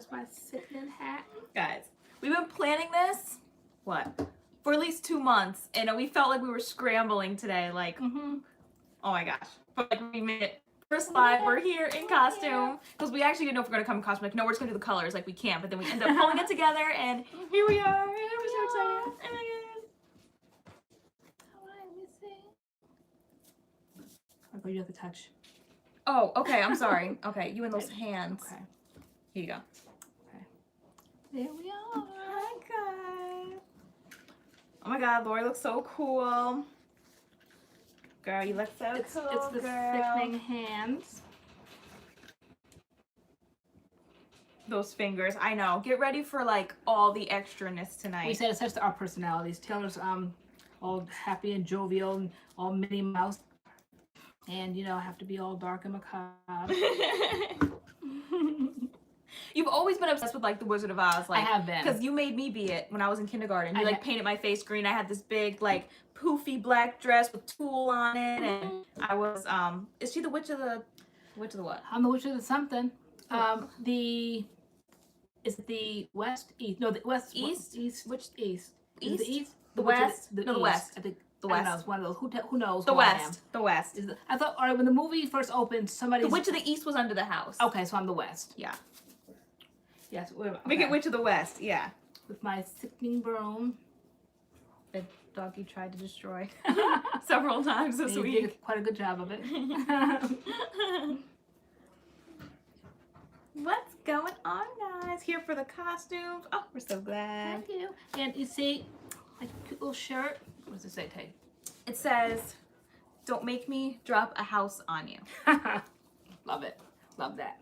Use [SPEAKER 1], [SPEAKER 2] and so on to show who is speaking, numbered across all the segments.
[SPEAKER 1] That's my sickening hat.
[SPEAKER 2] Guys, we've been planning this, for at least 2 months, and we felt like we were scrambling today, like, oh my gosh. But like we made it first live, we're here in costume, because we actually didn't know if we're going to come in costume, like, no, we're just going to do the colors, like we can't, but then we ended up pulling it together, and here we are, and we're so excited. Oh my god.
[SPEAKER 1] Alright, let me see. Okay, you have to touch.
[SPEAKER 2] Oh, okay, I'm sorry. Okay, you and those hands.
[SPEAKER 1] Okay.
[SPEAKER 2] Here you go.
[SPEAKER 1] Okay. There we are.
[SPEAKER 2] Hi, guys. Oh my god, Lori looks so cool. Girl, you look so cool,
[SPEAKER 1] It's the
[SPEAKER 2] girl.
[SPEAKER 1] sickening hands.
[SPEAKER 2] Those fingers, I know. Get ready for like all the extraness tonight.
[SPEAKER 1] We said it's just our personalities. Taylor's all happy and jovial and all Minnie Mouse. And you know, I have to be all dark and macabre.
[SPEAKER 2] You've always been obsessed with like the Wizard of Oz, like
[SPEAKER 1] I have been,
[SPEAKER 2] because you made me be it when I was in kindergarten. You like painted my face green. I had this big like poofy black dress with tulle on it, and I was Is she the witch of the what?
[SPEAKER 1] I'm the witch of the something. Is it the west east? No, the west
[SPEAKER 2] east.
[SPEAKER 1] East. Which east?
[SPEAKER 2] East.
[SPEAKER 1] The east.
[SPEAKER 2] The west.
[SPEAKER 1] The
[SPEAKER 2] no,
[SPEAKER 1] east.
[SPEAKER 2] the west.
[SPEAKER 1] I think
[SPEAKER 2] the
[SPEAKER 1] west.
[SPEAKER 2] west.
[SPEAKER 1] I don't know, it's one of those. Who knows?
[SPEAKER 2] The west. The west.
[SPEAKER 1] I thought. All right, when the movie first opened, somebody.
[SPEAKER 2] The witch of the east was under the house.
[SPEAKER 1] Okay, so I'm the west.
[SPEAKER 2] Yeah.
[SPEAKER 1] Yes. Okay.
[SPEAKER 2] Make it witch of the west. Yeah.
[SPEAKER 1] With my sickening broom.
[SPEAKER 2] The doggy tried to destroy several times this week.
[SPEAKER 1] He did quite a good job of it.
[SPEAKER 2] What's going on, guys? Here for the costumes. Oh, we're so glad.
[SPEAKER 1] Thank you. And you see, my cute little shirt. What does it say, Tay?
[SPEAKER 2] It says, "Don't make me drop a house on you."
[SPEAKER 1] Love it. Love that.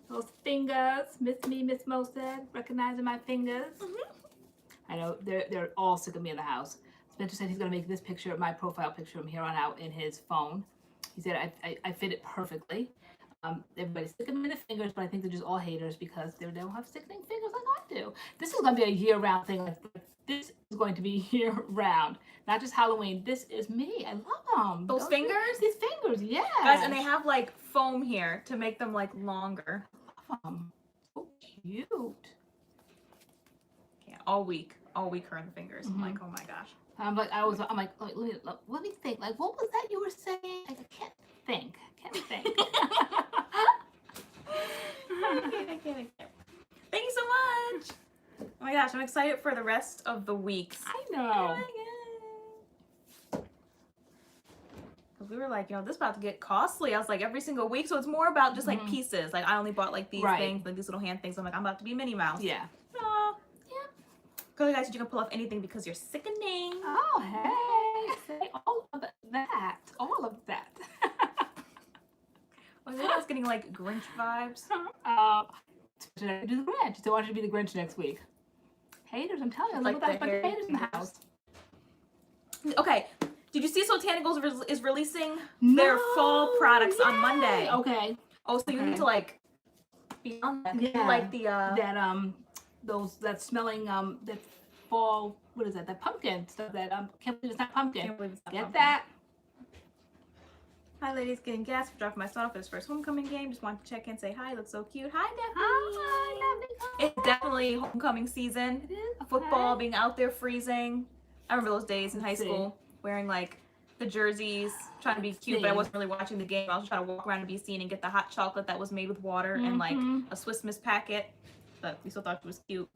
[SPEAKER 1] Those fingers. Miss me, Miss Mo said. Recognizing my fingers. I know they're all sick of me in the house. Spencer said he's gonna make this picture, my profile picture from here on out, in his phone. He said I fit it perfectly. Everybody's sick of me in the fingers, but I think they're just all haters because they don't have sickening fingers like I do. This is gonna be a year-round thing. Like, this is going to be year-round, not just Halloween. This is me. I love them.
[SPEAKER 2] Those fingers?
[SPEAKER 1] These fingers, yeah.
[SPEAKER 2] Guys, and they have like foam here to make them like longer.
[SPEAKER 1] So cute.
[SPEAKER 2] Yeah, all week her and the fingers. I'm like, oh my gosh.
[SPEAKER 1] I'm like, let me think. Like, what was that you were saying? Like, I can't think.
[SPEAKER 2] I can't. Thank you so much. Oh my gosh, I'm excited for the rest of the weeks.
[SPEAKER 1] I know.
[SPEAKER 2] Because we were like, this is about to get costly. I was like, every single week. So it's more about just like pieces. Like I only bought like these things, like these little hand things. I'm like, I'm about to be Minnie Mouse.
[SPEAKER 1] Yeah.
[SPEAKER 2] Aww. Yeah. Go guys, you can pull off anything because you're sickening.
[SPEAKER 1] Oh, hey. Say all of that. All of that.
[SPEAKER 2] I was getting like Grinch vibes.
[SPEAKER 1] Should I do the Grinch? So I want you to be the Grinch next week. Haters, I'm telling you,
[SPEAKER 2] like
[SPEAKER 1] look at that haters in the house.
[SPEAKER 2] Okay, did you see Sotanicals is releasing their fall products on Monday?
[SPEAKER 1] Okay.
[SPEAKER 2] Oh, so you need to like be on that.
[SPEAKER 1] Yeah.
[SPEAKER 2] Like the
[SPEAKER 1] that smelling that fall, what is that? That pumpkin stuff that can't believe it's not pumpkin.
[SPEAKER 2] Can't believe it's not
[SPEAKER 1] Get
[SPEAKER 2] pumpkin.
[SPEAKER 1] that.
[SPEAKER 2] Hi ladies, getting gas for dropping my son off for his first homecoming game. Just wanted to check in, say hi, look so cute. Hi Daphne.
[SPEAKER 1] Hi, Daphne.
[SPEAKER 2] It's definitely homecoming season.
[SPEAKER 1] It is.
[SPEAKER 2] Football, being out there freezing. I remember those days in high school wearing like the jerseys, trying to be cute, but I wasn't really watching the game. I was trying to walk around and be seen and get the hot chocolate that was made with water and like a Swiss Miss packet. But we still thought she was cute.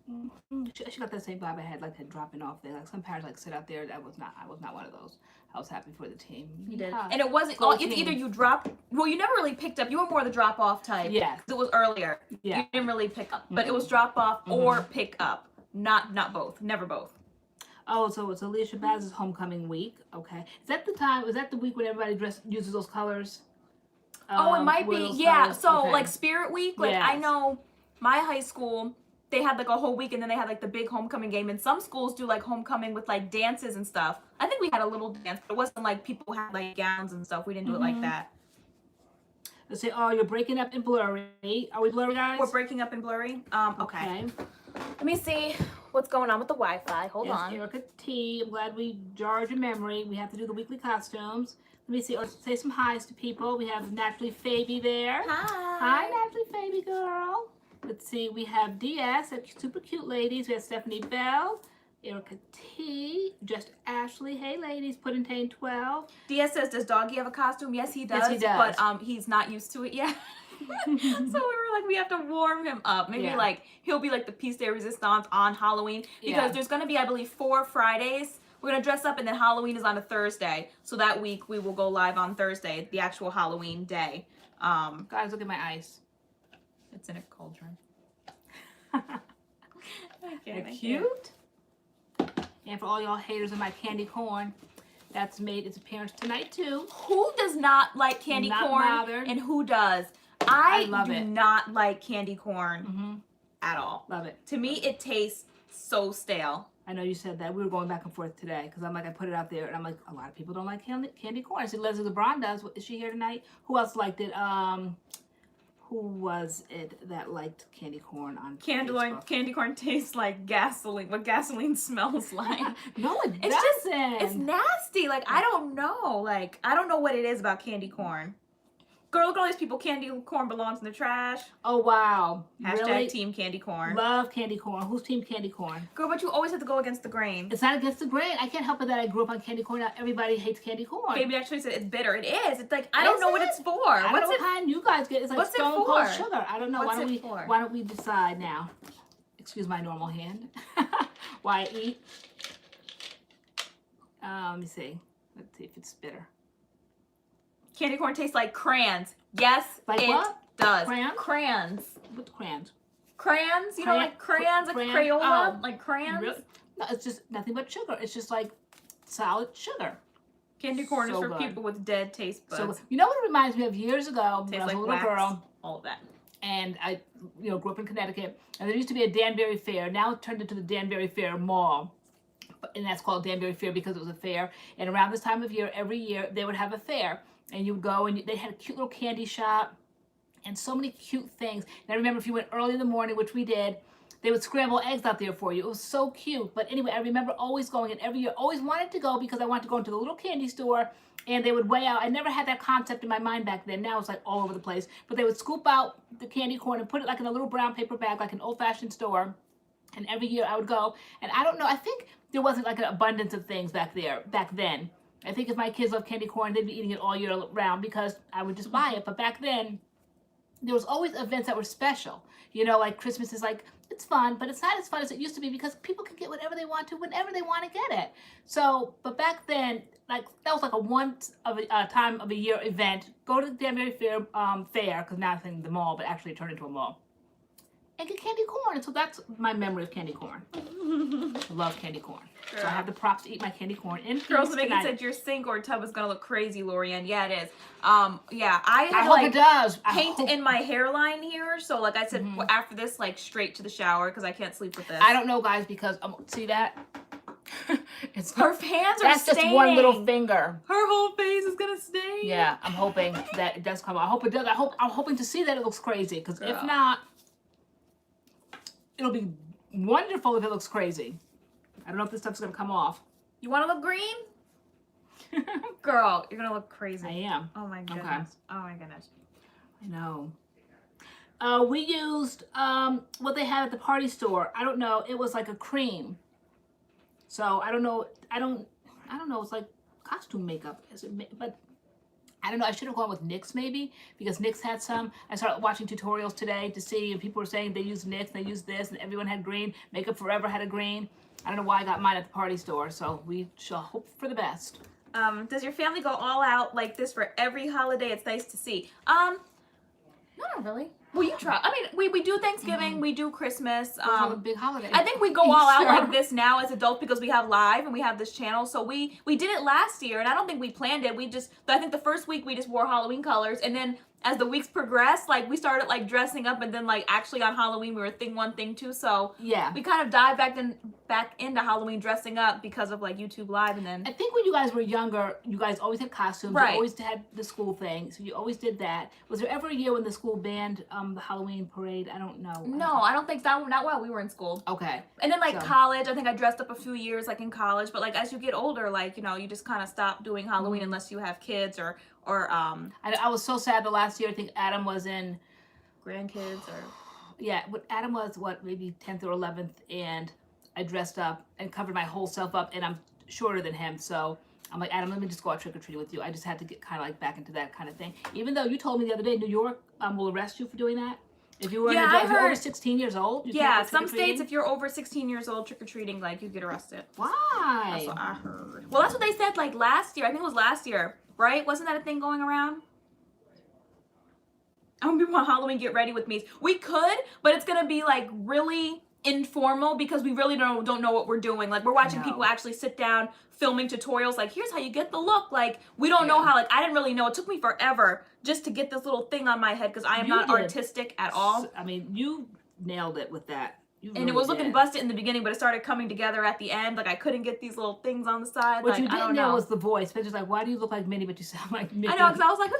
[SPEAKER 1] She got that same vibe I had, like that dropping off there. Like some parents like sit out there. I was not one of those. I was happy for the team.
[SPEAKER 2] You did. And it wasn't all, it's either you dropped, well, you never really picked up. You were more the drop off type.
[SPEAKER 1] Yeah.
[SPEAKER 2] It was earlier.
[SPEAKER 1] Yeah.
[SPEAKER 2] You didn't really pick up, but it was drop off or pick up. Not both. Never both.
[SPEAKER 1] Oh, so it's Alicia Baz's homecoming week. Okay. Is that the time? Is that the week when everybody uses those colors?
[SPEAKER 2] Oh, it might be. Yeah.
[SPEAKER 1] Colors?
[SPEAKER 2] So
[SPEAKER 1] Okay.
[SPEAKER 2] like Spirit Week, like
[SPEAKER 1] Yes.
[SPEAKER 2] I know my high school, they had like a whole week and then they had like the big homecoming game. And some schools do like homecoming with like dances and stuff. I think we had a little dance, but it wasn't like people had like gowns and stuff. We didn't do it like that.
[SPEAKER 1] Let's say, oh, you're breaking up in blurry. Are we blurry, guys?
[SPEAKER 2] We're breaking up in blurry. Okay.
[SPEAKER 1] Okay.
[SPEAKER 2] Let me see what's going on with the Wi-Fi. Hold on.
[SPEAKER 1] Erica T. I'm glad we jarred your memory. We have to do the weekly costumes. Let me see. Or say some hi's to people. We have Naturally Faby there. Hi, Naturally Faby girl. Let's see. We have DS, super cute ladies. We have Stephanie Bell, Erica T, Just Ashley. Hey, ladies. Puddintain 12.
[SPEAKER 2] DS says, does Doggy have a costume? Yes, he does.
[SPEAKER 1] Yes, he does.
[SPEAKER 2] But he's not used to it yet. So we were like, we have to warm him up. Maybe like he'll be like the piece de resistance on Halloween, because there's gonna be, I believe, 4 Fridays. We're gonna dress up, and then Halloween is on a Thursday. So that week we will go live on Thursday, the actual Halloween day.
[SPEAKER 1] Guys, look at my ice.
[SPEAKER 2] It's in a cauldron.
[SPEAKER 1] They're cute. And for all y'all haters of my candy corn, that's made its appearance tonight too.
[SPEAKER 2] Who does not like candy corn?
[SPEAKER 1] Bothered.
[SPEAKER 2] And who does? I
[SPEAKER 1] love
[SPEAKER 2] do
[SPEAKER 1] it.
[SPEAKER 2] not like candy corn at all.
[SPEAKER 1] Love it.
[SPEAKER 2] To me, it tastes so stale.
[SPEAKER 1] I know you said that. We were going back and forth today because I'm like, I put it out there and I'm like, a lot of people don't like candy corn. I said, Leslie LeBron does. Is she here tonight? Who else liked it? Who was it that liked candy corn on Facebook?
[SPEAKER 2] Candy corn tastes like gasoline. What gasoline smells like?
[SPEAKER 1] No, it
[SPEAKER 2] it's
[SPEAKER 1] doesn't.
[SPEAKER 2] It's nasty. Like, I don't know. Like, I don't know what it is about candy corn. Girl, look at all these people. Candy corn belongs in the trash.
[SPEAKER 1] Oh, wow.
[SPEAKER 2] Hashtag
[SPEAKER 1] really?
[SPEAKER 2] team candy corn.
[SPEAKER 1] Love candy corn. Who's team candy corn?
[SPEAKER 2] Girl, but you always have to go against the grain.
[SPEAKER 1] It's not against the grain. I can't help it that I grew up on candy corn. Not everybody hates candy corn.
[SPEAKER 2] Baby actually said it's bitter. It is. It's like, I don't know what it's for.
[SPEAKER 1] I don't know what kind you guys get. It's like stone cold sugar. I don't know. Why don't we decide now? Excuse my normal hand. Why I eat? Let me see. Let's see if it's bitter.
[SPEAKER 2] Candy corn tastes like crayons. Yes,
[SPEAKER 1] like
[SPEAKER 2] it
[SPEAKER 1] what?
[SPEAKER 2] does.
[SPEAKER 1] Crayons?
[SPEAKER 2] Crayons.
[SPEAKER 1] What crayons?
[SPEAKER 2] Crayons? You know, like crayons, like Crayola?
[SPEAKER 1] Oh.
[SPEAKER 2] Like crayons?
[SPEAKER 1] Really? No, it's just nothing but sugar. It's just like solid sugar.
[SPEAKER 2] Candy corn is for people with dead taste buds.
[SPEAKER 1] So, you know what it reminds me of years ago when I was a little girl?
[SPEAKER 2] All of that.
[SPEAKER 1] And I, grew up in Connecticut. And there used to be a Danbury Fair. Now it turned into the Danbury Fair Mall. And that's called Danbury Fair because it was a fair. And around this time of year, every year, they would have a fair. And you would go and they had a cute little candy shop and so many cute things. And I remember if you went early in the morning, which we did, they would scramble eggs out there for you. It was so cute. But anyway, I remember always going, and every year always wanted to go because I wanted to go into the little candy store and they would weigh out. I never had that concept in my mind back then. Now it's like all over the place. But they would scoop out the candy corn and put it like in a little brown paper bag, like an old-fashioned store. And every year I would go. And I don't know, I think there wasn't like an abundance of things back then. I think if my kids love candy corn, they'd be eating it all year round because I would just buy it. But back then, there was always events that were special. Like Christmas is like, it's fun, but it's not as fun as it used to be because people can get whatever they want to whenever they want to get it. So, but back then, like that was like a once of a time of a year event. Go to the Danbury Fair, because now I'm saying the mall, but actually it turned into a mall. And get candy corn. And so that's my memory of candy corn. I love candy corn. Girl. So I have the props to eat my candy corn in peace.
[SPEAKER 2] Girls, Vicky said your sink or tub is gonna look crazy, LoriAnne. Yeah, it is. Yeah, I
[SPEAKER 1] hope it does.
[SPEAKER 2] Paint in my hairline here. So like I said, after this, like straight to the shower because I can't sleep with this.
[SPEAKER 1] I don't know, guys, because see that?
[SPEAKER 2] It's her hands are
[SPEAKER 1] That's
[SPEAKER 2] staining.
[SPEAKER 1] Just one little finger.
[SPEAKER 2] Her whole face is gonna stain.
[SPEAKER 1] Yeah, I'm hoping that it does come out. I hope it does. I'm hoping to see that it looks crazy because if not, it'll be wonderful if it looks crazy. I don't know if this stuff's gonna come off.
[SPEAKER 2] You want to look green? Girl, you're gonna look crazy.
[SPEAKER 1] I am.
[SPEAKER 2] Oh my goodness.
[SPEAKER 1] Okay.
[SPEAKER 2] Oh my goodness.
[SPEAKER 1] I know. We used what they had at the party store. I don't know. It was like a cream. So I don't know. I don't know. It's like costume makeup. But I don't know. I should have gone with NYX maybe because NYX had some. I started watching tutorials today to see, and people were saying they use NYX, they use this, and everyone had green. Makeup Forever had a green. I don't know why I got mine at the party store, so we shall hope for the best.
[SPEAKER 2] Does your family go all out like this for every holiday? It's nice to see. Not really. Well, you try. I mean, we do Thanksgiving, we do Christmas.
[SPEAKER 1] A big holiday.
[SPEAKER 2] I think we go all out like this now as adults because we have live and we have this channel. So we did it last year, and I don't think we planned it. I think the first week we just wore Halloween colors, and then as the weeks progressed, like we started like dressing up, and then like actually on Halloween we were thing 1, thing 2. So
[SPEAKER 1] yeah,
[SPEAKER 2] we kind of dived back into Halloween dressing up because of like YouTube Live, and then
[SPEAKER 1] I think when you guys were younger, you guys always had costumes.
[SPEAKER 2] Right.
[SPEAKER 1] You always had the school thing, so you always did that. Was there ever a year when the school banned the Halloween parade? I don't know.
[SPEAKER 2] no, I don't think that, not while we were in school.
[SPEAKER 1] Okay.
[SPEAKER 2] And then like
[SPEAKER 1] So-
[SPEAKER 2] college, I think I dressed up a few years like in college, but like as you get older, like you know, you just kind of stop doing Halloween unless you have kids or
[SPEAKER 1] I was so sad the last year. I think Adam was in.
[SPEAKER 2] grandkids or
[SPEAKER 1] Yeah, but Adam was what, maybe 10th or 11th, and I dressed up and covered my whole self up, and I'm shorter than him, so I'm like, Adam, let me just go out trick-or-treating with you. I just had to get kind of like back into that kind of thing. Even though you told me the other day New York will arrest you for doing that. If you were
[SPEAKER 2] Yeah,
[SPEAKER 1] if you're over 16 years old, you
[SPEAKER 2] yeah,
[SPEAKER 1] can't go
[SPEAKER 2] some states
[SPEAKER 1] trick-or-treating?
[SPEAKER 2] if you're over 16 years old trick-or-treating, like you get arrested.
[SPEAKER 1] Why?
[SPEAKER 2] That's what I heard. Well, that's what they said like last year. I think it was last year, right? Wasn't that a thing going around? I don't people on Halloween get ready with me. We could, but it's gonna be like really informal because we really don't know what we're doing. Like we're watching
[SPEAKER 1] No.
[SPEAKER 2] people actually sit down filming tutorials. Like here's how you get the look. Like we don't know how. Like I didn't really know. It took me forever just to get this little thing on my head because I am
[SPEAKER 1] You
[SPEAKER 2] not
[SPEAKER 1] did.
[SPEAKER 2] artistic at all.
[SPEAKER 1] I mean, you nailed it with that. You
[SPEAKER 2] And
[SPEAKER 1] really
[SPEAKER 2] it was looking
[SPEAKER 1] did.
[SPEAKER 2] busted in the beginning, but it started coming together at the end. Like I couldn't get these little things on the side.
[SPEAKER 1] What
[SPEAKER 2] like
[SPEAKER 1] you
[SPEAKER 2] I don't
[SPEAKER 1] didn't
[SPEAKER 2] know.
[SPEAKER 1] know was the voice. Spencer's like, why do you look like Minnie, but you sound like Mickey?
[SPEAKER 2] I know because I was like.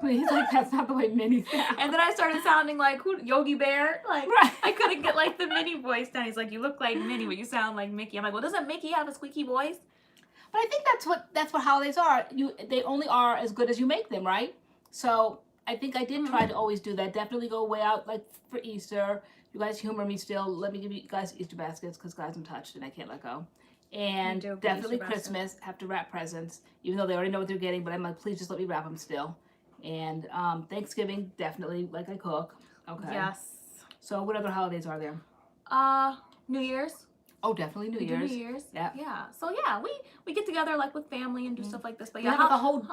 [SPEAKER 1] He's like, that's not the way Minnie sounds.
[SPEAKER 2] And then I started sounding like Yogi Bear. Like
[SPEAKER 1] Right.
[SPEAKER 2] I couldn't get like the Minnie voice down. He's like, you look like Minnie, but you sound like Mickey. I'm like, well, doesn't Mickey have a squeaky voice?
[SPEAKER 1] But I think that's what holidays are. They only are as good as you make them, right? So I think I did try to always do that. Definitely go way out like for Easter. You guys humor me still. Let me give you guys Easter baskets because guys I'm touched and I can't let go. And
[SPEAKER 2] do get
[SPEAKER 1] definitely
[SPEAKER 2] Easter baskets.
[SPEAKER 1] Christmas. Have to wrap presents, even though they already know what they're getting. But I'm like, please just let me wrap them still. And Thanksgiving, definitely like I cook. Okay.
[SPEAKER 2] Yes.
[SPEAKER 1] So what other holidays are there?
[SPEAKER 2] New Year's.
[SPEAKER 1] Oh, definitely New
[SPEAKER 2] We do
[SPEAKER 1] Year's.
[SPEAKER 2] New Year's.
[SPEAKER 1] Yeah.
[SPEAKER 2] Yeah. So yeah, we get together like with family and do stuff like this. But
[SPEAKER 1] We
[SPEAKER 2] yeah,
[SPEAKER 1] have like a whole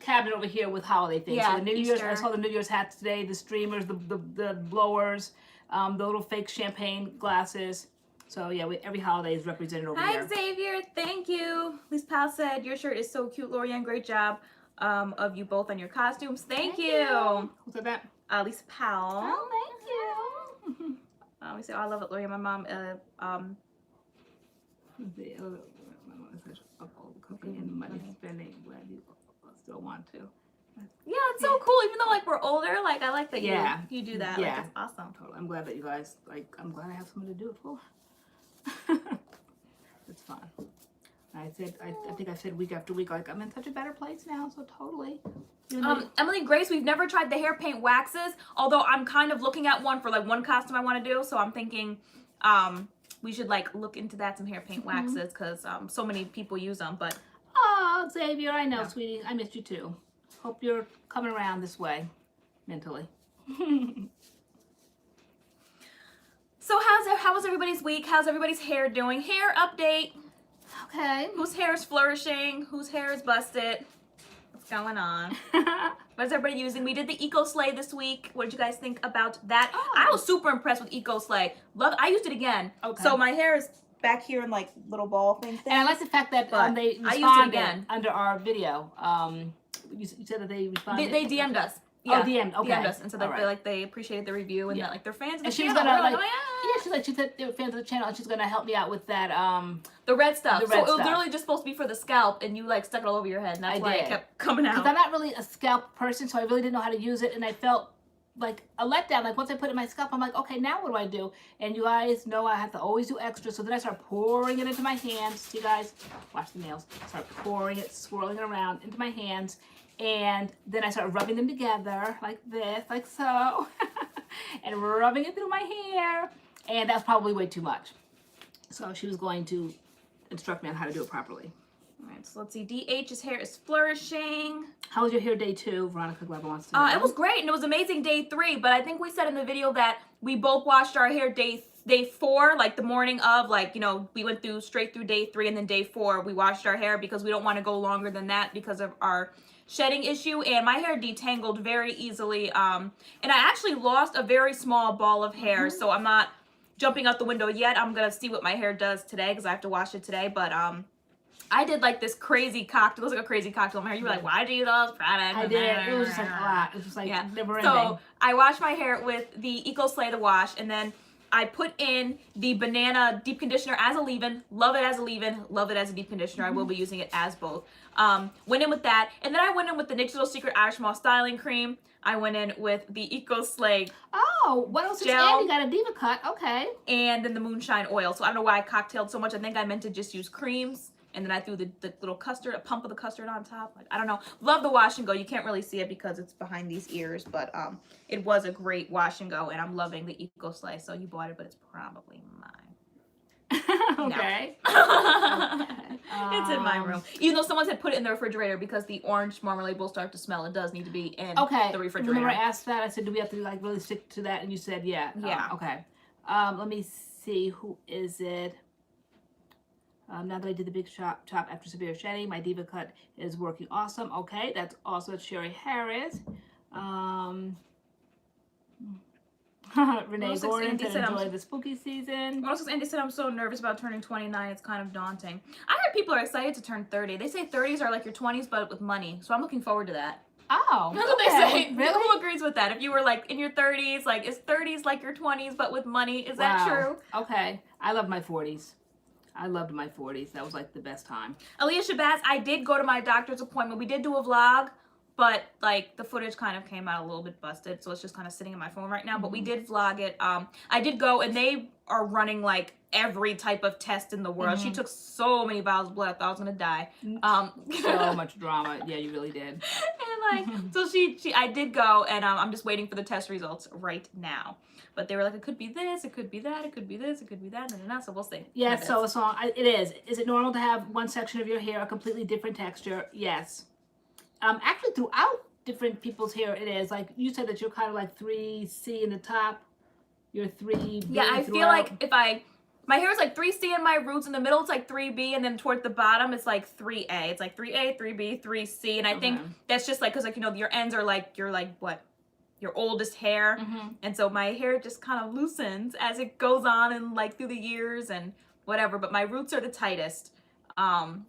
[SPEAKER 1] cabinet over here with holiday things.
[SPEAKER 2] Yeah,
[SPEAKER 1] So the New Year's, I
[SPEAKER 2] Easter.
[SPEAKER 1] saw the New Year's hats today, the streamers, the blowers, the little fake champagne glasses. So yeah, every holiday is represented over
[SPEAKER 2] Hi
[SPEAKER 1] here.
[SPEAKER 2] Xavier, thank you. Liz Powell said your shirt is so cute, LoriAnne. Great job of you both on your costumes. Thank you.
[SPEAKER 1] Who said that?
[SPEAKER 2] Lisa Powell.
[SPEAKER 1] Oh, thank you.
[SPEAKER 2] We say, oh, I love it, LoriAnne. My mom
[SPEAKER 1] Cooking and money spending. Glad you still want to.
[SPEAKER 2] yeah, it's so cool. Even though like we're older, like I like that
[SPEAKER 1] Yeah.
[SPEAKER 2] you do that.
[SPEAKER 1] Yeah.
[SPEAKER 2] Like it's awesome.
[SPEAKER 1] Totally. I'm glad that you guys I'm glad I have someone to do it for. It's fun. I think I said week after week, like I'm in such a better place now, so totally.
[SPEAKER 2] Emily Grace, we've never tried the hair paint waxes, although I'm kind of looking at one for like one costume I want to do, so I'm thinking we should like look into that, some hair paint waxes, because so many people use them. But
[SPEAKER 1] oh, Xavier, I know, sweetie, I missed you too. Hope you're coming around this way, mentally.
[SPEAKER 2] so how was everybody's week? How's everybody's hair doing? Hair update.
[SPEAKER 1] Okay.
[SPEAKER 2] Whose hair is flourishing? Whose hair is busted? What's going on? What is everybody using? We did the Eco Slay this week. What did you guys think about that?
[SPEAKER 1] Oh.
[SPEAKER 2] I was super impressed with Eco Slay. I used it again. Okay. So my hair is back here in like little ball things.
[SPEAKER 1] And I like the fact that they responded
[SPEAKER 2] I used it again
[SPEAKER 1] under our video. You said that they responded.
[SPEAKER 2] They DM'd us.
[SPEAKER 1] Yeah. Oh, DM'd. Okay.
[SPEAKER 2] DM'd us and said that they appreciated the review and that like they're fans of the
[SPEAKER 1] and she was
[SPEAKER 2] channel.
[SPEAKER 1] gonna
[SPEAKER 2] We're
[SPEAKER 1] like, she said they were fans of the channel and she's gonna help me out with that
[SPEAKER 2] the red stuff.
[SPEAKER 1] The red
[SPEAKER 2] so it was
[SPEAKER 1] stuff.
[SPEAKER 2] literally just supposed to be for the scalp and you like stuck it all over your head and that's why it kept coming out.
[SPEAKER 1] Because I'm not really a scalp person, so I really didn't know how to use it, and I felt like a letdown. Like once I put it in my scalp, I'm like, okay, now what do I do? And you guys know I have to always do extra, so then I start pouring it into my hands. See, guys, watch the nails. Start pouring it, swirling it around into my hands, and then I start rubbing them together like this, like so, and rubbing it through my hair. And that's probably way too much. So she was going to instruct me on how to do it properly.
[SPEAKER 2] All right, so let's see. DH's hair is flourishing.
[SPEAKER 1] How was your hair day 2? Veronica Glover wants to know.
[SPEAKER 2] It was great and it was amazing day 3, but I think we said in the video that we both washed our hair day 4, like the morning of, like, you know, we went straight through day 3 and then day 4 we washed our hair because we don't want to go longer than that because of our shedding issue, and my hair detangled very easily. And I actually lost a very small ball of hair, so I'm not jumping out the window yet. I'm gonna see what my hair does today because I have to wash it today, but I did like this crazy cocktail. It was like a crazy cocktail in my hair. You were like, why'd you use those products?
[SPEAKER 1] I did. It was just like a lot. It was just like never ending.
[SPEAKER 2] So I washed my hair with the Eco Slay the wash, and then I put in the banana deep conditioner as a leave-in. Love it as a leave-in. Love it as a deep conditioner. I will be using it as both. Went in with that, and then I went in with the Nature's Little Secret Irish Moss styling cream. I went in with the Eco Slay.
[SPEAKER 1] Oh, 106
[SPEAKER 2] gel.
[SPEAKER 1] You got a diva cut. Okay.
[SPEAKER 2] And then the Moonshine oil. So I don't know why I cocktailed so much. I think I meant to just use creams. And then I threw the little custard, a pump of the custard on top. Like, I don't know. Love the wash and go. You can't really see it because it's behind these ears, but it was a great wash and go, and I'm loving the Eco Slay. So you bought it, but it's probably mine.
[SPEAKER 1] Okay.
[SPEAKER 2] It's in my room. Even though someone had put it in the refrigerator because the orange marmalade will start to smell. It does need to be in the refrigerator.
[SPEAKER 1] Remember I asked that? I said, do we have to like really stick to that? And you said, yeah.
[SPEAKER 2] Yeah.
[SPEAKER 1] Okay. Let me see. Who is it? Now that I did the big chop after severe shedding, my diva cut is working awesome. Okay, that's also Sherry Harris. Renee Gordon said enjoy the spooky season.
[SPEAKER 2] Also, Andy said I'm so nervous about turning 29. It's kind of daunting. I heard people are excited to turn 30. They say 30s are like your 20s, but with money. So I'm looking forward to that.
[SPEAKER 1] Oh,
[SPEAKER 2] that's what they say. Really? Who agrees with that? If you were like in your 30s, like is 30s like your 20s, but with money? Is that true?
[SPEAKER 1] Okay, I love my 40s. I loved my 40s. That was like the best time.
[SPEAKER 2] Aaliyah Shabazz, I did go to my doctor's appointment. We did do a vlog, but like the footage kind of came out a little bit busted, so it's just kind of sitting in my phone right now. But we did vlog it. I did go, and they are running like every type of test in the world. She took so many vials of blood. I thought I was gonna die.
[SPEAKER 1] So much drama. Yeah, you really did.
[SPEAKER 2] And like, so I did go, and I'm just waiting for the test results right now. But they were like, it could be this, it could be that, it could be this, it could be that, and so we'll see.
[SPEAKER 1] Yes, so it is. Is it normal to have one section of your hair a completely different texture? Yes. Actually, throughout different people's hair, it is. Like, you said that you're kind of like 3C in the top, you're 3B.
[SPEAKER 2] Yeah, I feel like if my hair is like 3C in my roots, in the middle it's like 3B, and then toward the bottom it's like 3A. It's like 3A, 3B, 3C, and I think that's just like, because like, you know, your ends are like, you're like, what? Your oldest hair, and so my hair just kind of loosens as it goes on and like through the years and whatever, but my roots are the tightest, and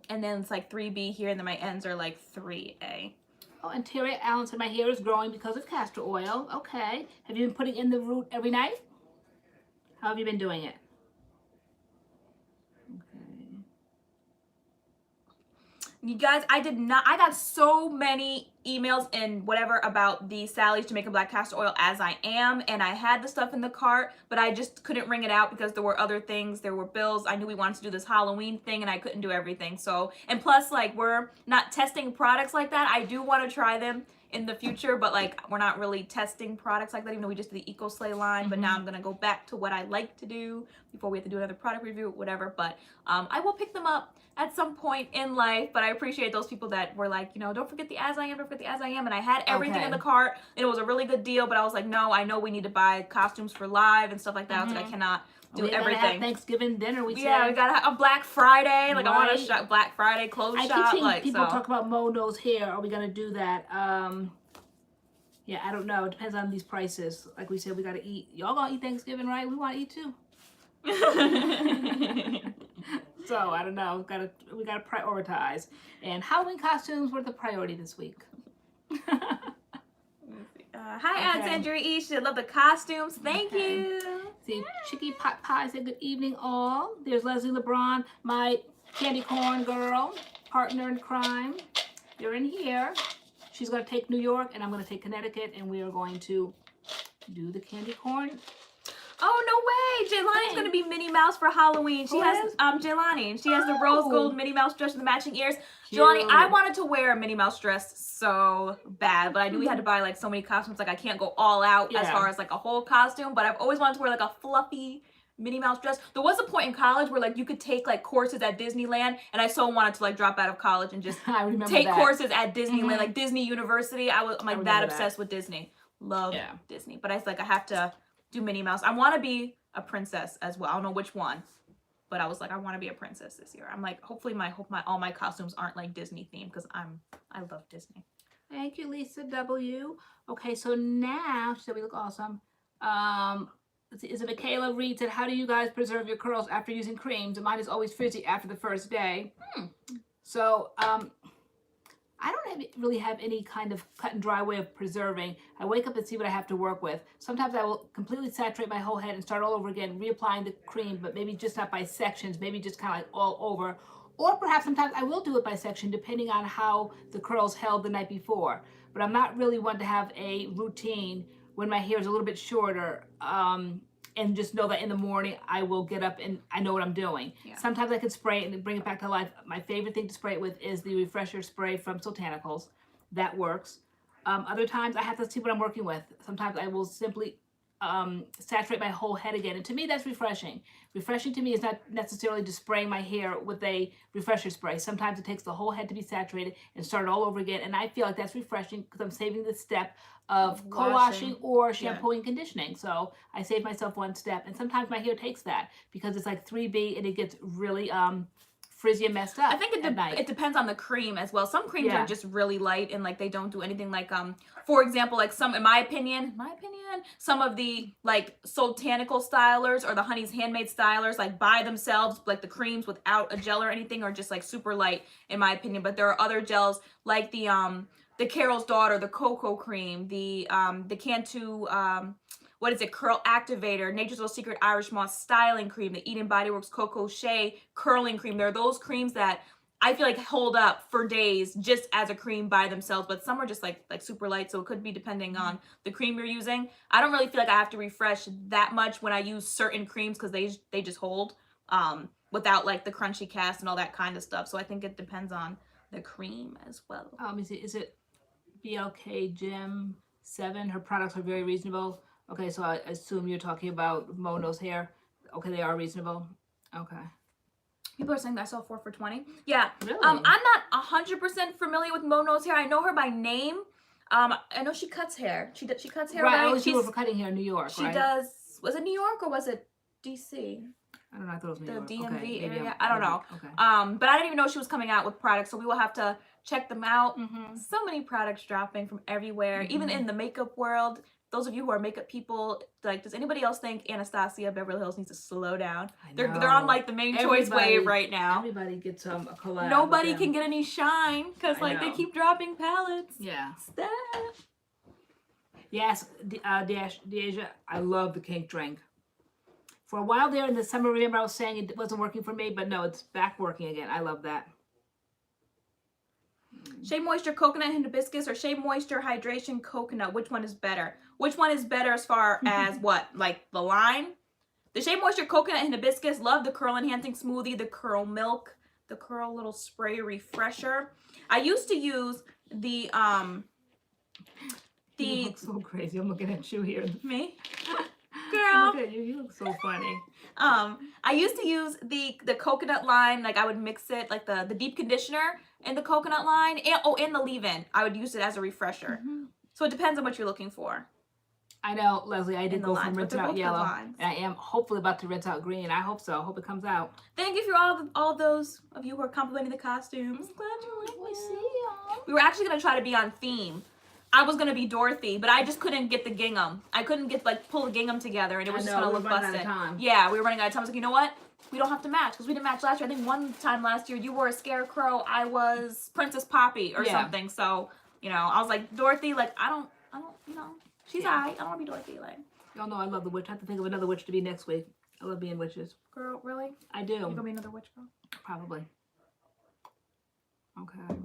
[SPEAKER 2] then it's like 3B here, and then my ends are like 3A.
[SPEAKER 1] Oh, and Terry Allen said my hair is growing because of castor oil. Okay. Have you been putting in the root every night? How have you been doing it?
[SPEAKER 2] You guys, I got so many emails and whatever about the Sally's Jamaican Black Castor Oil as I am, and I had the stuff in the cart, but I just couldn't ring it out because there were other things, there were bills. I knew we wanted to do this Halloween thing, and I couldn't do everything. So, and plus, like, we're not testing products like that. I do want to try them in the future, but like, we're not really testing products like that, even though we just did the Eco Slay line, but now I'm gonna go back to what I like to do before we have to do another product review, whatever. But I will pick them up at some point in life, but I appreciate those people that were like, you know, don't forget the As I Am, don't forget the As I Am, and I had everything in the cart, and it was a really good deal, but I was like, no, I know we need to buy costumes for live and stuff like that. I was like, I cannot do everything. We gotta have
[SPEAKER 1] Thanksgiving dinner. We
[SPEAKER 2] gotta have a Black Friday. Like, I want to shop Black Friday clothes shop.
[SPEAKER 1] I keep seeing
[SPEAKER 2] like,
[SPEAKER 1] people talk about Mono's hair. Are we gonna do that? Yeah, I don't know. It depends on these prices. Like we said, we gotta eat. Y'all gonna eat Thanksgiving, right? We want to eat too. So I don't know. We gotta prioritize. And Halloween costumes were the priority this week.
[SPEAKER 2] Hi, Aunt Sandra Isha. Love the costumes. Thank you.
[SPEAKER 1] See, Chicky Pot Pie said good evening all. There's Leslie LeBron, my candy corn girl, partner in crime. You're in here. She's going to take New York, and I'm going to take Connecticut, and we are going to do the candy corn.
[SPEAKER 2] Oh, no way. Jaylani's going to be Minnie Mouse for Halloween. She has, Jaylani, and she has the rose gold Minnie Mouse dress with the matching ears. Cute. Jaylani, I wanted to wear a Minnie Mouse dress so bad, but I knew we had to buy like so many costumes. Like, I can't go all out as far as like a whole costume, but I've always wanted to wear like a fluffy Minnie Mouse dress. There was a point in college where like you could take like courses at Disneyland, and I so wanted to like drop out of college and just take courses at Disneyland, like Disney University. I'm like that obsessed with Disney. Love Disney. But I was like, I have to do Minnie Mouse. I want to be a princess as well. I don't know which one, but I was like, I want to be a princess this year. I'm like, hopefully all my costumes aren't like Disney themed, because I love Disney.
[SPEAKER 1] Thank you, Lisa W. Okay, so now she said we look awesome. let's see, is it Michaela Reed said, how do you guys preserve your curls after using creams? Mine is always frizzy after the first day. So, I don't really have any kind of cut and dry way of preserving. I wake up and see what I have to work with. Sometimes I will completely saturate my whole head and start all over again, reapplying the cream, but maybe just not by sections, maybe just kind of like all over. Or perhaps sometimes I will do it by section, depending on how the curls held the night before. But I'm not really one to have a routine when my hair is a little bit shorter, and just know that in the morning I will get up and I know what I'm doing. Yeah. Sometimes I can spray it and bring it back to life. My favorite thing to spray it with is the refresher spray from Botanicals. That works. Other times I have to see what I'm working with. Sometimes I will simply saturate my whole head again. And to me, that's refreshing. Refreshing to me is not necessarily just spraying my hair with a refresher spray. Sometimes it takes the whole head to be saturated and start all over again. And I feel like that's refreshing because I'm saving the step of co-washing or shampooing and conditioning. So I save myself one step. And sometimes my hair takes that because it's like 3B and it gets really frizzy and messed up.
[SPEAKER 2] I think it depends on the cream as well. Some creams are just really light and like they don't do anything. Like for example, like some, in my opinion, some of the like Botanical stylers or the Honey's Handmade stylers, like by themselves, like the creams without a gel or anything, are just like super light in my opinion. But there are other gels like the Carol's Daughter, the Cocoa Cream, the Cantu, what is it, Curl Activator, Nature's Little Secret Irish Moss Styling Cream, the Eden BodyWorks Cocoa Shea Curling Cream. There are those creams that I feel like hold up for days just as a cream by themselves, but some are just like super light, so it could be depending on the cream you're using. I don't really feel like I have to refresh that much when I use certain creams because they just hold without like the crunchy cast and all that kind of stuff. So I think it depends on the cream as well.
[SPEAKER 1] Is it BLK Gym 7? Her products are very reasonable. Okay, so I assume you're talking about Mono's hair. Okay, they are reasonable. Okay.
[SPEAKER 2] People are saying that I sell 4 for $20. Yeah.
[SPEAKER 1] Really?
[SPEAKER 2] I'm not 100% familiar with Mono's hair. I know her by name. I know she cuts hair. She cuts hair.
[SPEAKER 1] Right. I always knew her for cutting hair in New York.
[SPEAKER 2] She does. Was it New York or was it DC?
[SPEAKER 1] I don't know. I thought it was New York.
[SPEAKER 2] The DMV
[SPEAKER 1] area.
[SPEAKER 2] area. I don't know.
[SPEAKER 1] Okay.
[SPEAKER 2] But I didn't even know she was coming out with products, so we will have to check them out.
[SPEAKER 1] Mm-hmm.
[SPEAKER 2] So many products dropping from everywhere, even in the makeup world. Those of you who are makeup people, like, does anybody else think Anastasia Beverly Hills needs to slow down? They're on like the main choice wave right now.
[SPEAKER 1] Everybody gets a collab.
[SPEAKER 2] Nobody can get any shine because like they keep dropping palettes.
[SPEAKER 1] Yeah.
[SPEAKER 2] Steph.
[SPEAKER 1] Yes, Deja, I love the Kink drink. For a while there in the summer, remember I was saying it wasn't working for me, but no, it's back working again. I love that.
[SPEAKER 2] Shea Moisture Coconut and Hibiscus or Shea Moisture Hydration Coconut? Which one is better? Which one is better as far as what? Like the line? The Shea Moisture Coconut and Hibiscus. Love the Curl Enhancing Smoothie, the Curl Milk, the Curl Little Spray Refresher. I used to use the
[SPEAKER 1] You look so crazy. I'm looking at you here.
[SPEAKER 2] Me? Girl.
[SPEAKER 1] Look at you. You look so funny.
[SPEAKER 2] I used to use the coconut line. Like I would mix it, like the deep conditioner in the coconut line, and the leave-in. I would use it as a refresher. So it depends on what you're looking for.
[SPEAKER 1] I know, Leslie. I did go from rinse out yellow,
[SPEAKER 2] and
[SPEAKER 1] I am hopefully about to rinse out green. I hope so. I hope it comes out.
[SPEAKER 2] Thank you for all of those of you who are complimenting the costumes. Glad you like it. We were actually gonna try to be on theme. I was gonna be Dorothy, but I just couldn't get the gingham. I couldn't get pull the gingham together, and it was just gonna look busted. Yeah, we were running out of time. I was like, you know what? We don't have to match because we didn't match last year. I think one time last year you wore a scarecrow. I was Princess Poppy or something. So you know, I was like Dorothy. Like I don't. You know, she's alright. I don't want to be Dorothy. Like
[SPEAKER 1] y'all know I love the witch. I have to think of another witch to be next week. I love being witches.
[SPEAKER 2] Girl, really?
[SPEAKER 1] I do.
[SPEAKER 2] You gonna be another witch girl?
[SPEAKER 1] Probably. Okay.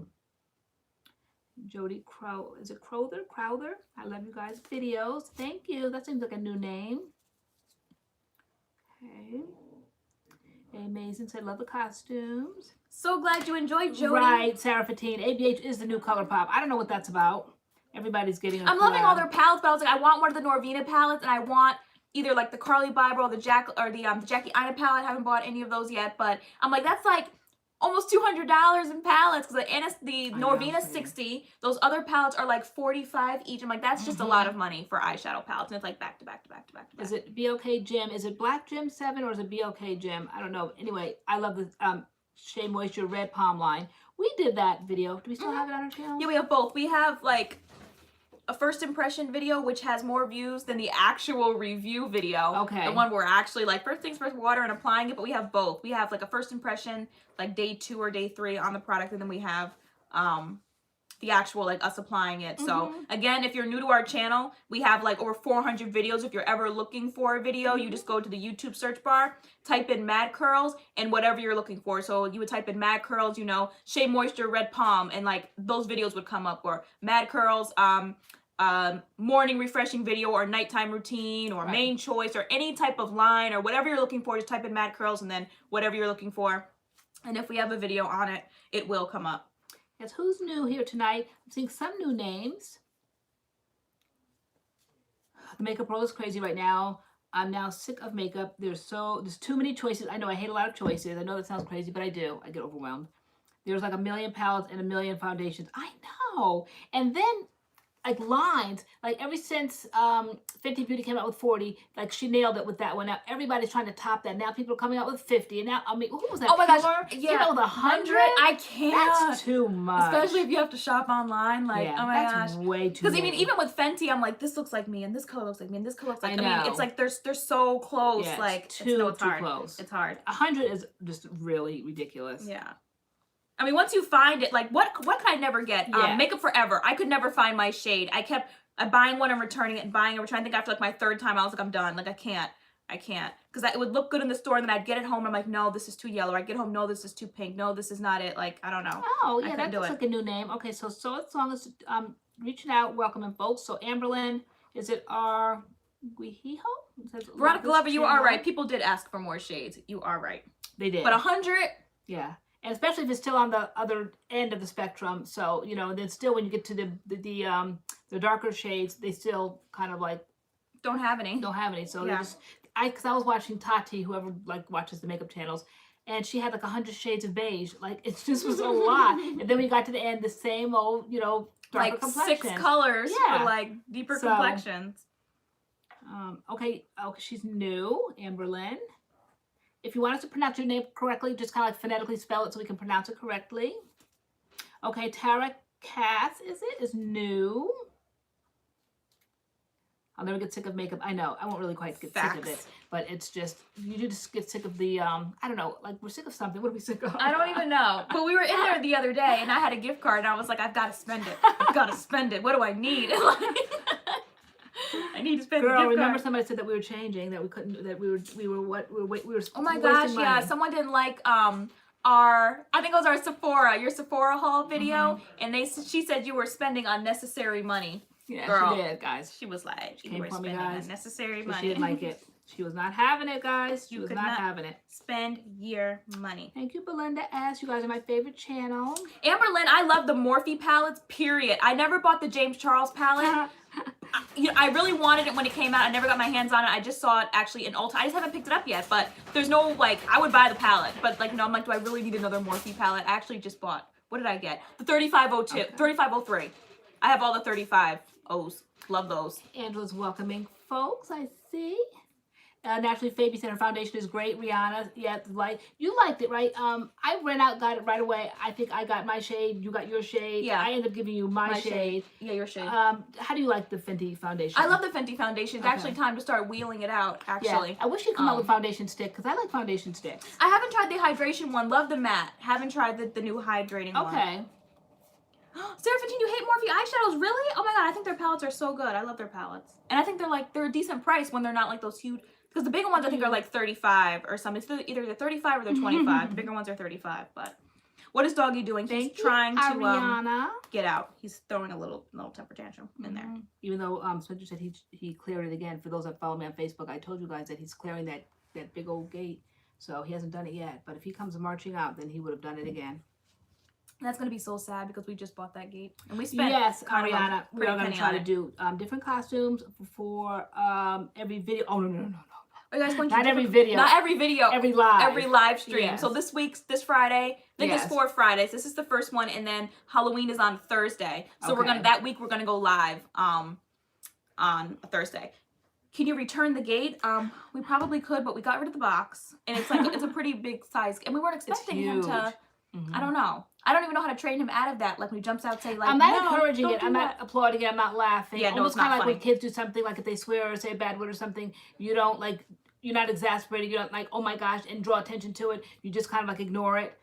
[SPEAKER 1] Jody Crow, is it Crowther? I love you guys' videos. Thank you. That seems like a new name. Okay. Amazing said, love the costumes.
[SPEAKER 2] So glad you enjoyed, Jody.
[SPEAKER 1] Right, Sarah Fatine. ABH is the new Color Pop. I don't know what that's about. Everybody's getting.
[SPEAKER 2] I'm loving all their palettes, but I was like, I want one of the Norvina palettes, and I want either like the Carly Bible or the Jackie Ina palette. I haven't bought any of those yet, but I'm like, that's like almost $200 in palettes because the Norvina's 60. Those other palettes are like 45 each. I'm like, that's just a lot of money for eyeshadow palettes, and it's like back to back to back to back to back.
[SPEAKER 1] Is it BLK Gym? Is it Black Gym 7 or is it BLK Gym? I don't know. Anyway, I love the Shea Moisture Red Palm line. We did that video. Do we still have it on our channel?
[SPEAKER 2] Yeah, we have both. We have like a first impression video, which has more views than the actual review video.
[SPEAKER 1] Okay.
[SPEAKER 2] The one where we're actually like first things first, water and applying it. But we have both. We have like a first impression, like day 2 or day 3 on the product, and then we have the actual like us applying it. So again, if you're new to our channel, we have like over 400 videos. If you're ever looking for a video, you just go to the YouTube search bar, type in MADCURLS and whatever you're looking for. So you would type in MADCURLS, you know, Shea Moisture Red Palm, and like those videos would come up, or MADCURLS morning refreshing video, or nighttime routine, or main choice, or any type of line, or whatever you're looking for. Just type in MADCURLS and then whatever you're looking for, and if we have a video on it, it will come up.
[SPEAKER 1] Yes, who's new here tonight? I'm seeing some new names. The makeup world is crazy right now. I'm now sick of makeup. There's too many choices. I know I hate a lot of choices. I know that sounds crazy, but I do. I get overwhelmed. There's like a million palettes and a million foundations. I know. And then like lines, like ever since Fenty Beauty came out with 40, like she nailed it with that one. Now everybody's trying to top that. Now people are coming out with 50, and now I mean, who was that?
[SPEAKER 2] Oh my gosh,
[SPEAKER 1] yeah,
[SPEAKER 2] came out
[SPEAKER 1] with 100.
[SPEAKER 2] I can't.
[SPEAKER 1] That's too much.
[SPEAKER 2] Especially if you have to shop online. Like,
[SPEAKER 1] yeah,
[SPEAKER 2] oh my
[SPEAKER 1] that's
[SPEAKER 2] gosh,
[SPEAKER 1] way too.
[SPEAKER 2] Because I mean, even with Fenty, I'm like, this looks like me, and this color looks like me, and this color looks like.
[SPEAKER 1] I
[SPEAKER 2] mean, it's like they're so close.
[SPEAKER 1] Yeah,
[SPEAKER 2] like
[SPEAKER 1] it's
[SPEAKER 2] too
[SPEAKER 1] hard. Close.
[SPEAKER 2] It's hard.
[SPEAKER 1] 100 is just really ridiculous.
[SPEAKER 2] Yeah. I mean, once you find it, like what could I never get?
[SPEAKER 1] Yeah.
[SPEAKER 2] Makeup Forever. I could never find my shade. I kept buying one and returning it and buying and returning. I think after like my 3rd time, I was like, I'm done. Like I can't. Because it would look good in the store, and then I'd get it home, and I'm like, no, this is too yellow. I get home, no, this is too pink. No, this is not it. Like, I don't know.
[SPEAKER 1] Oh, yeah, that's like a new name. Okay, so as long as reaching out, welcoming folks. So Amberlyn, is it our Guihijo?
[SPEAKER 2] Veronica Glover, you are right. People did ask for more shades. You are right.
[SPEAKER 1] They did.
[SPEAKER 2] But 100?
[SPEAKER 1] Yeah. And especially if it's still on the other end of the spectrum. So, you know, then still when you get to the darker shades, they still kind of like
[SPEAKER 2] don't have any.
[SPEAKER 1] So
[SPEAKER 2] yeah.
[SPEAKER 1] because I was watching Tati, whoever like watches the makeup channels, and she had like 100 shades of beige. Like it just was a lot. And then we got to the end, the same old, you know, darker
[SPEAKER 2] like
[SPEAKER 1] complexion.
[SPEAKER 2] 6 colors for like deeper complexions.
[SPEAKER 1] Okay, she's new, Amberlyn. If you want us to pronounce your name correctly, just kind of like phonetically spell it so we can pronounce it correctly. Okay, Tara Cass is new. I'll never get sick of makeup. I know. I won't really quite get sick of it. But it's just, you do just get sick of the, I don't know, like we're sick of something. What are we sick of?
[SPEAKER 2] I don't even know. But we were in there the other day, and I had a gift card, and I was like, I've got to spend it. I've got to spend it. What do I need? I need to spend the gift card.
[SPEAKER 1] Remember somebody said that we were changing, that we couldn't, that we were
[SPEAKER 2] oh my gosh, yeah. Someone didn't like I think it was our Sephora, your Sephora haul video, and she said you were spending unnecessary money.
[SPEAKER 1] Yeah,
[SPEAKER 2] girl,
[SPEAKER 1] she did, guys.
[SPEAKER 2] She was like,
[SPEAKER 1] you
[SPEAKER 2] were spending unnecessary money.
[SPEAKER 1] She didn't like it. She was not having it, guys. She was not having it.
[SPEAKER 2] Spend your money.
[SPEAKER 1] Thank you, Belinda S. You guys are my favorite channel.
[SPEAKER 2] Amberlyn, I love the Morphe palettes, period. I never bought the James Charles palette. I really wanted it when it came out. I never got my hands on it. I just saw it actually in Ulta. I just haven't picked it up yet, but there's no, like, I would buy the palette. But, like, I'm like, do I really need another Morphe palette? I actually just bought, what did I get? The 3502, okay. 3503. I have all the 35Os. Love those. Angela's welcoming folks, I see. Naturally, Fabi said her foundation is great. Rihanna, yeah, you liked it, right? I ran out, got it right away. I think I got my shade. You got your shade. Yeah. I ended up giving you my shade. Yeah, your shade. How do you like the Fenty foundation? I love the Fenty foundation. It's actually time to start wheeling it out, actually. Yeah. I wish you'd come out with foundation stick, because I like foundation sticks. I haven't tried the hydration one. Love the matte. Haven't tried the new hydrating one. Okay. Sarah 15, you hate Morphe eyeshadows? Really? Oh my god, I think their palettes are so good. I love their palettes. And I think they're a decent price when they're not like those huge, because the bigger ones I think are like 35 or something. It's either they're 35 or they're 25. The bigger ones are 35, but what is Doggy doing? He's trying to get out. He's throwing a little temper tantrum in there. Even though Spencer said he cleared it again. For those that follow me on Facebook, I told you guys that he's clearing that big old gate. So he hasn't done it yet. But if he comes marching out, then he would have done it again. That's going to be so sad because we just bought that gate. And we spent Ariana, we're going to try to do different costumes for every video. Oh, no. Are you guys going to not every video. Not every video. Every live stream. Yes. So this Friday, I think it's 4 Fridays. This is the first one, and then Halloween is on Thursday. So that week we're going to go live on a Thursday. Can you return the gate? We probably could, but we got rid of the box. And it's like, it's a pretty big size. And we weren't expecting him to... I don't know. I don't even know how to train him out of that. Like when he jumps out, say like,
[SPEAKER 1] I'm not
[SPEAKER 2] no,
[SPEAKER 1] encouraging
[SPEAKER 2] don't
[SPEAKER 1] it.
[SPEAKER 2] do
[SPEAKER 1] I'm
[SPEAKER 2] that.
[SPEAKER 1] not applauding it. I'm not laughing.
[SPEAKER 2] Yeah, no,
[SPEAKER 1] Almost
[SPEAKER 2] it's not
[SPEAKER 1] kind of like
[SPEAKER 2] funny.
[SPEAKER 1] when kids do something, like if they swear or say a bad word or something, you don't like, you're not exasperated. You don't like, oh my gosh, and draw attention to it. You just kind of like ignore it.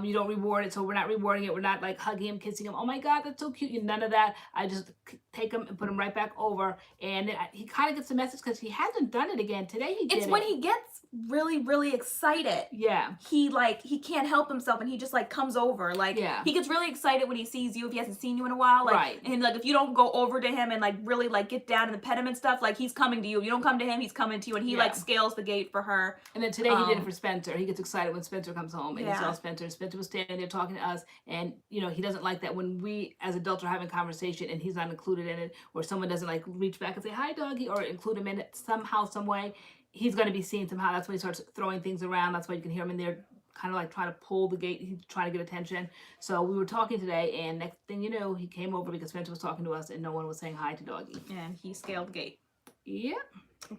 [SPEAKER 1] You don't reward it, so we're not rewarding it. We're not like hugging him, kissing him. Oh my God, that's so cute. None of that. I just take him and put him right back over, and he kind of gets the message because he hasn't done it again. Today he did.
[SPEAKER 2] It's when he gets really, really excited.
[SPEAKER 1] Yeah.
[SPEAKER 2] He can't help himself, and he just like comes over. Like he gets really excited when he sees you if he hasn't seen you in a while. Like,
[SPEAKER 1] right.
[SPEAKER 2] And like if you don't go over to him and like really like get down and pet him and stuff, like he's coming to you. You don't come to him, he's coming to you, and he like scales the gate for her.
[SPEAKER 1] And then today he did it for Spencer. He gets excited when Spencer comes home and he saw Spencer. Spencer was standing there talking to us, and you know he doesn't like that when we as adults are having a conversation and he's not included in it, or someone doesn't like reach back and say hi doggy or include him in it somehow, some way. He's going to be seen somehow. That's when he starts throwing things around. That's why you can hear him in there kind of like trying to pull the gate. He's trying to get attention. So we were talking today, and next thing you know, he came over because Spencer was talking to us and no one was saying hi to doggy.
[SPEAKER 2] And he scaled the gate.
[SPEAKER 1] Yeah.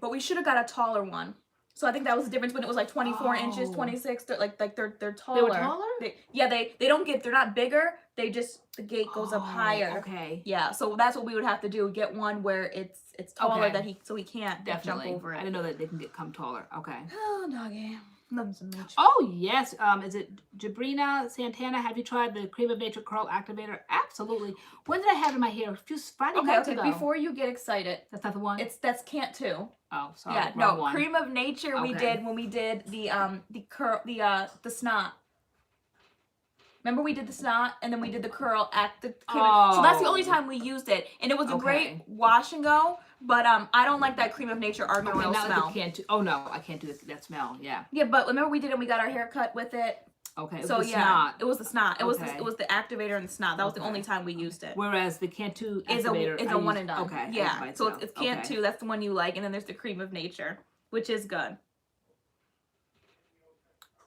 [SPEAKER 2] But we should have got a taller one. So I think that was the difference when it was like 24 inches, 26. They're like they're taller.
[SPEAKER 1] They were taller?
[SPEAKER 2] They don't get, they're not bigger. They just, the gate goes up higher.
[SPEAKER 1] Okay.
[SPEAKER 2] Yeah, so that's what we would have to do. Get one where it's taller that he can't jump over it.
[SPEAKER 1] I didn't know that they can become taller. Okay.
[SPEAKER 2] Oh, doggy. Love some nature.
[SPEAKER 1] Oh yes. Is it Jabrina Santana? Have you tried the Cream of Nature Curl Activator? Absolutely. When did I have it in my hair? Just Friday months ago.
[SPEAKER 2] Before you get excited.
[SPEAKER 1] That's not the one?
[SPEAKER 2] That's Can't Too.
[SPEAKER 1] Oh, sorry.
[SPEAKER 2] Yeah, no, one. Cream of Nature we did when we did the snot. Remember we did the snot and then we did the curl at the so that's the only time we used it, and it was a great wash and go, but I don't like that Cream of Nature argan oil smell.
[SPEAKER 1] Oh no, I can't do that smell. Yeah.
[SPEAKER 2] Yeah, but remember we did it and we got our hair cut with it.
[SPEAKER 1] Okay.
[SPEAKER 2] So yeah, it was the snot. It was the activator and the snot. That was the only time we used it.
[SPEAKER 1] Whereas the Can't Do activator
[SPEAKER 2] is a one and done.
[SPEAKER 1] Okay.
[SPEAKER 2] Yeah. So it's Can't Do. That's the one you like, and then there's the Cream of Nature, which is good.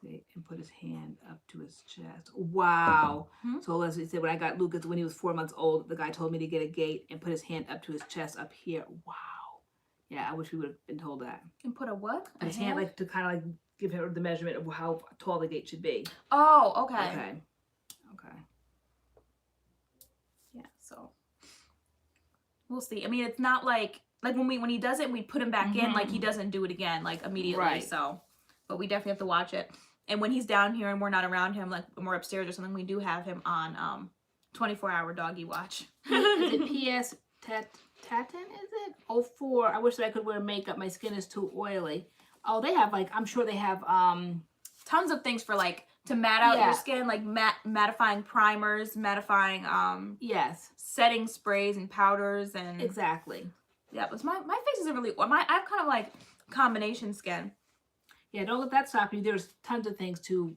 [SPEAKER 1] And put his hand up to his chest. Wow. So Leslie said when I got Lucas when he was 4 months old, the guy told me to get a gate and put his hand up to his chest up here. Wow. Yeah, I wish we would have been told that.
[SPEAKER 2] And put a what?
[SPEAKER 1] His hand like to kind of like give her the measurement of how tall the gate should be.
[SPEAKER 2] Oh, okay.
[SPEAKER 1] Okay.
[SPEAKER 2] Yeah, so we'll see. I mean, it's not like when he does it, we put him back in, like he doesn't do it again, like immediately. Right. So, but we definitely have to watch it. And when he's down here and we're not around him, like when we're upstairs or something, we do have him on 24-hour doggy watch.
[SPEAKER 1] Is it P.S. Tatin, is it? 04. I wish that I could wear makeup. My skin is too oily. Oh, they have I'm sure they have
[SPEAKER 2] tons of things for like to matte out your skin, like mattifying primers, mattifying setting sprays and powders and
[SPEAKER 1] exactly.
[SPEAKER 2] Yeah, but my face isn't really I have kind of like combination skin.
[SPEAKER 1] Yeah, don't let that stop you. There's tons of things to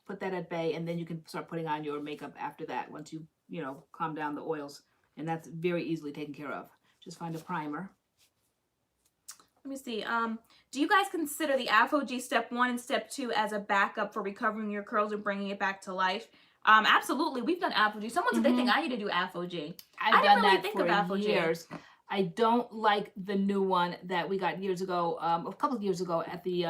[SPEAKER 1] put that at bay, and then you can start putting on your makeup after that once you calm down the oils, and that's very easily taken care of. Just find a primer.
[SPEAKER 2] Let me see. Do you guys consider the AphoG Step 1 and Step 2 as a backup for recovering your curls and bringing it back to life? Absolutely. We've done AphoG. Someone said they think I need to do AphoG.
[SPEAKER 1] I didn't really think of AphoG. Years. I don't like the new one that we got years ago, a couple of years ago at the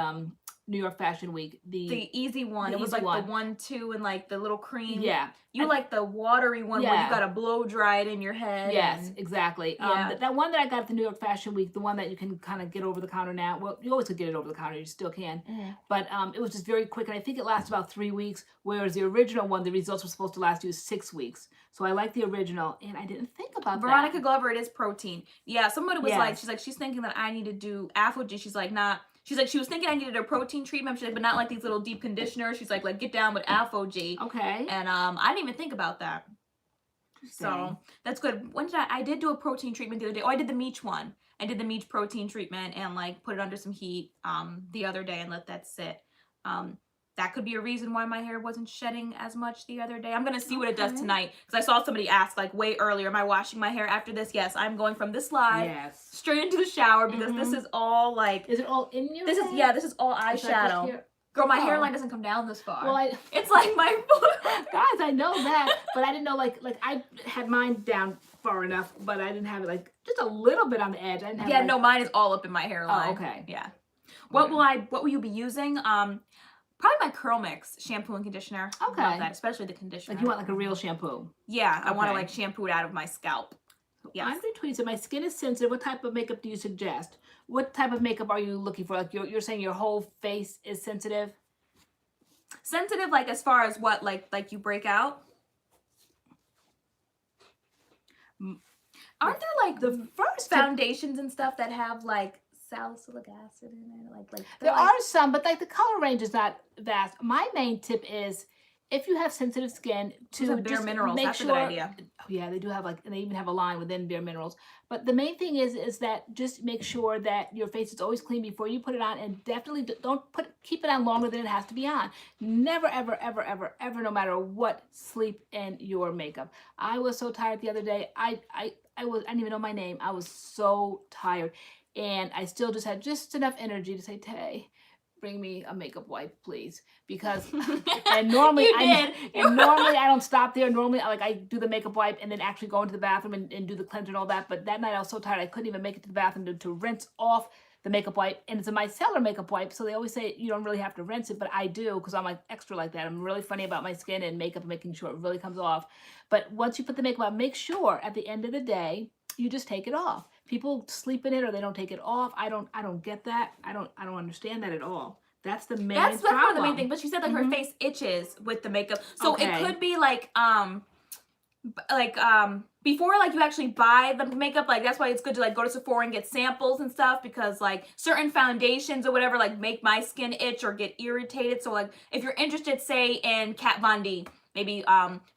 [SPEAKER 1] New York Fashion Week. The easy one.
[SPEAKER 2] It was like the 1-2 and like the little cream.
[SPEAKER 1] Yeah.
[SPEAKER 2] You like the watery one where you got to blow dry it in your head.
[SPEAKER 1] Yes, exactly. That one that I got at the New York Fashion Week, the one that you can kind of get over the counter now. Well, you always could get it over the counter. You still can. But it was just very quick. And I think it lasted about 3 weeks. Whereas the original one, the results were supposed to last you 6 weeks. So I like the original. And I didn't think about
[SPEAKER 2] Veronica Glover, it is protein. Yeah, somebody was like, she's thinking that I need to do AphoG. She's like, nah. She's like, she was thinking I needed a protein treatment. She's like, but not like these little deep conditioners. She's like get down with AphoG.
[SPEAKER 1] Okay.
[SPEAKER 2] And I didn't even think about that. So that's good. When did I did do a protein treatment the other day. Oh, I did the Meech one. I did the Meech protein treatment and like put it under some heat the other day and let that sit. That could be a reason why my hair wasn't shedding as much the other day. I'm going to see what it does tonight. Because I saw somebody ask like way earlier, am I washing my hair after this? Yes, I'm going from this live straight into the shower because this is all like...
[SPEAKER 1] Is it all in your hair?
[SPEAKER 2] Yeah, this is all eyeshadow. Girl, my hairline doesn't come down this far.
[SPEAKER 1] Well,
[SPEAKER 2] it's like my...
[SPEAKER 1] Guys, I know that. But I didn't know like I had mine down far enough, but I didn't have it like just a little bit on the edge. I didn't have
[SPEAKER 2] no, mine is all up in my hairline.
[SPEAKER 1] Oh, okay.
[SPEAKER 2] Yeah. What will you be using? Probably my CURLMIX shampoo and conditioner.
[SPEAKER 1] Okay.
[SPEAKER 2] Love that, especially the conditioner.
[SPEAKER 1] Like you want like a real shampoo.
[SPEAKER 2] Yeah, I want to
[SPEAKER 1] Okay.
[SPEAKER 2] like shampoo it out of my scalp. Yes.
[SPEAKER 1] Andre tweeted, said, my skin is sensitive. What type of makeup do you suggest? What type of makeup are you looking for? Like you're saying your whole face is sensitive?
[SPEAKER 2] Sensitive, like as far as what, like you break out? Aren't there like
[SPEAKER 1] The first
[SPEAKER 2] foundations and stuff that have like salicylic acid in it? Like
[SPEAKER 1] there are some, but like the color range is not vast. My main tip is if you have sensitive skin, to
[SPEAKER 2] Bare
[SPEAKER 1] just
[SPEAKER 2] Minerals.
[SPEAKER 1] make
[SPEAKER 2] That's
[SPEAKER 1] sure.
[SPEAKER 2] a good idea.
[SPEAKER 1] Oh yeah, they do have like, and they even have a line within Bare Minerals. But the main thing is that just make sure that your face is always clean before you put it on, and definitely don't keep it on longer than it has to be on. Never, ever, ever, ever, ever, no matter what, sleep in your makeup. I was so tired the other day. I didn't even know my name. I was so tired, and I still just had just enough energy to say, Tay, bring me a makeup wipe, please, because and normally normally I don't stop there. Normally I do the makeup wipe and then actually go into the bathroom and do the cleanser and all that. But that night I was so tired I couldn't even make it to the bathroom to rinse off the makeup wipe. And it's a micellar makeup wipe, so they always say you don't really have to rinse it, but I do because I'm like extra like that. I'm really funny about my skin and makeup and making sure it really comes off. But once you put the makeup on, make sure at the end of the day you just take it off. People sleep in it or they don't take it off. I don't get that. I don't understand that at all. That's the main
[SPEAKER 2] That's
[SPEAKER 1] problem.
[SPEAKER 2] one of the main things. But she said like her face itches with the makeup. So
[SPEAKER 1] Okay.
[SPEAKER 2] it could be like before like you actually buy the makeup, like that's why it's good to like go to Sephora and get samples and stuff, because like certain foundations or whatever like make my skin itch or get irritated. So like if you're interested, say in Kat Von D, maybe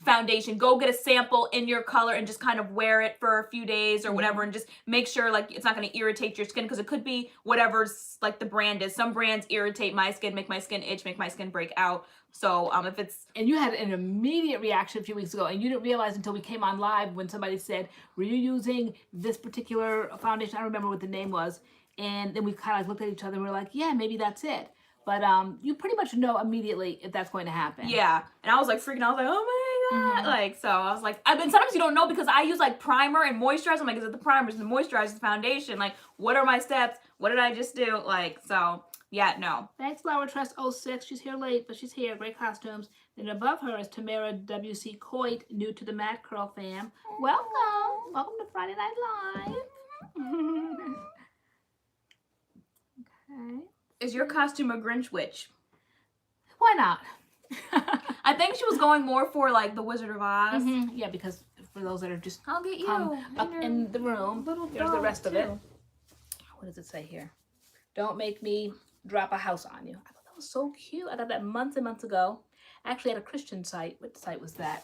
[SPEAKER 2] foundation, go get a sample in your color and just kind of wear it for a few days or whatever, and just make sure like it's not going to irritate your skin, because it could be whatever's like the brand is. Some brands irritate my skin, make my skin itch, make my skin break out. So if it's...
[SPEAKER 1] And you had an immediate reaction a few weeks ago, and you didn't realize until we came on live when somebody said, were you using this particular foundation? I don't remember what the name was. And then we kind of looked at each other and we were like, yeah, maybe that's it. But you pretty much know immediately if that's going to happen.
[SPEAKER 2] Yeah. And I was like freaking out. I was like, oh my God. Like, so I was like, I mean, sometimes you don't know because I use like primer and moisturizer. I'm like, is it the primer? Is it the moisturizer? Is it the foundation? Like, what are my steps? What did I just do? Like, so yeah, no.
[SPEAKER 1] Thanks, Laura Trust 06. She's here late, but she's here. Great costumes. Then above her is Tamara W.C. Coit, new to the Mad Curl fam. Welcome. Welcome to Friday Night Live. Okay.
[SPEAKER 2] Is your costume a Grinch witch?
[SPEAKER 1] Why not?
[SPEAKER 2] I think she was going more for like the Wizard of Oz.
[SPEAKER 1] Yeah, because for those that are just
[SPEAKER 2] I'll get you
[SPEAKER 1] up in the room, here's the rest of it. What does it say here? Don't make me drop a house on you. I thought that was so cute. I got that months and months ago. Actually, at a Christian site. What site was that?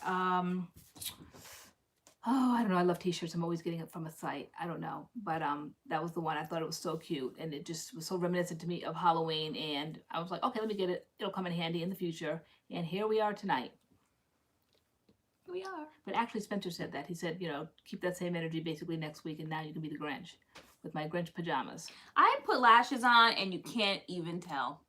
[SPEAKER 1] Oh, I don't know. I love t-shirts. I'm always getting it from a site. I don't know. But that was the one. I thought it was so cute. And it just was so reminiscent to me of Halloween. And I was like, okay, let me get it. It'll come in handy in the future. And here we are tonight.
[SPEAKER 2] Here we are.
[SPEAKER 1] But actually, Spencer said that. He said, you know, keep that same energy basically next week. And now you can be the Grinch with my Grinch pajamas.
[SPEAKER 2] I put lashes on and you can't even tell.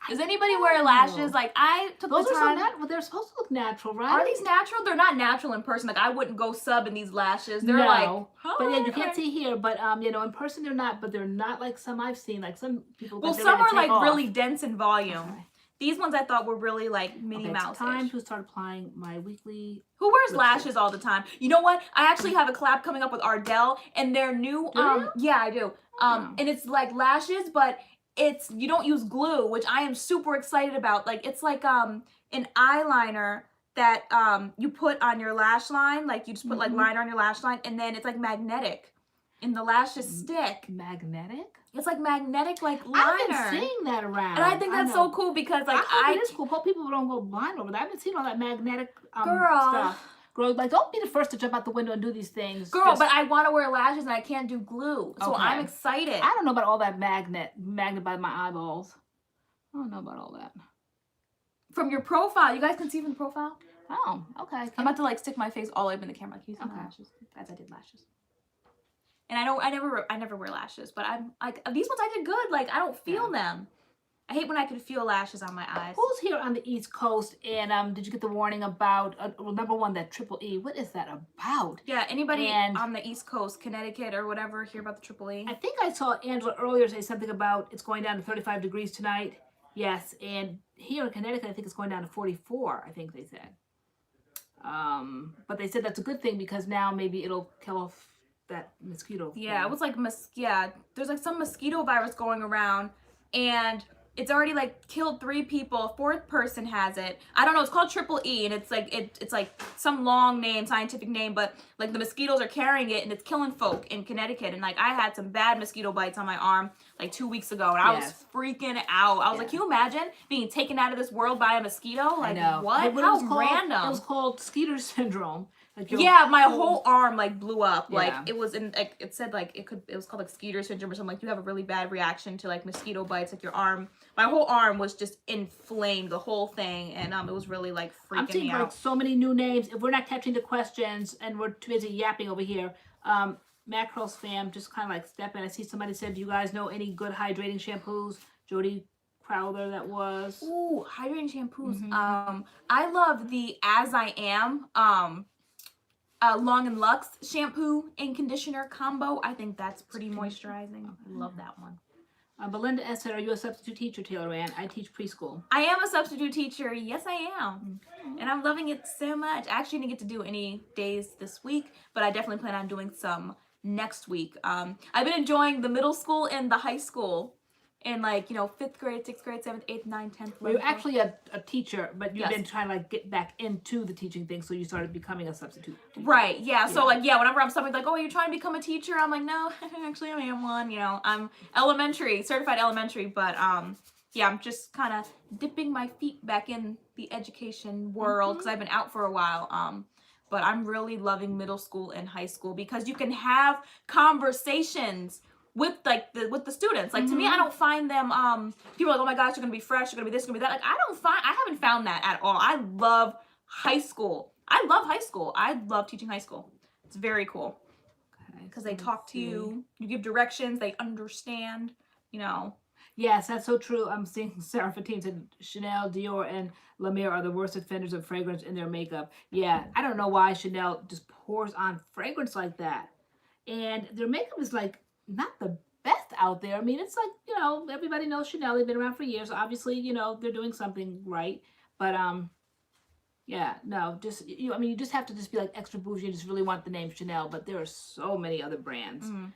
[SPEAKER 2] Does anybody wear lashes? Like, I took
[SPEAKER 1] Those
[SPEAKER 2] the
[SPEAKER 1] are
[SPEAKER 2] time.
[SPEAKER 1] so natural. Well, they're supposed to look natural, right?
[SPEAKER 2] Are these natural? They're not natural in person. Like, I wouldn't go sub in these lashes. They're like, huh?
[SPEAKER 1] But yeah, you can't see here. But you know, in person they're not. But they're not like some I've seen. Like some people.
[SPEAKER 2] Well, some are like really dense in volume. Okay. These ones I thought were really like Minnie Mouse.
[SPEAKER 1] It's time to start applying my weekly.
[SPEAKER 2] Who wears lashes all the time? You know what? I actually have a collab coming up with Ardell and their new. Yeah, I do. And it's like lashes, but you don't use glue, which I am super excited about. Like, it's like an eyeliner that you put on your lash line. Like, you just put like liner on your lash line, and then it's like magnetic, and the lashes stick.
[SPEAKER 1] Magnetic?
[SPEAKER 2] It's like magnetic, like liner.
[SPEAKER 1] I've been seeing that around.
[SPEAKER 2] And I think that's so cool because like
[SPEAKER 1] it is cool. Hope people don't go blind over that. I've been seeing all that magnetic
[SPEAKER 2] girl
[SPEAKER 1] stuff. Girl, like, don't be the first to jump out the window and do these things.
[SPEAKER 2] Girl, but I want to wear lashes and I can't do glue. So I'm excited. I
[SPEAKER 1] don't know about all that magnet by my eyeballs. I don't know about all that.
[SPEAKER 2] From your profile. You guys can see from the profile?
[SPEAKER 1] Oh, okay.
[SPEAKER 2] I'm about to like stick my face all the way up in the camera. Can you see my lashes? As I did lashes. And I never wear lashes, but I'm like, these ones I did good. Like, I don't feel them. I hate when I can feel lashes on my eyes.
[SPEAKER 1] Who's here on the East Coast? And did you get the warning about number one, that triple E? What is that about?
[SPEAKER 2] Yeah, anybody on the East Coast, Connecticut or whatever, hear about the triple E?
[SPEAKER 1] I think I saw Angela earlier say something about it's going down to 35 degrees tonight. Yes, and here in Connecticut, I think it's going down to 44, I think they said. But they said that's a good thing because now maybe it'll kill off that mosquito.
[SPEAKER 2] Yeah,
[SPEAKER 1] thing.
[SPEAKER 2] it was like, there's like some mosquito virus going around, and it's already like killed 3 people. A 4th person has it. I don't know. It's called triple E, and it's like it's like some long name, scientific name, but like the mosquitoes are carrying it, and it's killing folk in Connecticut. And like I had some bad mosquito bites on my arm like 2 weeks ago, and I was freaking out. I was like, can you imagine being taken out of this world by a mosquito? Like,
[SPEAKER 1] I know.
[SPEAKER 2] what?
[SPEAKER 1] How
[SPEAKER 2] Random.
[SPEAKER 1] It was called Skeeter syndrome. Like
[SPEAKER 2] my whole arm like blew up. Like it was in like it said like it was called like Skeeter syndrome or something. Like you have a really bad reaction to like mosquito bites. Like your arm, my whole arm was just inflamed, the whole thing, and it was really like freaking me out.
[SPEAKER 1] I'm seeing like so many new names. If we're not catching the questions and we're too busy yapping over here, MADCURLS fam, just kind of like step in. I see somebody said, do you guys know any good hydrating shampoos? Jody Crowther, that was.
[SPEAKER 2] Ooh, hydrating shampoos. I love the As I Am Long and Luxe shampoo and conditioner combo. I think that's pretty moisturizing. I love that one.
[SPEAKER 1] Belinda S. said, are you a substitute teacher, TaylorAnne? I teach preschool.
[SPEAKER 2] I am a substitute teacher. Yes, I am. And I'm loving it so much. I actually didn't get to do any days this week, but I definitely plan on doing some next week. I've been enjoying the middle school and the high school. In like, 5th grade, 6th grade, 7th, 8th, 9th, 10th.
[SPEAKER 1] Well, you're actually a teacher, but you've been trying to like get back into the teaching thing, so you started becoming a substitute teacher.
[SPEAKER 2] Right, yeah. So like, whenever I'm something like, oh, are you trying to become a teacher? I'm like, no, actually I am one, I'm certified elementary, but I'm just kind of dipping my feet back in the education world because I've been out for a while. But I'm really loving middle school and high school because you can have conversations with with the students. Like to me, I don't find them people are like, oh my gosh, you're gonna be fresh, you're gonna be this, you're gonna be that. Like I haven't found that at all. I love high school. I love teaching high school. It's very cool. Because they talk to you, you give directions, they understand,
[SPEAKER 1] Yes, that's so true. I'm seeing Sarah Fatine said Chanel, Dior, and La Mer are the worst offenders of fragrance in their makeup. Yeah, I don't know why Chanel just pours on fragrance like that. And their makeup is like not the best out there. I mean, it's like, everybody knows Chanel. They've been around for years. Obviously, they're doing something right. But, yeah, no, just, you just have to just be like extra bougie and just really want the name Chanel. But there are so many other brands.
[SPEAKER 2] Am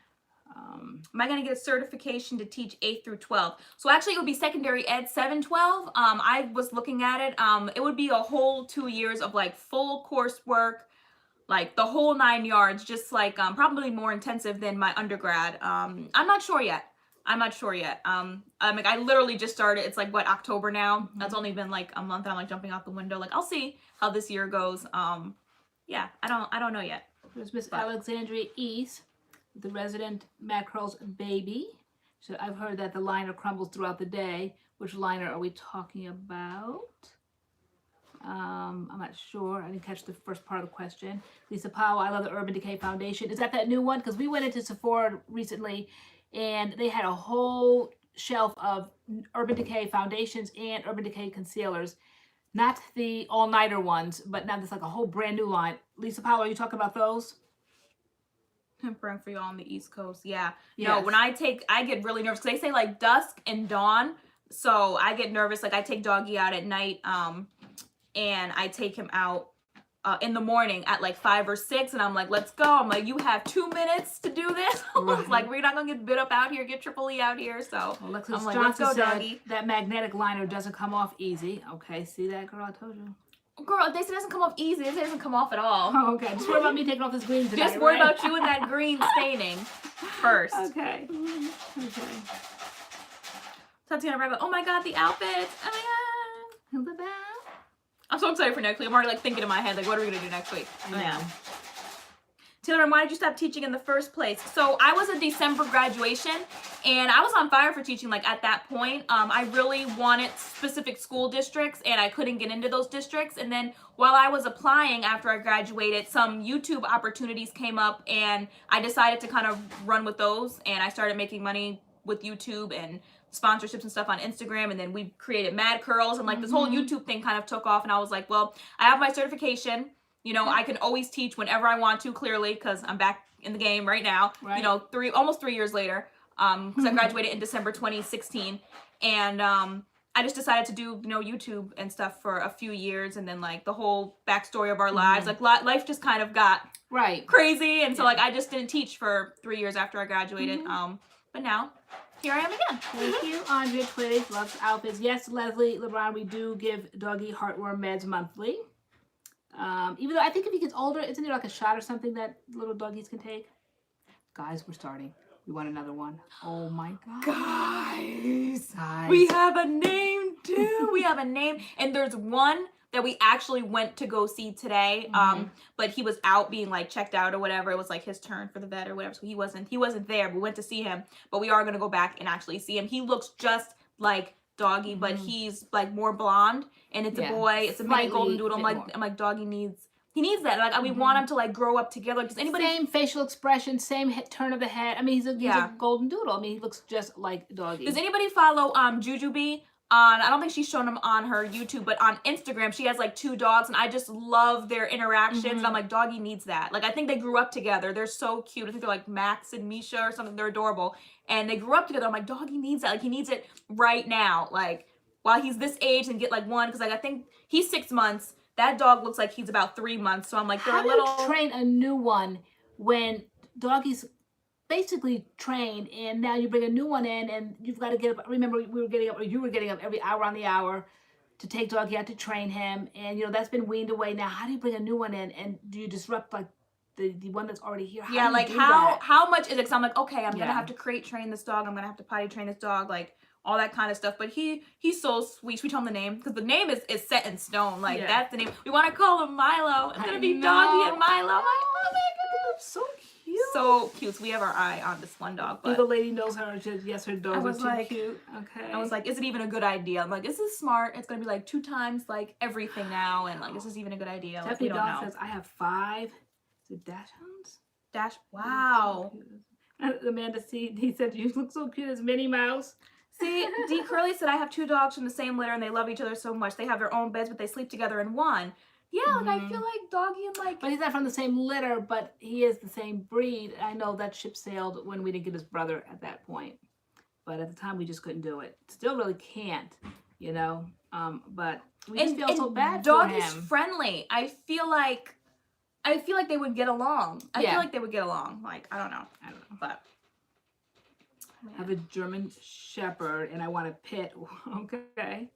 [SPEAKER 2] I going to get a certification to teach 8th through 12th? So actually it would be secondary ed 7-12. I was looking at it. It would be a whole 2 years of like full coursework, like the whole 9 yards, just like probably more intensive than my undergrad. I'm not sure yet. I literally just started. It's like what, October now? That's only been like a month and I'm like jumping out the window. Like I'll see how this year goes. Yeah, I don't know yet.
[SPEAKER 1] There's Miss Alexandria East, the resident MADCURLS baby. So I've heard that the liner crumbles throughout the day. Which liner are we talking about? I'm not sure. I didn't catch the first part of the question. Lisa Powell, I love the Urban Decay Foundation. Is that new one? Because we went into Sephora recently and they had a whole shelf of Urban Decay foundations and Urban Decay concealers. Not the all-nighter ones, but now there's like a whole brand new line. Lisa Powell, are you talking about those?
[SPEAKER 2] I'm praying for you all on the East Coast. Yeah. Yes. No, when I get really nervous because they say like dusk and dawn. So I get nervous. Like I take Doggy out at night. And I take him out in the morning at like 5 or 6, and I'm like, let's go. I'm like, you have 2 minutes to do this. Right. Like, we're not gonna get bit up out here, get triple E out here. So
[SPEAKER 1] Alexis
[SPEAKER 2] I'm like,
[SPEAKER 1] Johnson
[SPEAKER 2] let's go,
[SPEAKER 1] said
[SPEAKER 2] Doggy.
[SPEAKER 1] That magnetic liner doesn't come off easy. Okay, see that, girl? I told you.
[SPEAKER 2] Girl, they say it doesn't come off easy. They say it doesn't come off at all.
[SPEAKER 1] Oh, okay. Just worry about me taking off this green tonight.
[SPEAKER 2] Just worry about you and that green staining first.
[SPEAKER 1] Okay. Okay.
[SPEAKER 2] Tatiana Rabbit. Oh my God, the outfits. Oh my God. I'm so excited for next week. I'm already like thinking in my head, like, what are we gonna do next week?
[SPEAKER 1] I know.
[SPEAKER 2] TaylorAnne, why did you stop teaching in the first place? So I was a December graduation and I was on fire for teaching like at that point. I really wanted specific school districts and I couldn't get into those districts. And then while I was applying after I graduated, some YouTube opportunities came up and I decided to kind of run with those. And I started making money with YouTube and sponsorships and stuff on Instagram, and then we created MADCURLS, and like this whole YouTube thing kind of took off, and I was like, well, I have my certification, I can always teach whenever I want to, clearly, because I'm back in the game right now,
[SPEAKER 1] right.
[SPEAKER 2] Almost 3 years later, because I graduated in December 2016, and I just decided to do, you know, YouTube and stuff for a few years, and then like the whole backstory of our lives, like life just kind of got crazy, and so like I just didn't teach for 3 years after I graduated. But now here I am again.
[SPEAKER 1] Thank you, Andrea Twigs. Loves outfits. Yes, Leslie, LeBron, we do give doggy heartworm meds monthly. Even though I think if he gets older, isn't there like a shot or something that little doggies can take? Guys, we're starting. We want another one. Oh my God.
[SPEAKER 2] Guys. We have a name too. We have a name. And there's one that we actually went to go see today. But he was out being like checked out or whatever. It was like his turn for the vet or whatever. So he wasn't there. We went to see him. But we are gonna go back and actually see him. He looks just like Doggy, but he's like more blonde, and it's a boy. It's a mini golden doodle. I'm like Doggy needs that. Like we want him to like grow up together. Because anybody
[SPEAKER 1] same facial expression, same turn of the head. I mean, he's a golden doodle. I mean, he looks just like Doggy.
[SPEAKER 2] Does anybody follow Jujubee on? I don't think she's shown him on her YouTube, but on Instagram she has like 2 dogs, and I just love their interactions. And I'm like, Doggy needs that. Like I think they grew up together. They're so cute. I think they're like Max and Misha or something. They're adorable, and they grew up together. I'm like, Doggy needs that. Like he needs it right now. Like while he's this age, and get like one, because like I think he's 6 months. That dog looks like he's about 3 months. So I'm like, they're
[SPEAKER 1] How
[SPEAKER 2] a little.
[SPEAKER 1] do you train a new one when Doggy's basically trained, and now you bring a new one in, and you've got to get up. Remember, you were getting up every hour on the hour to take Doggy out to train him, and you know that's been weaned away. Now, how do you bring a new one in, and do you disrupt like the one that's already here?
[SPEAKER 2] How like how much is it? Because I'm like, okay, I'm gonna have to crate train this dog. I'm gonna have to potty train this dog, like all that kind of stuff. But he's so sweet. Should we tell him the name? Because the name is set in stone. Like that's the name. We want to call him Milo. It's gonna be Doggy and Milo. I'm like, oh my God, so cute. So cute. So we have our eye on this one dog. But
[SPEAKER 1] the lady knows her. Yes, her dog was
[SPEAKER 2] like,
[SPEAKER 1] too cute. Okay.
[SPEAKER 2] I was like, is it even a good idea? I'm like, this is smart. It's gonna be like 2 times like everything now, and like, is this even a good idea? Like, we don't know.
[SPEAKER 1] Says I have 5. Is it dachshunds?
[SPEAKER 2] Wow.
[SPEAKER 1] Amanda C. He said you look so cute as Minnie Mouse.
[SPEAKER 2] See, D. Curly said I have 2 dogs from the same litter, and they love each other so much. They have their own beds, but they sleep together in one. Yeah, like I feel like Doggy and like.
[SPEAKER 1] But he's not from the same litter, but he is the same breed. I know that ship sailed when we didn't get his brother at that point. But at the time, we just couldn't do it. Still really can't, you know. But we just feel so bad for him.
[SPEAKER 2] Doggy's friendly. I feel like they would get along. I feel like they would get along. Like I don't know, but.
[SPEAKER 1] I have a German Shepherd, and I want a pit. Okay.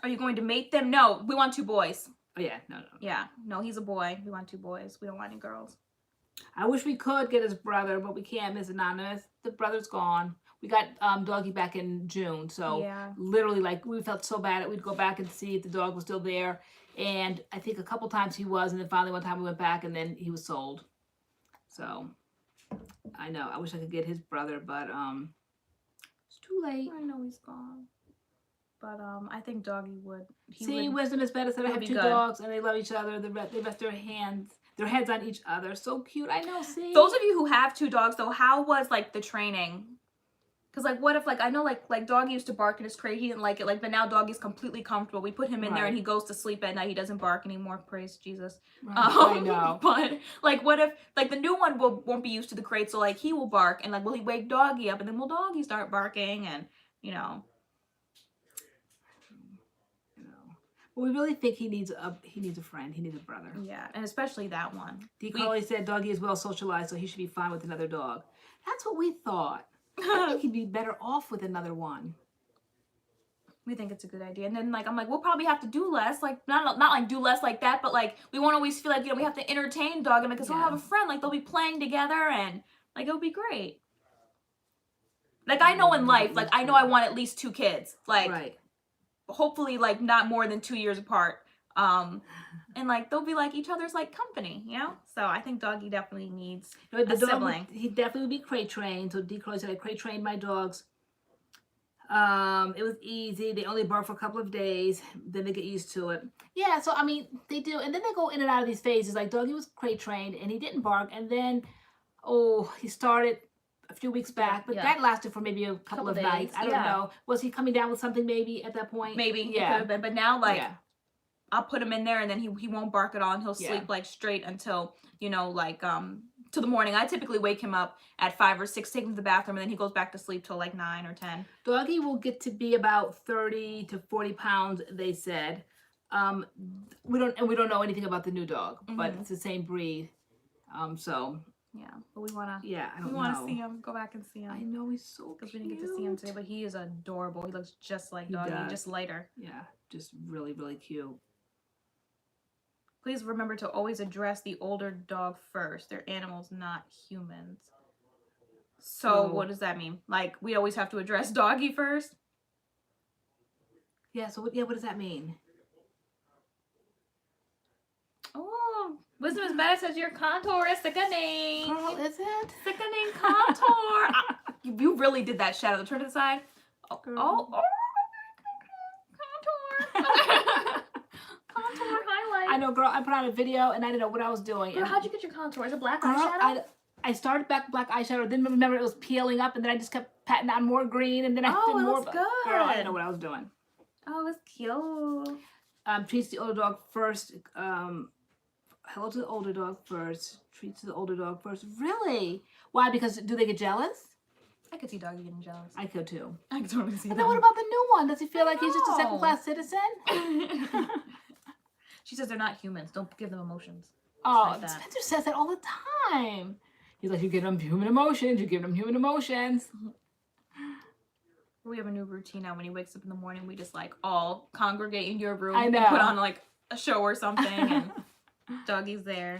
[SPEAKER 2] Are you going to mate them? No, we want 2 boys.
[SPEAKER 1] Oh, yeah. No.
[SPEAKER 2] Yeah. No, he's a boy. We want 2 boys. We don't want any girls.
[SPEAKER 1] I wish we could get his brother, but we can't. Miss Anonymous. The brother's gone. We got Doggy back in June, so literally, like, we felt so bad that we'd go back and see if the dog was still there. And I think a couple times he was, and then finally one time we went back, and then he was sold. So... I know. I wish I could get his brother, but it's too late.
[SPEAKER 2] I know he's gone. But I think Doggy would.
[SPEAKER 1] Wisdom is better. Said I have 2 dogs and they love each other. They rest their heads on each other. So cute. I know. See.
[SPEAKER 2] Those of you who have 2 dogs, though, how was like the training? Because like, what if like I know like Doggy used to bark in his crate. He didn't like it. Like, but now Doggy's completely comfortable. We put him in there and he goes to sleep at night. He doesn't bark anymore. Praise Jesus.
[SPEAKER 1] Right. I know.
[SPEAKER 2] But like, what if like the new one won't be used to the crate, so like he will bark, and like will he wake Doggy up, and then will Doggy start barking, and you know.
[SPEAKER 1] Well, we really think he needs a friend. He needs a brother.
[SPEAKER 2] Yeah, and especially that one.
[SPEAKER 1] D. Carly said Doggy is well socialized, so he should be fine with another dog. That's what we thought. I think he'd be better off with another one.
[SPEAKER 2] We think it's a good idea. And then like I'm like, we'll probably have to do less. Like not like do less like that, but like we won't always feel like, you know, we have to entertain Dog and because we'll have a friend. Like they'll be playing together and like it'll be great. Like I know in life, like I know I want at least 2 kids. Like hopefully like not more than 2 years apart. And like they'll be like each other's like company, you know. So I think Doggy definitely needs a sibling.
[SPEAKER 1] He definitely would be crate trained. So D. Carly said I crate trained my dogs. It was easy. They only bark for a couple of days, then they get used to it. Yeah, so I mean they do, and then they go in and out of these phases. Like Doggy was crate trained and he didn't bark, and then he started a few weeks back, but that lasted for maybe a couple of days. Nights. I don't know. Was he coming down with something maybe at that point?
[SPEAKER 2] Maybe. Yeah. But now like I'll put him in there and then he won't bark at all and he'll sleep like straight until, you know, like to the morning. I typically wake him up at 5 or 6, take him to the bathroom, and then he goes back to sleep till like 9 or 10.
[SPEAKER 1] Doggy will get to be about 30 to 40 pounds, they said. We don't know anything about the new dog, but it's the same breed. So
[SPEAKER 2] yeah, but we wanna see him. Go back and see him.
[SPEAKER 1] I know he's so cute.
[SPEAKER 2] Because we didn't get to see him today, but he is adorable. He looks just like Doggy, just lighter.
[SPEAKER 1] Yeah, just really, really cute.
[SPEAKER 2] Please remember to always address the older dog first. They're animals, not humans. So what does that mean? Like, we always have to address Doggy first?
[SPEAKER 1] Yeah, so what does that mean?
[SPEAKER 2] Oh, Wisdom is better says your contour is sickening.
[SPEAKER 1] Girl, is it?
[SPEAKER 2] Sickening contour. You really did that shadow. Turn to the side. Oh, contour. Contour highlight.
[SPEAKER 1] I know, girl. I put out a video and I didn't know what I was doing.
[SPEAKER 2] Girl, how'd you get your contour? Is it black eyeshadow?
[SPEAKER 1] I started black eyeshadow, then remember it was peeling up, and then I just kept patting on more green, and then I did more.
[SPEAKER 2] Good.
[SPEAKER 1] Girl, I didn't know what I was doing.
[SPEAKER 2] Oh, it's cute.
[SPEAKER 1] Treats the older dog first. Hello to the older dog first. Treats the older dog first. Really? Why? Because do they get jealous?
[SPEAKER 2] I could see Doggy getting jealous.
[SPEAKER 1] I could too.
[SPEAKER 2] I could totally see that.
[SPEAKER 1] And then what about the new one? Does he feel like he's just a second-class citizen?
[SPEAKER 2] She says they're not humans. Don't give them emotions.
[SPEAKER 1] Oh,
[SPEAKER 2] like
[SPEAKER 1] Spencer says that all the time. He's like, you give them human emotions. You give them human emotions.
[SPEAKER 2] We have a new routine now. When he wakes up in the morning, we just like all congregate in your room.
[SPEAKER 1] I know.
[SPEAKER 2] And put on like a show or something, and Doggy's there.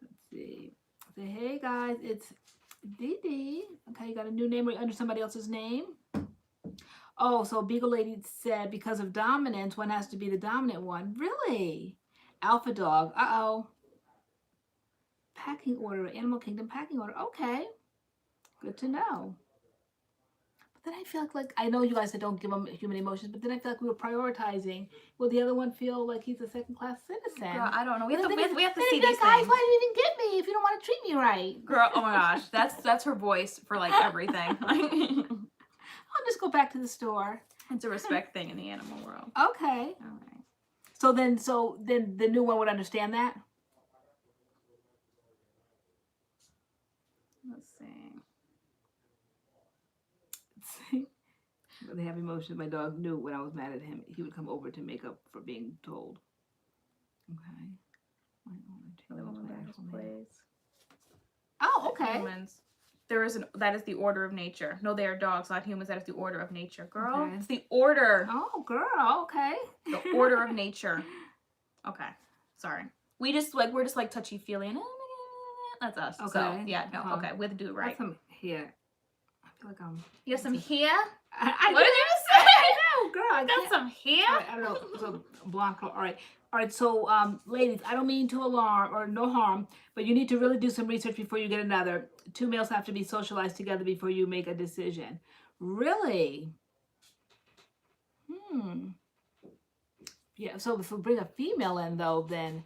[SPEAKER 1] Let's see. Say, hey guys, it's Dee Dee. Okay, you got a new name under somebody else's name. Oh, so Beagle Lady said because of dominance, one has to be the dominant one. Really? Alpha dog. Uh-oh. Packing order. Animal Kingdom packing order. Okay. Good to know. But then I feel like I know you guys said don't give them human emotions, but then I feel like we were prioritizing. Will the other one feel like he's a second-class citizen?
[SPEAKER 2] Girl, I don't know. We have to see these
[SPEAKER 1] guys,
[SPEAKER 2] things.
[SPEAKER 1] Why do you even get me if you don't want to treat me right?
[SPEAKER 2] Girl, oh my gosh. That's her voice for like everything.
[SPEAKER 1] I'll just go back to the store.
[SPEAKER 2] It's a respect thing in the animal world.
[SPEAKER 1] Okay.
[SPEAKER 2] All right.
[SPEAKER 1] So then the new one would understand that?
[SPEAKER 2] Let's see.
[SPEAKER 1] They have emotions. My dog knew when I was mad at him. He would come over to make up for being told. Okay. Oh, okay.
[SPEAKER 2] Humans. That is the order of nature. No, they are dogs, not humans. That is the order of nature. Girl,
[SPEAKER 1] okay.
[SPEAKER 2] It's the order.
[SPEAKER 1] Oh, girl, okay.
[SPEAKER 2] The order of nature. Okay. Sorry. We're just like touchy-feely. That's us.
[SPEAKER 1] Okay.
[SPEAKER 2] So, yeah, no, okay. We have to do it right.
[SPEAKER 1] Some here. I feel like
[SPEAKER 2] You have some here?
[SPEAKER 1] What
[SPEAKER 2] did you say?
[SPEAKER 1] I know, girl. I
[SPEAKER 2] got some here?
[SPEAKER 1] I don't know. So, Blanco. All right. So, ladies, I don't mean to alarm or no harm, but you need to really do some research before you get another. 2 males have to be socialized together before you make a decision. Really? Yeah. So if we bring a female in, though, then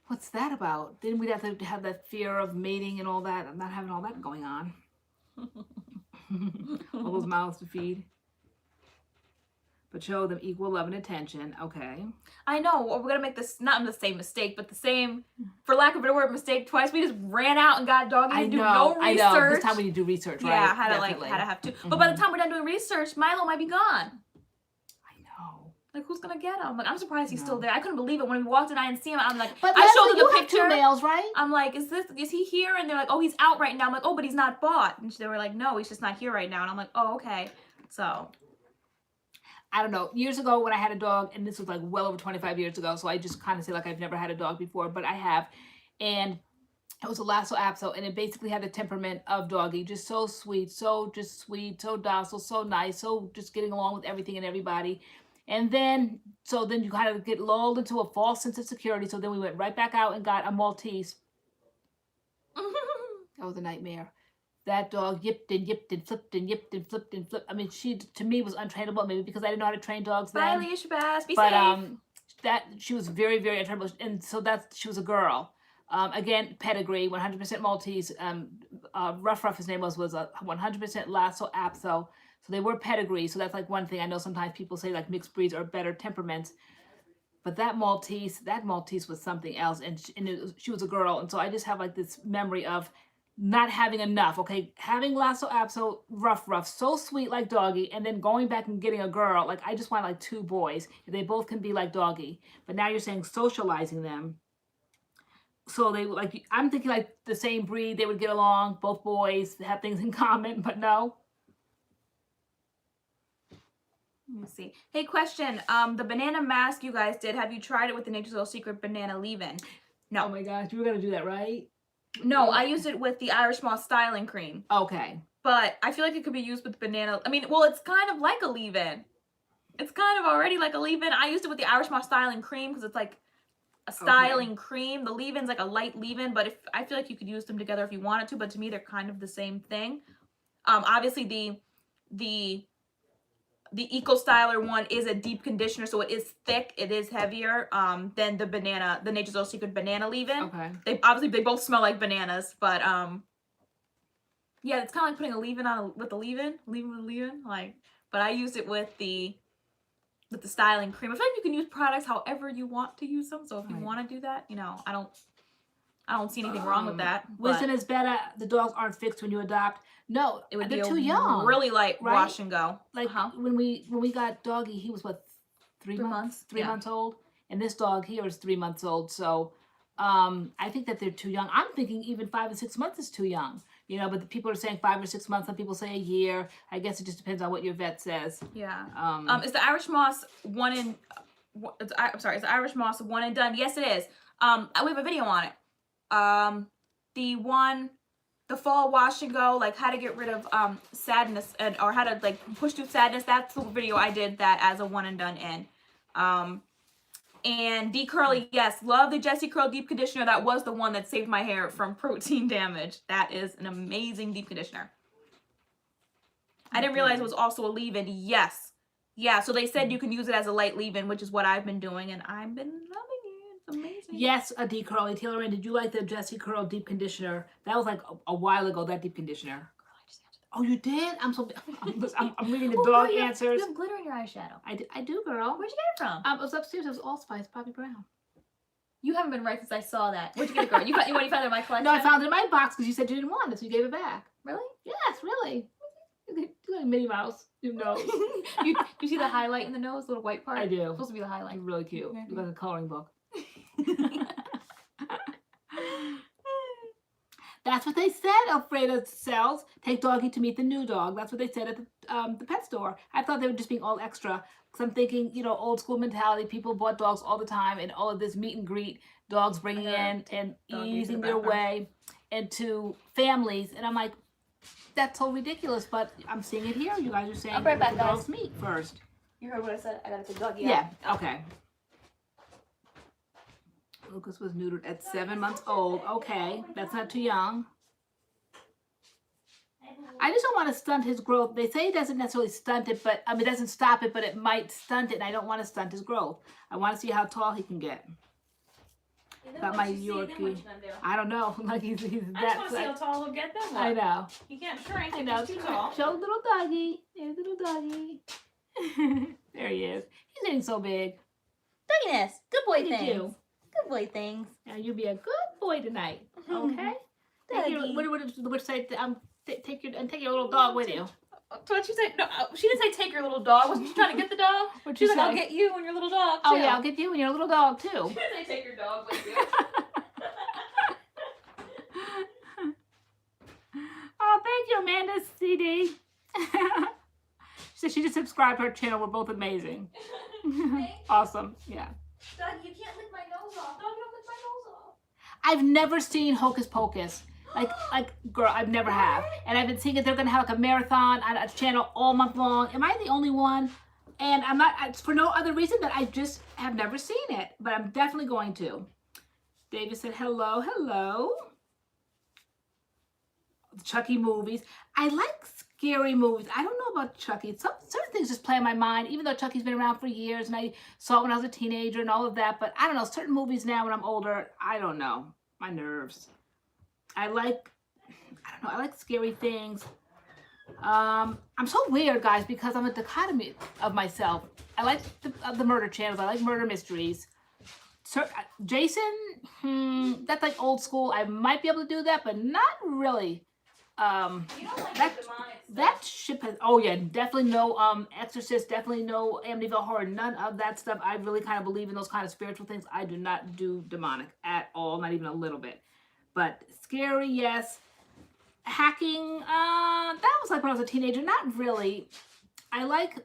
[SPEAKER 1] what's that about? Then we'd have to have that fear of mating and all that. I'm not having all that going on. All those mouths to feed. But show them equal love and attention. Okay.
[SPEAKER 2] I know. Well, we're going to make this, not the same mistake, but the same, for lack of a better word, mistake twice. We just ran out and got Doggy to do no research.
[SPEAKER 1] I know. This time we need to do research, right?
[SPEAKER 2] Yeah, had to have to. But by the time we're done doing research, Milo might be gone.
[SPEAKER 1] I know.
[SPEAKER 2] Like, who's going to get him? Like, I'm surprised he's still there. I couldn't believe it. When we walked in, I didn't see him. I'm like,
[SPEAKER 1] but
[SPEAKER 2] I showed them the
[SPEAKER 1] you
[SPEAKER 2] picture.
[SPEAKER 1] Have 2 males, right?
[SPEAKER 2] I'm like, is he here? And they're like, oh, he's out right now. I'm like, oh, but he's not bought. And they were like, no, he's just not here right now. And I'm like, oh, okay. So
[SPEAKER 1] I don't know. Years ago when I had a dog, and this was like well over 25 years ago, so I just kind of say like I've never had a dog before, but I have. And it was a Lhasa Apso, and it basically had the temperament of Doggy. Just so sweet, so docile, so nice, so just getting along with everything and everybody. And then, then you kind of get lulled into a false sense of security. So then we went right back out and got a Maltese. That was a nightmare. That dog yipped and flipped and yipped and flipped and flipped. I mean, she, to me, was untrainable, maybe because I didn't know how to train dogs then.
[SPEAKER 2] Bye, Leash Bass. Be safe.
[SPEAKER 1] She was very, very untrainable. And so she was a girl. Again, pedigree, 100% Maltese. Ruff, his name was a 100% Lhasa Apso. So they were pedigree. So that's like one thing. I know sometimes people say like mixed breeds are better temperaments. But that Maltese was something else, and she was a girl, and so I just have like this memory of not having enough. Okay, having Lasso Abso, rough, so sweet like Doggy, and then going back and getting a girl. Like I just want like 2 boys. They both can be like Doggy. But now you're saying socializing them. So they like, I'm thinking like the same breed, they would get along, both boys, have things in common, but no.
[SPEAKER 2] Let me see. Hey, question. The banana mask you guys did, have you tried it with the Nature's Little Secret banana leave-in? No.
[SPEAKER 1] Oh my gosh, you were gonna do that, right?
[SPEAKER 2] No, I used it with the Irish Moss styling cream.
[SPEAKER 1] Okay.
[SPEAKER 2] But I feel like it could be used with banana. I mean, well, it's kind of like a leave-in. It's kind of already like a leave-in. I used it with the Irish Moss styling cream because it's like a styling cream. The leave-in's like a light leave-in, but I feel like you could use them together if you wanted to, but to me they're kind of the same thing. Obviously the Eco Styler one is a deep conditioner, so it is thick, it is heavier than the Nature's Little Secret banana leave-in. Okay. They both smell like bananas, but yeah, it's kind of like putting a leave-in on with a leave-in, like. But I used it with the styling cream. I feel like you can use products however you want to use them. So if you want to do that, you know, I don't see anything wrong with that.
[SPEAKER 1] Wisdom is better. The dogs aren't fixed when you adopt. No,
[SPEAKER 2] it would
[SPEAKER 1] they're
[SPEAKER 2] be
[SPEAKER 1] too young.
[SPEAKER 2] Really light wash and go.
[SPEAKER 1] Like when we got Doggy, he was what, 3 months? 3 months old, and this dog here is 3 months old. So I think that they're too young. I'm thinking even 5 and 6 months is too young. You know, but the people are saying 5 or 6 months. Some people say a year. I guess it just depends on what your vet says. Yeah. Is the Irish Moss is the Irish Moss one and done? Yes, it is. We have a video on it. The fall wash and go, like how to get rid of sadness or how to like push through sadness. That's the video I did that as a one and done in. And D-Curly, yes, love the Jessie Curl deep conditioner. That was the one that saved my hair from protein damage. That is an amazing deep conditioner. I didn't realize it was also a leave-in. Yes. Yeah, so they said you can use it as a light leave-in, which is what I've been doing, and I've been loving it. It's amazing. Yes, a D-Curly. TaylorAnne, did you like the Jessie Curl deep conditioner? That was like a while ago, that deep conditioner. Oh, you did? I'm reading the dog answers.
[SPEAKER 2] You have glitter in your eyeshadow.
[SPEAKER 1] I do, girl.
[SPEAKER 2] Where'd you get it from?
[SPEAKER 1] It was upstairs. It was Allspice, Bobby Brown.
[SPEAKER 2] You haven't been right since I saw that. Where'd you get it, girl? You found it in my collection?
[SPEAKER 1] No, I found it in my box because you said you didn't want it, so you gave it back.
[SPEAKER 2] Really?
[SPEAKER 1] Yes, really. You like Minnie Mouse. Your nose.
[SPEAKER 2] you see the highlight in the nose, the little white part?
[SPEAKER 1] I do.
[SPEAKER 2] It's supposed to be the highlight.
[SPEAKER 1] It's really cute. You like a coloring book. That's what they said, Alfredo sells. Take Doggy to meet the new dog. That's what they said at the pet store. I thought they were just being all extra. Because I'm thinking, you know, old school mentality. People bought dogs all the time. And all of this meet and greet. Dogs bringing in and easing their way into families. And I'm like, that's so ridiculous. But I'm seeing it here. You guys are saying
[SPEAKER 2] right back,
[SPEAKER 1] the dogs meet first.
[SPEAKER 2] You heard what I said? I got to take Doggy
[SPEAKER 1] out. Yeah, okay. Lucas was neutered at 7 months old. Okay, that's not too young. I just don't want to stunt his growth. They say it doesn't necessarily stunt it, but it doesn't stop it, but it might stunt it, and I don't want to stunt his growth. I want to see how tall he can get. Got my Yorkie. I don't know. Like he's that.
[SPEAKER 2] I just want to see how tall he'll get then.
[SPEAKER 1] I know.
[SPEAKER 2] He can't shrink.
[SPEAKER 1] I know.
[SPEAKER 2] He's too tall.
[SPEAKER 1] Show little doggy. There's little doggy. There he is. He's getting so big.
[SPEAKER 2] Dogginess. Good boy
[SPEAKER 1] things.
[SPEAKER 2] Good boy things.
[SPEAKER 1] Now you be a good boy tonight, okay? Take your, what say? Take your little dog with you.
[SPEAKER 2] What'd she say? No, she didn't say take your little dog. Wasn't she trying to get the dog?
[SPEAKER 1] What'd
[SPEAKER 2] She's
[SPEAKER 1] you
[SPEAKER 2] like,
[SPEAKER 1] say?
[SPEAKER 2] I'll get you and your little dog too.
[SPEAKER 1] Oh yeah, I'll get you and your little dog too.
[SPEAKER 2] She didn't say take your dog with you.
[SPEAKER 1] Oh, thank you, Amanda CD. She said she just subscribed to our channel. We're both amazing. Awesome. Yeah.
[SPEAKER 2] Dog, you can't lick my nose off. Dog, you don't lick my nose off.
[SPEAKER 1] I've never seen Hocus Pocus. Like, girl, I've never have. And I've been seeing it. They're going to have like a marathon on a channel all month long. Am I the only one? And I'm not, it's for no other reason that I just have never seen it. But I'm definitely going to. David said, hello, hello. Chucky movies. I like scary movies. I don't know about Chucky. Certain things just play on my mind, even though Chucky's been around for years and I saw it when I was a teenager and all of that. But I don't know, certain movies now when I'm older, I don't know. My nerves. I like scary things. I'm so weird, guys, because I'm a dichotomy of myself. I like the murder channels. I like murder mysteries. Jason, that's like old school. I might be able to do that, but not really.
[SPEAKER 2] You don't like
[SPEAKER 1] that
[SPEAKER 2] the demonic stuff.
[SPEAKER 1] that ship has. Oh yeah, definitely no Exorcist. Definitely no Amityville Horror. None of that stuff. I really kind of believe in those kind of spiritual things. I do not do demonic at all, not even a little bit. But scary, yes. Hacking, that was like when I was a teenager. Not really. I like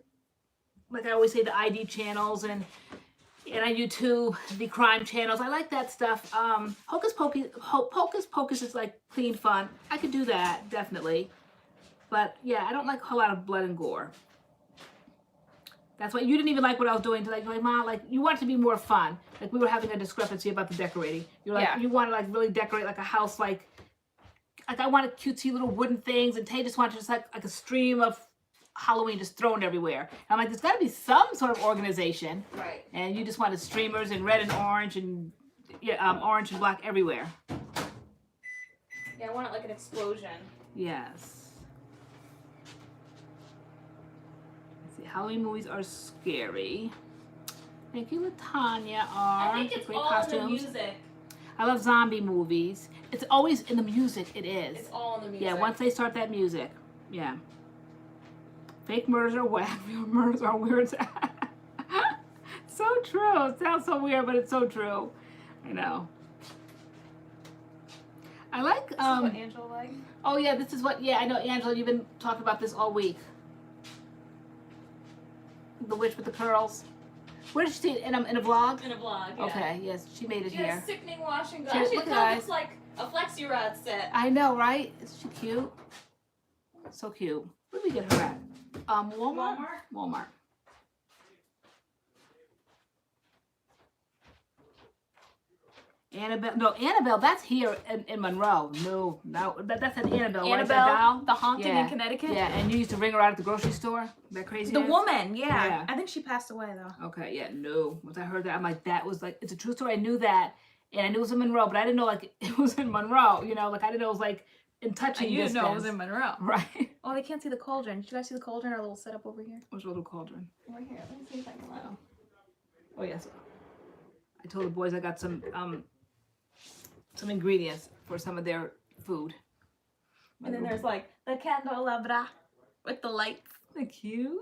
[SPEAKER 1] I always say, the ID channels, and I do too, the crime channels. I like that stuff. Hocus Pocus is like clean fun. I could do that, definitely. But yeah, I don't like a whole lot of blood and gore. That's why you didn't even like what I was doing. Like, Mom, like, you want it to be more fun. Like, we were having a discrepancy about the decorating. You're like, you want to like really decorate like a house, like I wanted cutesy little wooden things, and Tay just wanted just like a stream of Halloween just thrown everywhere. And I'm like, there's got to be some sort of organization.
[SPEAKER 2] Right.
[SPEAKER 1] And you just wanted streamers and red and orange and orange and black everywhere.
[SPEAKER 2] Yeah, I want it like an explosion.
[SPEAKER 1] Yes. Let's see, Halloween movies are scary. Thank you, Latanya.
[SPEAKER 2] I think it's
[SPEAKER 1] great
[SPEAKER 2] all
[SPEAKER 1] costumes.
[SPEAKER 2] in the music.
[SPEAKER 1] I love zombie movies. It's always in the music. It is.
[SPEAKER 2] It's all in the music.
[SPEAKER 1] Yeah, once they start that music. Yeah. Fake murders are whack. Real murders are weird. So true. It sounds so weird, but it's so true. I know. I like.
[SPEAKER 2] This is what Angela likes.
[SPEAKER 1] Oh yeah, this is what. Yeah, I know, Angela. You've been talking about this all week. The witch with the curls. Where did she see it? In a vlog?
[SPEAKER 2] In a vlog. Yeah.
[SPEAKER 1] Okay. Yes, she made it
[SPEAKER 2] She
[SPEAKER 1] here.
[SPEAKER 2] has sickening wash and go.
[SPEAKER 1] She-
[SPEAKER 2] Actually,
[SPEAKER 1] look,
[SPEAKER 2] it
[SPEAKER 1] guys.
[SPEAKER 2] looks like a Flexi Rod set.
[SPEAKER 1] I know, right? Is she cute? So cute. Where did we get her at? Walmart. Walmart. Annabelle, that's here in Monroe. No, that's an Annabelle. Right?
[SPEAKER 2] Annabelle, the haunting
[SPEAKER 1] Yeah.
[SPEAKER 2] in Connecticut.
[SPEAKER 1] Yeah, and you used to ring her out at the grocery store. That crazy.
[SPEAKER 2] The
[SPEAKER 1] ass?
[SPEAKER 2] woman,
[SPEAKER 1] Yeah.
[SPEAKER 2] I think she passed away though.
[SPEAKER 1] Okay, yeah, no. Once I heard that, I'm like, that was like, it's a true story. I knew that, and I knew it was in Monroe, but I didn't know like it was in Monroe. You know, like I didn't know it was like in touching
[SPEAKER 2] You didn't
[SPEAKER 1] distance.
[SPEAKER 2] know it was in Monroe.
[SPEAKER 1] Right.
[SPEAKER 2] Oh, they can't see the cauldron. Did you guys see the cauldron? Our little setup over here.
[SPEAKER 1] What's a little cauldron?
[SPEAKER 2] Right here. Let me see if I can let them.
[SPEAKER 1] Oh yes. I told the boys I got some ingredients for some of their food.
[SPEAKER 2] And then there's like the candelabra with the lights.
[SPEAKER 1] Isn't that cute?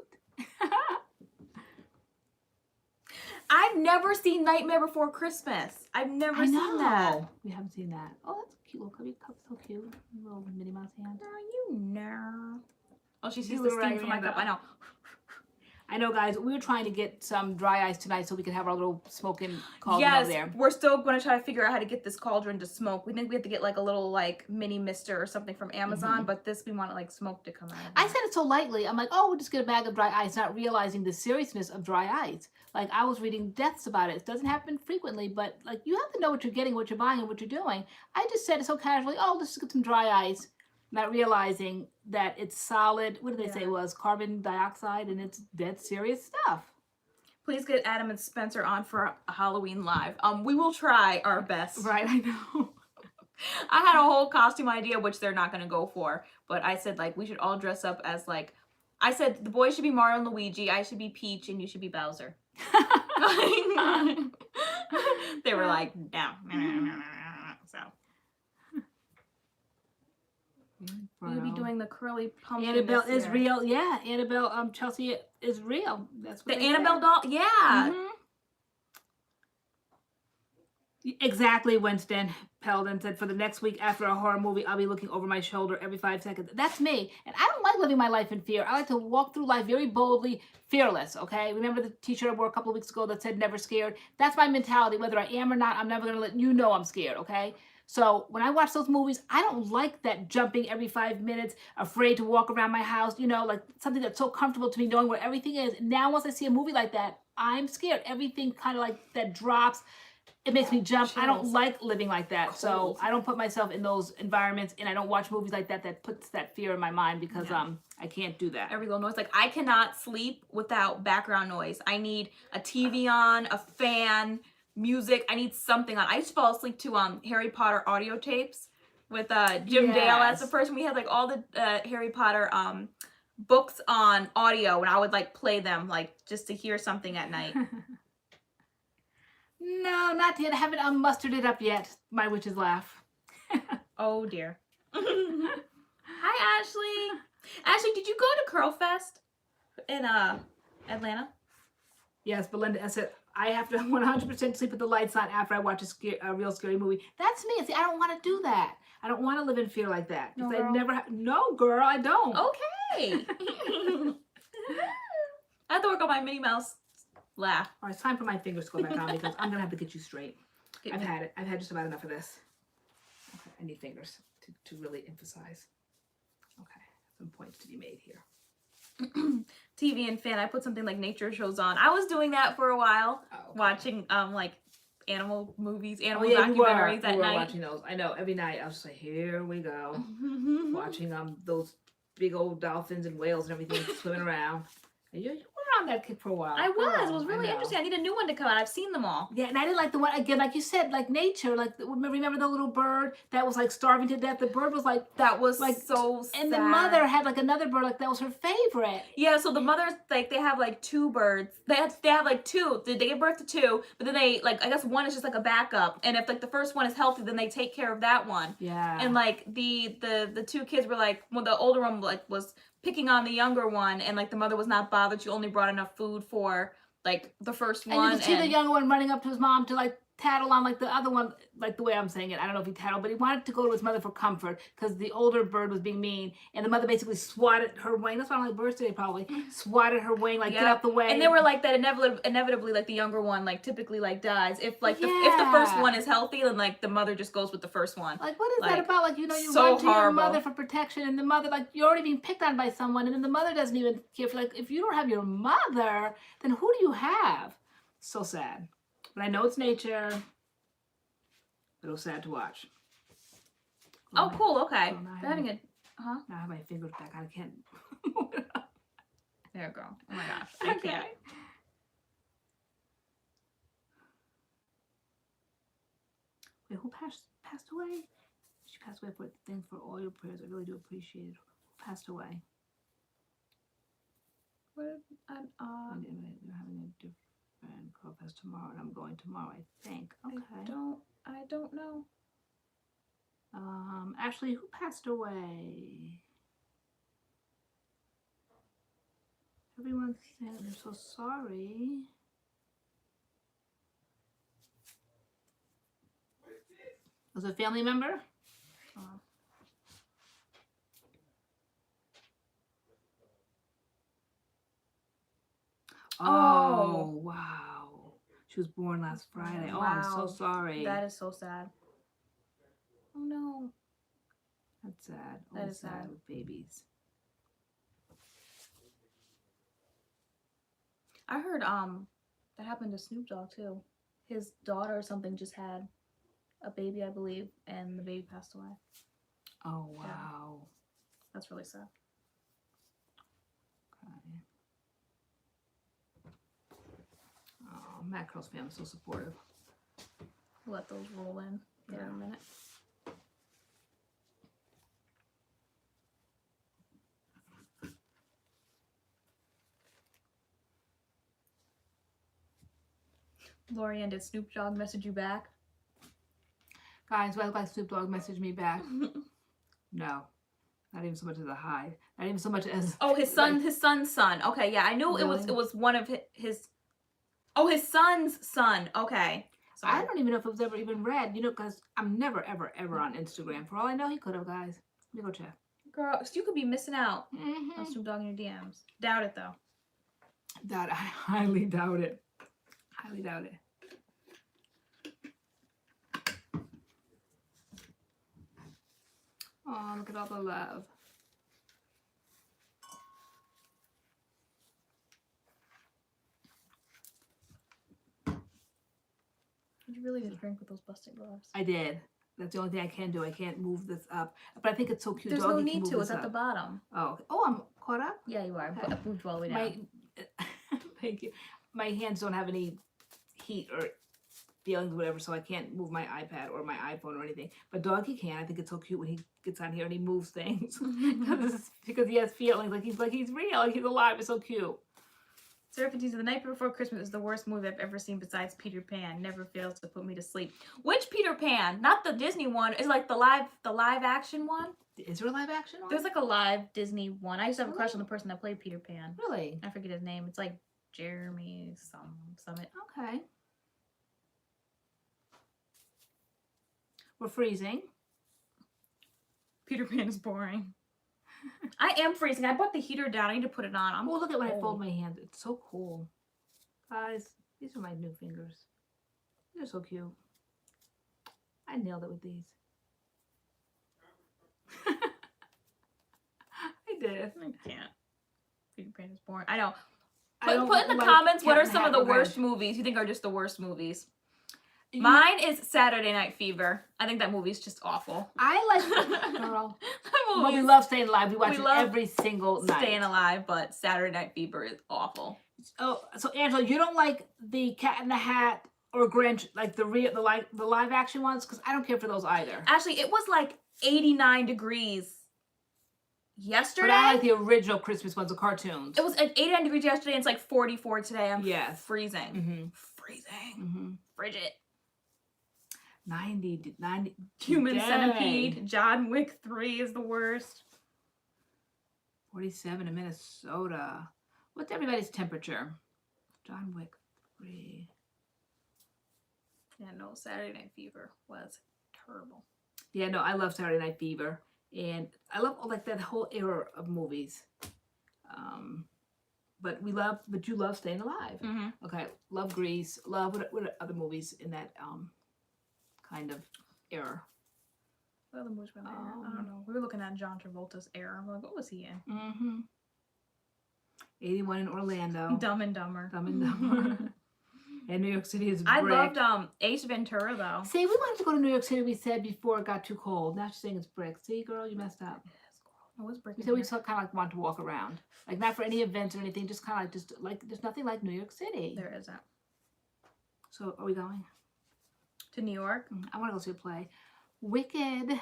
[SPEAKER 2] I've never seen Nightmare Before Christmas. I've never seen that.
[SPEAKER 1] We haven't seen that. Oh, that's a cute little cubby cup. So cute. Little Minnie Mouse hand.
[SPEAKER 2] Oh, you know. Oh, she sees
[SPEAKER 1] You
[SPEAKER 2] the
[SPEAKER 1] little
[SPEAKER 2] steam
[SPEAKER 1] raggedy
[SPEAKER 2] from my
[SPEAKER 1] hand
[SPEAKER 2] cup.
[SPEAKER 1] up.
[SPEAKER 2] I know.
[SPEAKER 1] I know, guys. We were trying to get some dry ice tonight so we could have our little smoking cauldron
[SPEAKER 2] Yes,
[SPEAKER 1] over there.
[SPEAKER 2] we're still going to try to figure out how to get this cauldron to smoke. We think we have to get like a little like mini mister or something from Amazon, but this we want like smoke to come out of it.
[SPEAKER 1] I said it so lightly. I'm like, oh, we'll just get a bag of dry ice, not realizing the seriousness of dry ice. Like, I was reading deaths about it. It doesn't happen frequently, but like, you have to know what you're getting, what you're buying, and what you're doing. I just said it so casually, oh, let's just get some dry ice, not realizing that it's solid, what did they say it was? Carbon dioxide, and it's dead serious stuff.
[SPEAKER 2] Please get Adam and Spencer on for a Halloween live. We will try our best.
[SPEAKER 1] Right, I know.
[SPEAKER 2] I had a whole costume idea, which they're not going to go for, but I said like we should all dress up as like, I said the boys should be Mario and Luigi, I should be Peach, and you should be Bowser. They were like, no. So we'll be doing the curly pumpkin.
[SPEAKER 1] Annabelle is real. Yeah, Annabelle, Chelsea is real. That's what
[SPEAKER 2] The
[SPEAKER 1] they
[SPEAKER 2] Annabelle
[SPEAKER 1] said.
[SPEAKER 2] doll. Yeah.
[SPEAKER 1] Mhm. Exactly, Winston Peldon said, for the next week after a horror movie, I'll be looking over my shoulder every 5 seconds. That's me. And I don't like living my life in fear. I like to walk through life very boldly, fearless, okay? Remember the t-shirt I wore a couple of weeks ago that said never scared? That's my mentality. Whether I am or not, I'm never going to let you know I'm scared, okay? So when I watch those movies, I don't like that jumping every 5 minutes, afraid to walk around my house, you know, like something that's so comfortable to me, knowing where everything is. Now, once I see a movie like that, I'm scared. Everything kind of like that drops. It makes me jump.
[SPEAKER 2] Chills.
[SPEAKER 1] I don't like living like that.
[SPEAKER 2] Cold.
[SPEAKER 1] So I don't put myself in those environments, and I don't watch movies like that that puts that fear in my mind, because I can't do that.
[SPEAKER 2] Every little noise. Like, I cannot sleep without background noise. I need a TV on, a fan, music. I need something on. I used to fall asleep to Harry Potter audio tapes with Jim Dale as the person. We had like all the Harry Potter books on audio, and I would like play them like just to hear something at night.
[SPEAKER 1] No, not yet. I haven't unmustered it up yet. My witch's laugh.
[SPEAKER 2] Oh dear. Hi, Ashley. Ashley, did you go to Curl Fest in Atlanta?
[SPEAKER 1] Yes, Belinda, I said, I have to 100% sleep with the lights on after I watch a real scary movie. That's me. See, I don't want to do that. I don't want to live in fear like that.
[SPEAKER 2] No,
[SPEAKER 1] I
[SPEAKER 2] girl.
[SPEAKER 1] never no, girl, I don't.
[SPEAKER 2] Okay. I have to work on my Minnie Mouse laugh.
[SPEAKER 1] All right, it's time for my fingers to go back on because I'm going to have to get you straight. I've had it. I've had just about enough of this. Okay, I need fingers to really emphasize. Okay, some points to be made here.
[SPEAKER 2] TV and fan, I put something like nature shows on. I was doing that for a while,
[SPEAKER 1] okay.
[SPEAKER 2] Watching like animal movies, animal
[SPEAKER 1] yeah,
[SPEAKER 2] documentaries
[SPEAKER 1] you
[SPEAKER 2] at
[SPEAKER 1] were
[SPEAKER 2] night.
[SPEAKER 1] Watching those. I know, every night I was just like, here we go. Watching those big old dolphins and whales and everything swimming around. And you were on that kick for a while.
[SPEAKER 2] I was. It was
[SPEAKER 1] I
[SPEAKER 2] really
[SPEAKER 1] know.
[SPEAKER 2] interesting. I need a new one to come out. I've seen them all.
[SPEAKER 1] Yeah, and I didn't like the one, again, like you said, like nature, like, remember the little bird that was like starving to death? The bird was like,
[SPEAKER 2] That was
[SPEAKER 1] like
[SPEAKER 2] so sad.
[SPEAKER 1] and the mother had like another bird, like that was her favorite.
[SPEAKER 2] Yeah, so the mothers, like, they have like two birds. They have like two. They give birth to two, but then they, like, I guess one is just like a backup. And if like the first one is healthy, then they take care of that one.
[SPEAKER 1] Yeah.
[SPEAKER 2] And like the two kids were like, well, the older one like was picking on the younger one, and like the mother was not bothered. She only brought enough food for like the first one.
[SPEAKER 1] And you could see the younger one running up to his mom to like tattle on like the other one, like the way I'm saying it. I don't know if he tattled, but he wanted to go to his mother for comfort because the older bird was being mean, and the mother basically swatted her wing. That's why I'm like birds today probably. Swatted her wing, like get out the way.
[SPEAKER 2] And they were like that inevitably like the younger one like typically like dies. If like if the first one is healthy, then like the mother just goes with the first one.
[SPEAKER 1] Like what is that about? Like, you know, you
[SPEAKER 2] so
[SPEAKER 1] run to your
[SPEAKER 2] horrible.
[SPEAKER 1] mother for protection, and the mother, like, you're already being picked on by someone, and then the mother doesn't even care. Like, if you don't have your mother, then who do you have? So sad. But I know it's nature. But it was sad to watch.
[SPEAKER 2] Oh, cool. Okay.
[SPEAKER 1] Now
[SPEAKER 2] They're having a
[SPEAKER 1] now I have my fingers back. I can't.
[SPEAKER 2] There you go. Oh my gosh. I can't.
[SPEAKER 1] Wait, who passed away? She passed away. Thanks for all your prayers. I really do appreciate it. Who passed away?
[SPEAKER 2] What?
[SPEAKER 1] They're having a different Curl Fest tomorrow, and I'm going tomorrow, I think. Okay.
[SPEAKER 2] I don't know.
[SPEAKER 1] Ashley, who passed away? Everyone's saying they're so sorry. Was it a family member? Oh, wow. She was born last Friday. Oh, wow. I'm so sorry.
[SPEAKER 2] That is so sad. Oh, no.
[SPEAKER 1] That's sad.
[SPEAKER 2] That is sad.
[SPEAKER 1] With babies.
[SPEAKER 2] I heard that happened to Snoop Dogg too. His daughter or something just had a baby, I believe, and the baby passed away.
[SPEAKER 1] Oh, wow.
[SPEAKER 2] Yeah. That's really sad.
[SPEAKER 1] Okay. Oh, MADCURLS family is so supportive.
[SPEAKER 2] We'll let those roll in here in a minute. LoriAnne, did Snoop Dogg message you back?
[SPEAKER 1] Guys, why like Snoop Dogg message me back? No. Not even so much as a hi. Not even so much as...
[SPEAKER 2] Oh, his son, like, his son's son. Okay, yeah, I knew
[SPEAKER 1] really?
[SPEAKER 2] it was one of his... Oh, his son's son. Okay. Sorry.
[SPEAKER 1] I don't even know if it was ever even read, you know, because I'm never, ever, ever on Instagram. For all I know, he could have, guys. Let me go check.
[SPEAKER 2] Girl, you could be missing out on Snoop Dogg in your DMs. Doubt it, though.
[SPEAKER 1] I highly doubt it. Highly doubt it. Oh, look at all the love.
[SPEAKER 2] You really did drink with those busted gloves.
[SPEAKER 1] I did. That's the only thing I can do. I can't move this up. But I think it's so cute.
[SPEAKER 2] There's no need to. It's at the bottom.
[SPEAKER 1] Oh, I'm caught up?
[SPEAKER 2] Yeah, you are. I moved all the way down.
[SPEAKER 1] Thank you. My hands don't have any heat or feelings, whatever, so I can't move my iPad or my iPhone or anything. But Doggy can. I think it's so cute when he gets on here and he moves things because he has feelings, like he's real, like he's alive. It's so cute.
[SPEAKER 2] Serpentines, The Night Before Christmas is the worst movie I've ever seen besides Peter Pan. Never fails to put me to sleep. Which Peter Pan? Not the Disney one. Is like the live action one.
[SPEAKER 1] Is there a live action one?
[SPEAKER 2] There's like a live Disney one. I used to have a crush on the person that played Peter Pan.
[SPEAKER 1] Really?
[SPEAKER 2] I forget his name. It's like Jeremy Summit.
[SPEAKER 1] Okay. We're freezing.
[SPEAKER 2] Peter Pan is boring. I am freezing. I put the heater down. I need to put it on.
[SPEAKER 1] Oh, look at when I fold my hands. It's so cool. Guys, these are my new fingers. They're so cute. I nailed it with these. I did.
[SPEAKER 2] I can't. Peter Pan is boring. I know.
[SPEAKER 1] I don't
[SPEAKER 2] Put in the
[SPEAKER 1] like
[SPEAKER 2] comments what
[SPEAKER 1] Cat
[SPEAKER 2] are
[SPEAKER 1] in the
[SPEAKER 2] some of
[SPEAKER 1] Hat
[SPEAKER 2] the worst
[SPEAKER 1] Revenge.
[SPEAKER 2] movies you think are just the worst movies. Mine is Saturday Night Fever. I think that movie's just awful.
[SPEAKER 1] I like girl.
[SPEAKER 2] That
[SPEAKER 1] Well, we
[SPEAKER 2] movie's
[SPEAKER 1] love Staying Alive. We watch it
[SPEAKER 2] love
[SPEAKER 1] every single night.
[SPEAKER 2] Staying Alive, but Saturday Night Fever is awful.
[SPEAKER 1] Oh, so Angela, you don't like the Cat in the Hat or Grinch, like the live action ones? Because I don't care for those either.
[SPEAKER 2] Actually, it was like 89 degrees yesterday.
[SPEAKER 1] But I like the original Christmas ones, the cartoons.
[SPEAKER 2] It was at 89 degrees yesterday, and it's like 44 today. I'm
[SPEAKER 1] Yes.
[SPEAKER 2] freezing.
[SPEAKER 1] Mm-hmm.
[SPEAKER 2] Freezing.
[SPEAKER 1] Mm-hmm.
[SPEAKER 2] Frigid.
[SPEAKER 1] 90.
[SPEAKER 2] Human
[SPEAKER 1] Dang.
[SPEAKER 2] Centipede. John Wick 3 is the worst.
[SPEAKER 1] 47 in Minnesota. What's everybody's temperature? John Wick 3.
[SPEAKER 2] Yeah, no, Saturday Night Fever was terrible.
[SPEAKER 1] Yeah, no, I love Saturday Night Fever. And I love like that whole era of movies. But you love Staying Alive.
[SPEAKER 2] Mm-hmm.
[SPEAKER 1] Okay, love Grease. Love what other movies in that kind of era.
[SPEAKER 2] What other movies were there? I don't know. We were looking at John Travolta's era. We're like, what was he in?
[SPEAKER 1] Mm-hmm. 81 in Orlando.
[SPEAKER 2] Dumb and Dumber.
[SPEAKER 1] Dumb and Dumber. And New York City is
[SPEAKER 2] I
[SPEAKER 1] brick.
[SPEAKER 2] loved Ace Ventura though.
[SPEAKER 1] See, we wanted to go to New York City, we said, before it got too cold. Now she's saying it's brick. See, girl, you messed up.
[SPEAKER 2] It was brick.
[SPEAKER 1] We said we just kind of like want to walk around. Like, not for any events or anything, just kind of like, there's nothing like New York City.
[SPEAKER 2] There isn't.
[SPEAKER 1] So, are we going?
[SPEAKER 2] To New York?
[SPEAKER 1] I want to go see a play. Wicked.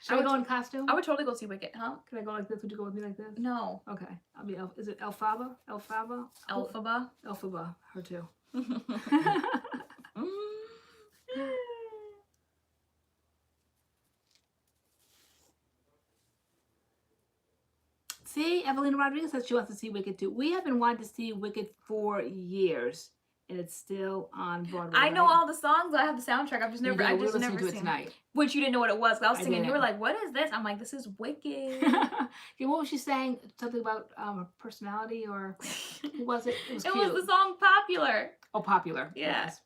[SPEAKER 1] Should we go in costume?
[SPEAKER 2] I would totally go see Wicked, huh?
[SPEAKER 1] Can I go like this? Would you go with me like this?
[SPEAKER 2] No.
[SPEAKER 1] Okay. I'll be, is it Elphaba? Elphaba?
[SPEAKER 2] Elphaba?
[SPEAKER 1] Elphaba. Her too. See, Evelina Rodriguez says she wants to see Wicked too. We have been wanting to see Wicked for years, and it's still on Broadway.
[SPEAKER 2] I know
[SPEAKER 1] right?
[SPEAKER 2] all the songs. I have the soundtrack. I've just never. I've just never
[SPEAKER 1] to it
[SPEAKER 2] seen
[SPEAKER 1] tonight.
[SPEAKER 2] Which you didn't know what it was. I was
[SPEAKER 1] I
[SPEAKER 2] singing. You were
[SPEAKER 1] didn't.
[SPEAKER 2] like, "What is this?" I'm like, "This is Wicked."
[SPEAKER 1] Okay, what was she saying? Something about her personality, or who was it? It was cute.
[SPEAKER 2] was the song Popular.
[SPEAKER 1] Oh, Popular.
[SPEAKER 2] Yeah.
[SPEAKER 1] Yes.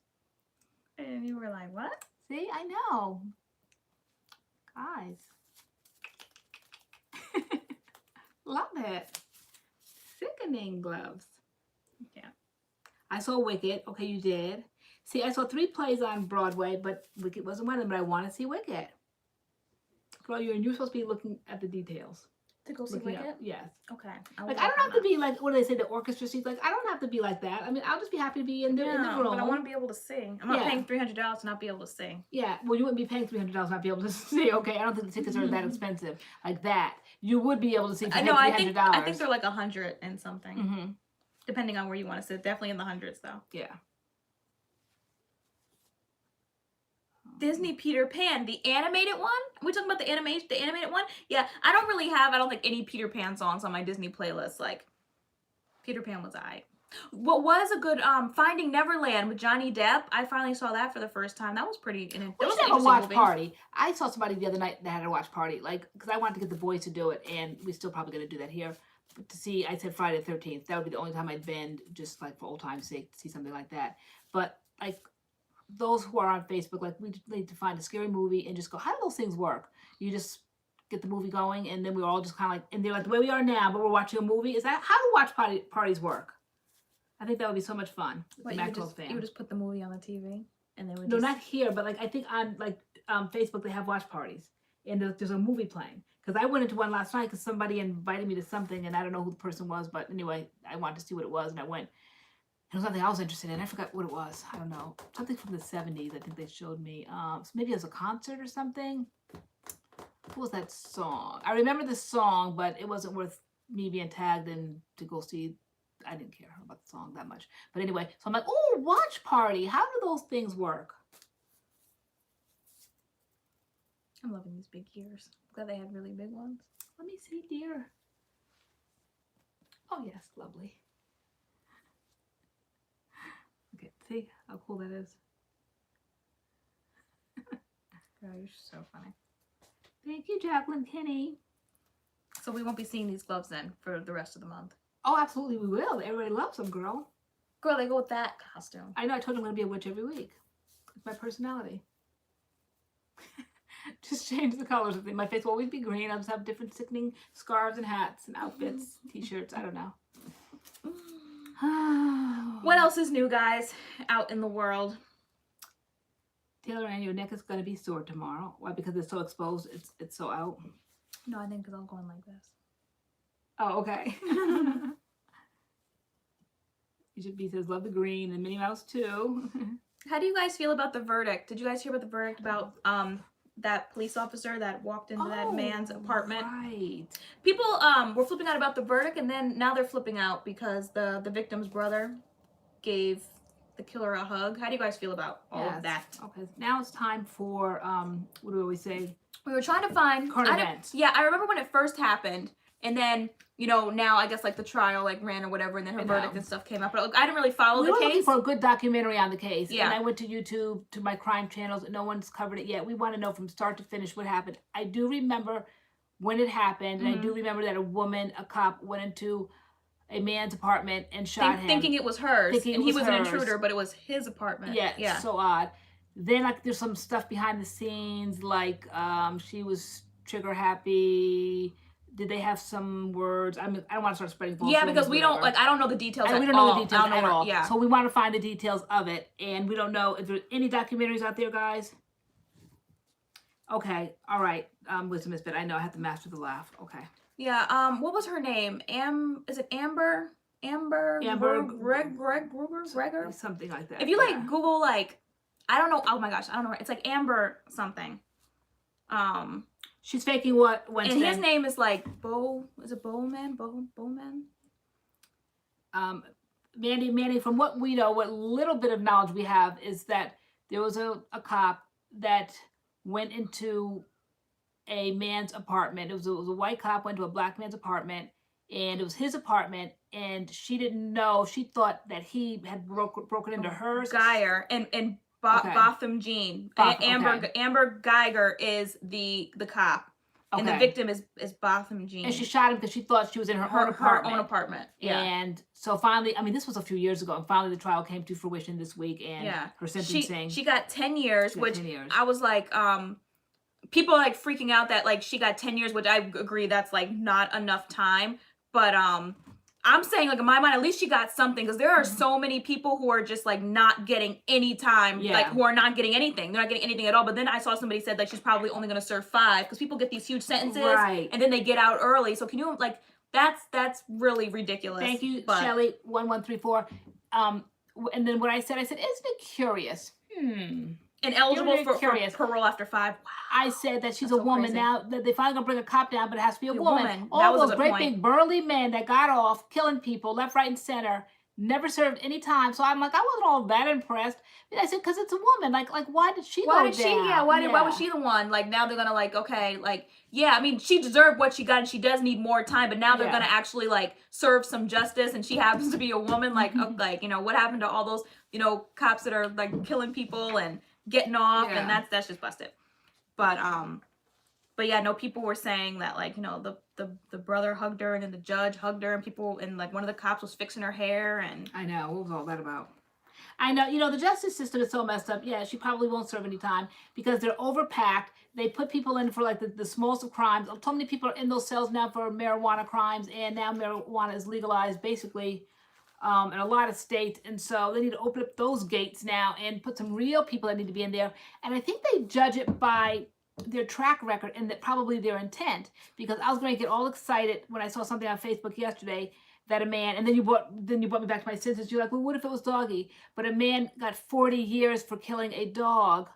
[SPEAKER 2] And you were like, "What?"
[SPEAKER 1] See, I know. Guys. Love it. Sickening gloves.
[SPEAKER 2] Yeah.
[SPEAKER 1] I saw Wicked. Okay, you did. See, I saw 3 plays on Broadway, but Wicked wasn't one of them, but I want to see Wicked. Girl, you're supposed to be looking at the details.
[SPEAKER 2] To go see
[SPEAKER 1] Looking
[SPEAKER 2] Wicked?
[SPEAKER 1] up. Yes.
[SPEAKER 2] Okay.
[SPEAKER 1] Like, I don't have to be like, what do they say, the orchestra seats? Like, I don't have to be like that. I mean, I'll just be happy to be in the room.
[SPEAKER 2] But I want to be able to sing. I'm not
[SPEAKER 1] Yeah.
[SPEAKER 2] paying $300 to not be able to sing.
[SPEAKER 1] Yeah, well, you wouldn't be paying $300 not be able to see. Okay, I don't think the tickets are that expensive. Like that. You would be able to see for
[SPEAKER 2] No,
[SPEAKER 1] $300.
[SPEAKER 2] I think they're like 100 and something.
[SPEAKER 1] Mm-hmm.
[SPEAKER 2] Depending on where you want to sit. Definitely in the hundreds though.
[SPEAKER 1] Yeah.
[SPEAKER 2] Disney Peter Pan, the animated one? Are we talking about the animated one? Yeah, I don't think any Peter Pan songs on my Disney playlist. Like, Peter Pan was alright. What was a good, Finding Neverland with Johnny Depp? I finally saw that for the first time. That was pretty,
[SPEAKER 1] We should have a watch party. I saw somebody the other night that had a watch party, like, because I wanted to get the boys to do it, and we're still probably going to do that here. But to see, I said Friday the 13th. That would be the only time I'd bend, just like for old time's sake, to see something like that. But, like, those who are on Facebook, like, we need to find a scary movie and just go, how do those things work? You just get the movie going, and then we're all just kind of like, and they're like the way we are now, but we're watching a movie. Is that how do watch parties work? I think that would be so much fun.
[SPEAKER 2] What, you would just put the movie on the TV, and they would.
[SPEAKER 1] No, not here, but like I think on like Facebook they have watch parties, and there's a movie playing. Because I went into one last night because somebody invited me to something, and I don't know who the person was, but anyway, I wanted to see what it was, and I went. It was something I was interested in. I forgot what it was. I don't know. Something from the 70s, I think they showed me. So maybe it was a concert or something. What was that song? I remember the song, but it wasn't worth me being tagged in to go see I didn't care about the song that much. But anyway, so I'm like, oh, watch party. How do those things work?
[SPEAKER 2] I'm loving these big ears. Glad they had really big ones.
[SPEAKER 1] Let me see, dear. Oh, yes, lovely. Okay, see how cool that is?
[SPEAKER 2] Girl, you're so funny.
[SPEAKER 1] Thank you, Jacqueline Kinney.
[SPEAKER 2] So we won't be seeing these gloves then for the rest of the month.
[SPEAKER 1] Oh, absolutely, we will. Everybody loves them, girl.
[SPEAKER 2] Girl, they go with that costume.
[SPEAKER 1] I know, I told you I'm going to be a witch every week. It's my personality. Just change the colors of things. My face will always be green. I'll just have different sickening scarves and hats and outfits, t-shirts. I don't know.
[SPEAKER 2] What else is new, guys, out in the world?
[SPEAKER 1] TaylorAnne, your neck is going to be sore tomorrow. Why? Because it's so exposed. It's so out.
[SPEAKER 2] No, I think because I'm going like this.
[SPEAKER 1] Oh, okay. You should be says love the green and Minnie Mouse too.
[SPEAKER 2] How do you guys feel about the verdict? Did you guys hear about the verdict about that police officer that walked into that man's apartment?
[SPEAKER 1] Right.
[SPEAKER 2] People were flipping out about the verdict, and then now they're flipping out because the victim's brother gave the killer a hug. How do you guys feel about all of that?
[SPEAKER 1] Okay. Now it's time for what do we always say?
[SPEAKER 2] We were trying to find
[SPEAKER 1] Current events.
[SPEAKER 2] Yeah, I remember when it first happened, and then now I guess like the trial like ran or whatever, and then her verdict and stuff came up. But I didn't really follow the case.
[SPEAKER 1] We were looking for a good documentary on the case.
[SPEAKER 2] Yeah.
[SPEAKER 1] And I went to YouTube to my crime channels, and no one's covered it yet. We want to know from start to finish what happened. I do remember when it happened, and I do remember that a cop went into a man's apartment and shot him,
[SPEAKER 2] thinking it was hers, and he was an intruder, but it was his apartment.
[SPEAKER 1] Yeah. So odd. Then like there's some stuff behind the scenes, like she was trigger happy. Did they have some words? I mean, I don't want to start spreading false rumors.
[SPEAKER 2] Because we don't I don't know the details.
[SPEAKER 1] And we don't know the details at all.
[SPEAKER 2] Yeah.
[SPEAKER 1] So we want to find the details of it, and we don't know if there's any documentaries out there, guys. Okay. All right. Wisdom is bit. I know I have to master the laugh. Okay.
[SPEAKER 2] Yeah. What was her name? Is it Amber? Gregor?
[SPEAKER 1] Something like that.
[SPEAKER 2] If you like Google like, I don't know. Oh my gosh, I don't know. It's like Amber something.
[SPEAKER 1] She's faking what Wednesday.
[SPEAKER 2] And his name is like Is it Bowman? Bowman?
[SPEAKER 1] Mandy, from what we know, what little bit of knowledge we have is that there was a cop that went into a man's apartment. It was a white cop went to a black man's apartment, and it was his apartment, and she didn't know. She thought that he had broken into hers.
[SPEAKER 2] Geyer and Botham Jean. Amber Geiger is the cop. Okay. And the victim is Botham Jean.
[SPEAKER 1] And she shot him because she thought she was in her own apartment.
[SPEAKER 2] Yeah.
[SPEAKER 1] And so finally, I mean, this was a few years ago, and finally the trial came to fruition this week, and her sentencing.
[SPEAKER 2] She got 10 years, which I was like, people are like freaking out that like she got 10 years, which I agree that's like not enough time. But I'm saying like in my mind, at least she got something, because there are so many people who are just like not getting any time, like who are not getting anything. They're not getting anything at all. But then I saw somebody said like she's probably only going to serve 5, because people get these huge sentences and then they get out early. So can you like that's really ridiculous.
[SPEAKER 1] Thank you, Shelly 1134. And then what I said, isn't it curious?
[SPEAKER 2] And eligible for parole after 5. Wow.
[SPEAKER 1] I said that she's a woman. Crazy. Now that they finally gonna bring a cop down, but it has to be a woman.
[SPEAKER 2] All
[SPEAKER 1] those great big burly men that got off killing people left, right, and center never served any time. So I'm like, I wasn't all that impressed. And I said, because it's a woman. Like why did she go down?
[SPEAKER 2] Why was she the one? Like now they're gonna like, okay, like I mean she deserved what she got, and she does need more time. But now they're gonna actually like serve some justice, and she happens to be a woman. Like like what happened to all those cops that are like killing people and getting off, and that's just busted. But yeah, no, people were saying that like the brother hugged her, and then the judge hugged her, and people, and like one of the cops was fixing her hair, and
[SPEAKER 1] I know, what was all that about? I know, the justice system is so messed up. Yeah, she probably won't serve any time because they're overpacked. They put people in for like the smallest of crimes. So many people are in those cells now for marijuana crimes, and now marijuana is legalized basically in a lot of states, and so they need to open up those gates now and put some real people that need to be in there. And I think they judge it by their track record and probably their intent, because I was going to get all excited when I saw something on Facebook yesterday that a man, and then you brought me back to my senses. You're like, well, what if it was Doggy? But a man got 40 years for killing a dog.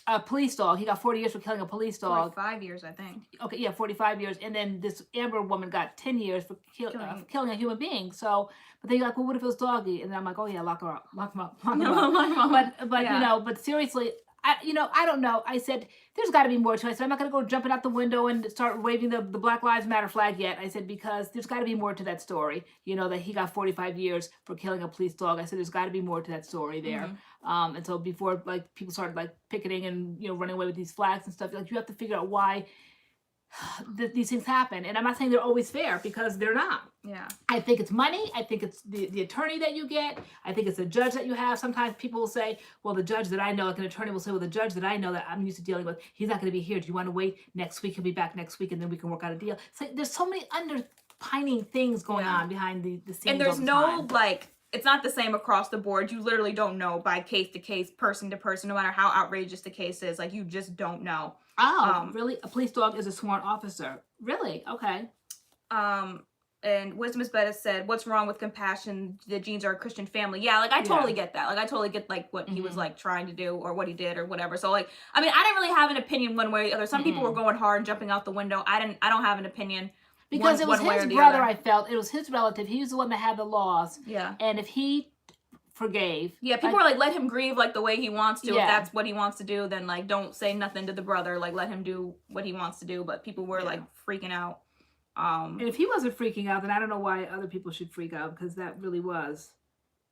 [SPEAKER 1] a police dog. He got 40 years for killing a police dog.
[SPEAKER 2] 5 years, I think.
[SPEAKER 1] Okay, yeah, 45 years. And then this Amber woman got 10 years for killing a human being. So, but then you're like, well, what if it was Doggy? And then I'm like, oh yeah, lock her up, lock him up, lock him up. But
[SPEAKER 2] yeah.
[SPEAKER 1] you know, but seriously, I don't know. I said, there's got to be more to it. I said, I'm not going to go jumping out the window and start waving the Black Lives Matter flag yet. I said, because there's got to be more to that story. You know, that he got 45 years for killing a police dog. I said, there's got to be more to that story there. And so before, like, people started, like, picketing and, you know, running away with these flags and stuff, like, you have to figure out why these things happen. And I'm not saying they're always fair, because they're not.
[SPEAKER 2] Yeah.
[SPEAKER 1] I think it's money. I think it's the attorney that you get. I think it's the judge that you have. Sometimes people will say, well, the judge that I know, like an attorney will say, well, the judge that I know that I'm used to dealing with, he's not going to be here. Do you want to wait next week? He'll be back next week, and then we can work out a deal. It's like, there's so many underpining things going on behind the scenes.
[SPEAKER 2] And there's no, like, it's not the same across the board. You literally don't know by case to case, person to person, no matter how outrageous the case is. Like, you just don't know.
[SPEAKER 1] Oh, really? A police dog is a sworn officer. Really? Okay.
[SPEAKER 2] And Wisdom is Better said, what's wrong with compassion? The Jeans are a Christian family. Yeah, like, I totally get that. Like, I totally get, like, what he was, like, trying to do or what he did or whatever. So, like, I mean, I didn't really have an opinion one way or the other. Some people were going hard and jumping out the window. I don't have an opinion.
[SPEAKER 1] Because it was his brother, I felt. It was his relative. He was the one that had the loss.
[SPEAKER 2] Yeah.
[SPEAKER 1] And if he forgave.
[SPEAKER 2] Yeah, people are like, let him grieve like the way he wants to. If that's what he wants to do, then like don't say nothing to the brother. Like let him do what he wants to do. But people were like freaking out.
[SPEAKER 1] And if he wasn't freaking out, then I don't know why other people should freak out, because that really was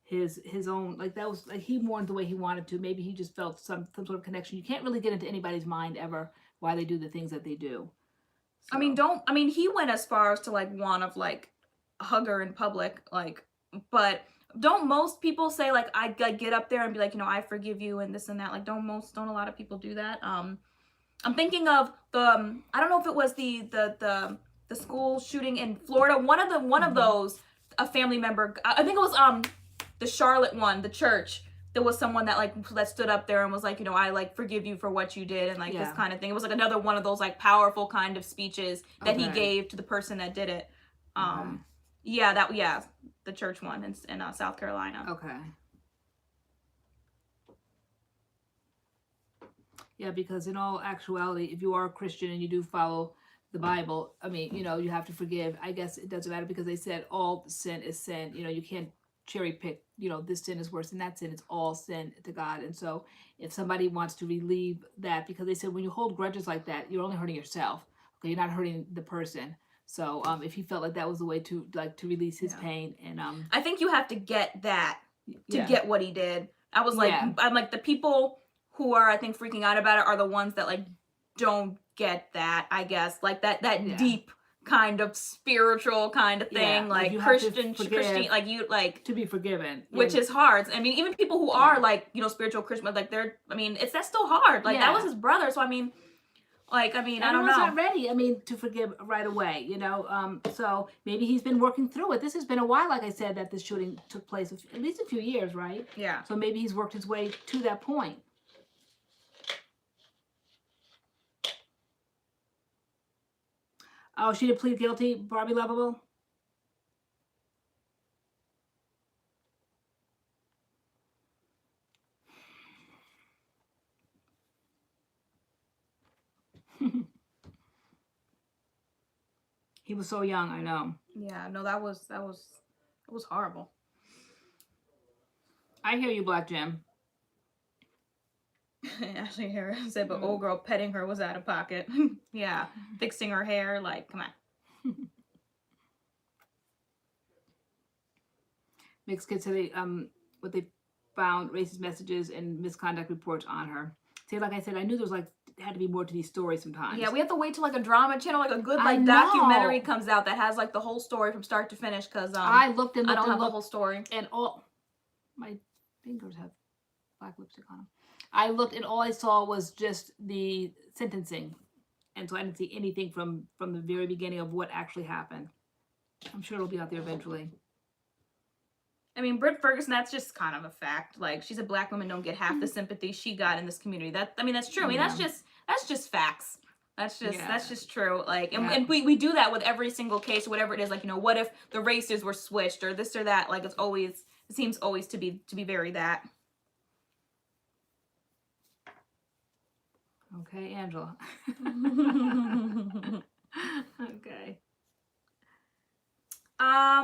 [SPEAKER 1] his own, like that was like he mourned the way he wanted to. Maybe he just felt some sort of connection. You can't really get into anybody's mind ever why they do the things that they do. So.
[SPEAKER 2] I mean he went as far as to like want of like hug her in public, like, but don't most people say like I get up there and be like, you know, I forgive you and this and that? Like don't a lot of people do that? I'm thinking of the I don't know if it was the school shooting in Florida. One of those, a family member, I think it was the Charlotte one, the church. There was someone that stood up there and was like, you know, I like forgive you for what you did and like this kind of thing. It was like another one of those like powerful kind of speeches that he gave to the person that did it. The church one in South Carolina.
[SPEAKER 1] Okay. Yeah, because in all actuality, if you are a Christian and you do follow the Bible, I mean, you know, you have to forgive. I guess it doesn't matter because they said all sin is sin. You know, you can't cherry pick, you know, this sin is worse than that sin. It's all sin to God. And so if somebody wants to relieve that, because they said when you hold grudges like that, you're only hurting yourself. Okay, you're not hurting the person. So if he felt like that was the way to release his pain, and
[SPEAKER 2] I think you have to get that to get what he did. I was like, I'm like, the people who are I think freaking out about it are the ones that like don't get that, I guess, like that deep kind of spiritual kind of thing, like Christian, like you like
[SPEAKER 1] to be forgiven,
[SPEAKER 2] which is hard. I mean, even people who are like, you know, spiritual Christian, like that's still hard. Like that was his brother, so I mean, I don't know.
[SPEAKER 1] Everyone's not ready, to forgive right away, you know. So maybe he's been working through it. This has been a while, like I said, that this shooting took place, at least a few years, right?
[SPEAKER 2] Yeah.
[SPEAKER 1] So maybe he's worked his way to that point. Oh, she did plead guilty, Barbie Lovable? He was so young, I know.
[SPEAKER 2] Yeah, no, that was horrible.
[SPEAKER 1] I hear you, Black Jim.
[SPEAKER 2] Ashley Harris said, but old girl petting her was out of pocket. Yeah, fixing her hair, like, come on.
[SPEAKER 1] Mixed kids said what they found racist messages and misconduct reports on her. See, like I said, I knew there was had to be more to these stories sometimes.
[SPEAKER 2] Yeah, we have to wait till like a drama channel, like a good documentary comes out that has like the whole story from start to finish. Because
[SPEAKER 1] I looked and looked
[SPEAKER 2] I don't have
[SPEAKER 1] the
[SPEAKER 2] whole story.
[SPEAKER 1] And all my fingers have black lipstick on them. I looked and all I saw was just the sentencing, and so I didn't see anything from the very beginning of what actually happened. I'm sure it'll be out there eventually.
[SPEAKER 2] I mean, Britt Ferguson, that's just kind of a fact. Like, she's a black woman, don't get half the sympathy she got in this community. That's true. I mean, that's just facts. That's just true. Like, and we do that with every single case, whatever it is. Like, you know, what if the races were switched or this or that? Like, it seems always to be very that.
[SPEAKER 1] Okay, Angela. Okay.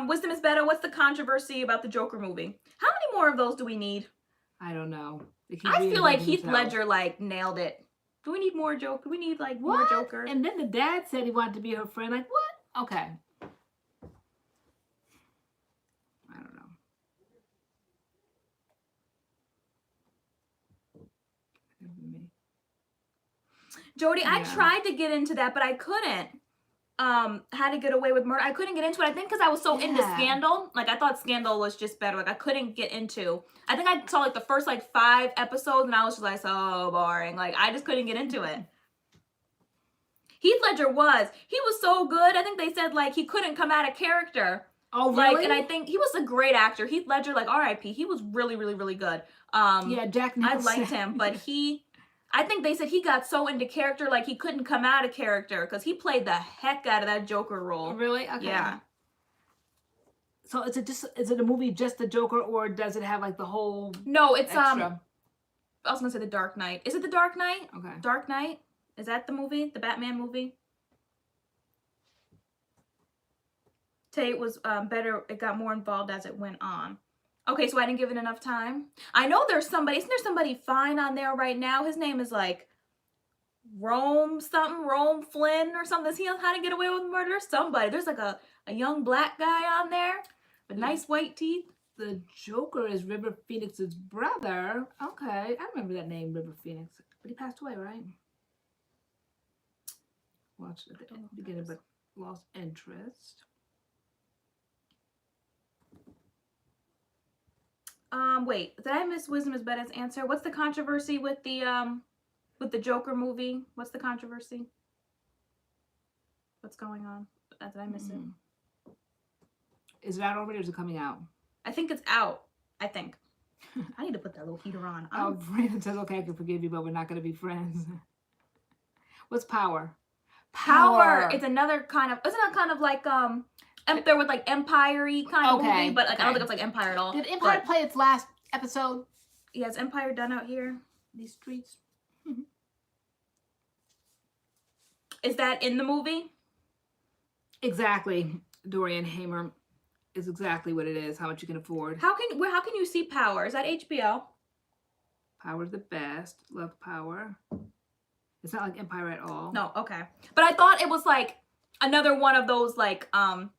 [SPEAKER 2] Wisdom is better. What's the controversy about the Joker movie? How many more of those do we need?
[SPEAKER 1] I don't know. They keep
[SPEAKER 2] I feel like
[SPEAKER 1] reinventing
[SPEAKER 2] Heath
[SPEAKER 1] themselves.
[SPEAKER 2] Ledger like nailed it. Do we need more Joker? Do we need like more
[SPEAKER 1] What?
[SPEAKER 2] Joker?
[SPEAKER 1] And then the dad said he wanted to be her friend. Like, what? Okay. I don't know.
[SPEAKER 2] Jody, I
[SPEAKER 1] Yeah.
[SPEAKER 2] tried to get into that, but I couldn't. How to Get Away with Murder. I couldn't get into it. I think because I was so into
[SPEAKER 1] Yeah.
[SPEAKER 2] Scandal. Like I thought Scandal was just better. Like I couldn't get into. I think I saw like the first like 5 episodes, and I was just like so boring. Like I just couldn't get into it. Heath Ledger he was so good. I think they said like he couldn't come out of character.
[SPEAKER 1] Oh, really?
[SPEAKER 2] Like, and I think he was a great actor. Heath Ledger, like R.I.P. He was really, really, really good.
[SPEAKER 1] Yeah, Jack
[SPEAKER 2] I
[SPEAKER 1] Nicholson.
[SPEAKER 2] liked him, but I think they said he got so into character, like he couldn't come out of character because he played the heck out of that Joker role.
[SPEAKER 1] Really? Okay.
[SPEAKER 2] Yeah.
[SPEAKER 1] So is it a movie just the Joker, or does it have like the whole?
[SPEAKER 2] No, it's
[SPEAKER 1] extra?
[SPEAKER 2] I was gonna say The Dark Knight. Is it The Dark Knight?
[SPEAKER 1] Okay.
[SPEAKER 2] Dark Knight? Is that the movie? The Batman movie? Tate was better. It got more involved as it went on. Okay, so I didn't give it enough time. I know there's somebody. Isn't there somebody fine on there right now? His name is like Rome Flynn or something. Is he on How to Get Away with Murder? Somebody. There's like a young black guy on there with nice white teeth.
[SPEAKER 1] The Joker is River Phoenix's brother. Okay, I remember that name, River Phoenix. But he passed away, right? Watched at the beginning, but lost interest.
[SPEAKER 2] Wait, did I miss Wisdom is Betta's answer? What's the controversy with the Joker movie? What's the controversy? What's going on? Did I miss it?
[SPEAKER 1] Is it out already, or is it coming out?
[SPEAKER 2] I think it's out. I think. I need to put that little heater on.
[SPEAKER 1] Oh, Brandon says, okay, I can forgive you, but we're not going to be friends. What's Power?
[SPEAKER 2] Power. It's another kind of, isn't it kind of like, there with like Empire-y kind of movie, but like I don't think it's like Empire at all.
[SPEAKER 1] Did Empire play its last episode?
[SPEAKER 2] Yeah, is Empire done out here?
[SPEAKER 1] These streets?
[SPEAKER 2] Is that in the movie?
[SPEAKER 1] Exactly. Dorian Hamer is exactly what it is, how much you can afford.
[SPEAKER 2] How can you see Power? Is that HBO?
[SPEAKER 1] Power's the best. Love Power. It's not like Empire at all.
[SPEAKER 2] No, okay. But I thought it was like another one of those like kind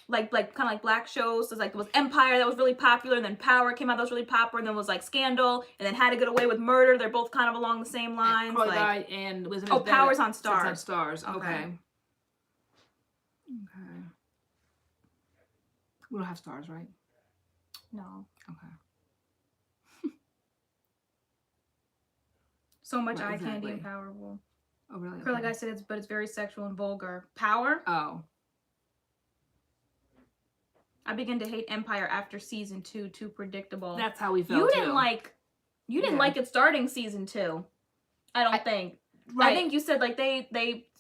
[SPEAKER 2] of like black shows. So like it was Empire that was really popular, and then Power came out that was really popular, and then it was like Scandal, and then How to Get Away with Murder. They're both kind of along the same lines.
[SPEAKER 1] Croy Guy and Wisdom is Better.
[SPEAKER 2] Power's on Stars.
[SPEAKER 1] It's on Stars. Okay. We don't have Stars, right?
[SPEAKER 2] No.
[SPEAKER 1] Okay.
[SPEAKER 2] So much
[SPEAKER 1] Right,
[SPEAKER 2] eye candy
[SPEAKER 1] exactly.
[SPEAKER 2] and powerful.
[SPEAKER 1] Oh, really?
[SPEAKER 2] Curly Guy said but it's very sexual and vulgar. Power?
[SPEAKER 1] Oh.
[SPEAKER 2] I begin to hate Empire after season 2. Too predictable.
[SPEAKER 1] That's how we felt.
[SPEAKER 2] You didn't like it starting season 2. I think. Right. I think you said like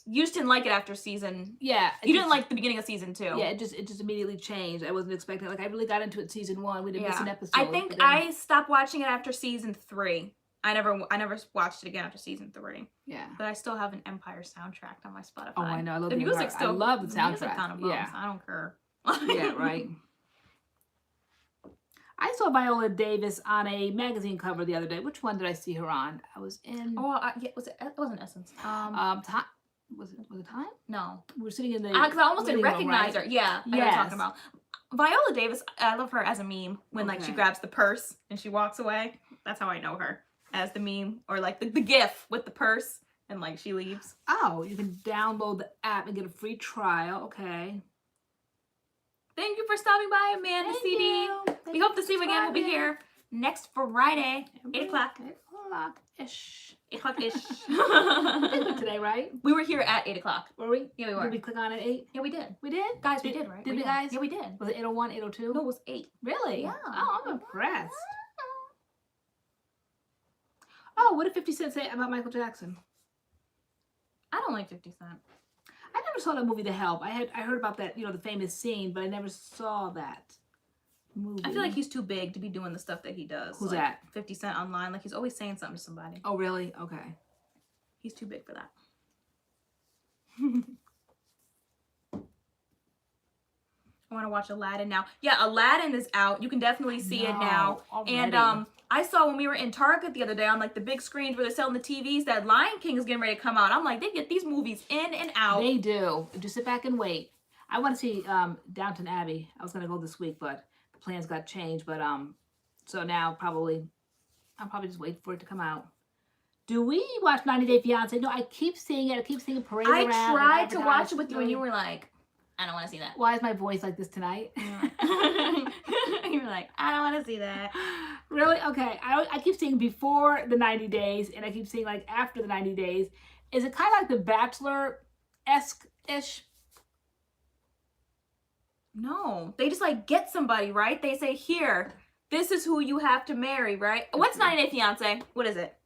[SPEAKER 2] you just didn't like it after season.
[SPEAKER 1] Yeah.
[SPEAKER 2] You didn't like the beginning of season 2.
[SPEAKER 1] Yeah, it just immediately changed. I wasn't expecting it. Like I really got into it season 1. We didn't miss an episode.
[SPEAKER 2] I think I stopped watching it after season 3. I never watched it again after season 3.
[SPEAKER 1] Yeah.
[SPEAKER 2] But I still have an Empire soundtrack on my Spotify.
[SPEAKER 1] Oh, I know. I love
[SPEAKER 2] the music. Still,
[SPEAKER 1] I love the soundtrack.
[SPEAKER 2] Music kind of bumps.
[SPEAKER 1] Yeah.
[SPEAKER 2] I don't care.
[SPEAKER 1] Yeah, right. I saw Viola Davis on a magazine cover the other day. Which one did I see her on? I was in.
[SPEAKER 2] Oh, yeah. It wasn't Essence.
[SPEAKER 1] Time. Was it Time?
[SPEAKER 2] No.
[SPEAKER 1] We were sitting in the.
[SPEAKER 2] Because I almost didn't recognize
[SPEAKER 1] her.
[SPEAKER 2] her. Yeah. I know what you're talking about. Viola Davis. I love her as a meme when like she grabs the purse and she walks away. That's how I know her, as the meme, or like the GIF with the purse and like she leaves.
[SPEAKER 1] Oh, you can download the app and get a free trial. Okay.
[SPEAKER 2] Thank you for stopping by, Amanda CD. We hope to see you again. We'll be here next Friday, 8 o'clock.
[SPEAKER 1] 8 o'clock-ish.
[SPEAKER 2] 8 o'clock-ish.
[SPEAKER 1] Today, right?
[SPEAKER 2] We were here at 8 o'clock.
[SPEAKER 1] Were we?
[SPEAKER 2] Yeah, we were.
[SPEAKER 1] Did we click on at 8?
[SPEAKER 2] Yeah, we did.
[SPEAKER 1] We did?
[SPEAKER 2] Guys, we did, right?
[SPEAKER 1] Did we, guys?
[SPEAKER 2] Yeah, we did.
[SPEAKER 1] Was it 8:01, 8:02?
[SPEAKER 2] No, it was 8.
[SPEAKER 1] Really?
[SPEAKER 2] Yeah.
[SPEAKER 1] Oh, I'm impressed. Oh, what did 50 Cent say about Michael Jackson?
[SPEAKER 2] I don't like 50 Cent.
[SPEAKER 1] I never saw that movie, The Help. I heard about that, the famous scene, but I never saw that movie.
[SPEAKER 2] I feel like he's too big to be doing the stuff that he does.
[SPEAKER 1] Who's
[SPEAKER 2] like
[SPEAKER 1] that?
[SPEAKER 2] 50 Cent online. Like he's always saying something to somebody.
[SPEAKER 1] Oh, really? Okay.
[SPEAKER 2] He's too big for that. I want to watch Aladdin now. Yeah, Aladdin is out. You can definitely see it now.
[SPEAKER 1] Already.
[SPEAKER 2] And I saw when we were in Target the other day on like the big screens where they're selling the TVs that Lion King is getting ready to come out. I'm like, they get these movies in and out.
[SPEAKER 1] They do. Just sit back and wait. I want to see Downton Abbey. I was gonna go this week, but the plans got changed. But so now I'll probably just wait for it to come out. Do we watch 90 Day Fiance? No, I keep seeing it. I keep seeing it parade around.
[SPEAKER 2] I tried to watch it with you and you were like, I don't want to see that.
[SPEAKER 1] Why is my voice like this tonight?
[SPEAKER 2] You were like, I don't want to see that.
[SPEAKER 1] Really? Okay. I keep seeing before the 90 days and I keep seeing like after the 90 days. Is it kind of like The Bachelor-esque-ish?
[SPEAKER 2] No. They just like get somebody, right? They say, here, this is who you have to marry, right? What's 90 Day Fiance? What is it?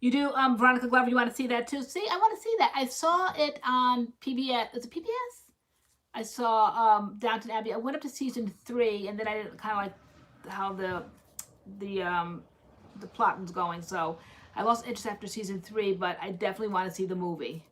[SPEAKER 1] You do Veronica Glover. You want to see that too? See, I want to see that. I saw it on PBS. Is it PBS? I saw Downton Abbey. I went up to season 3, and then I didn't kind of like how the plot was going. So I lost interest after season 3, but I definitely want to see the movie.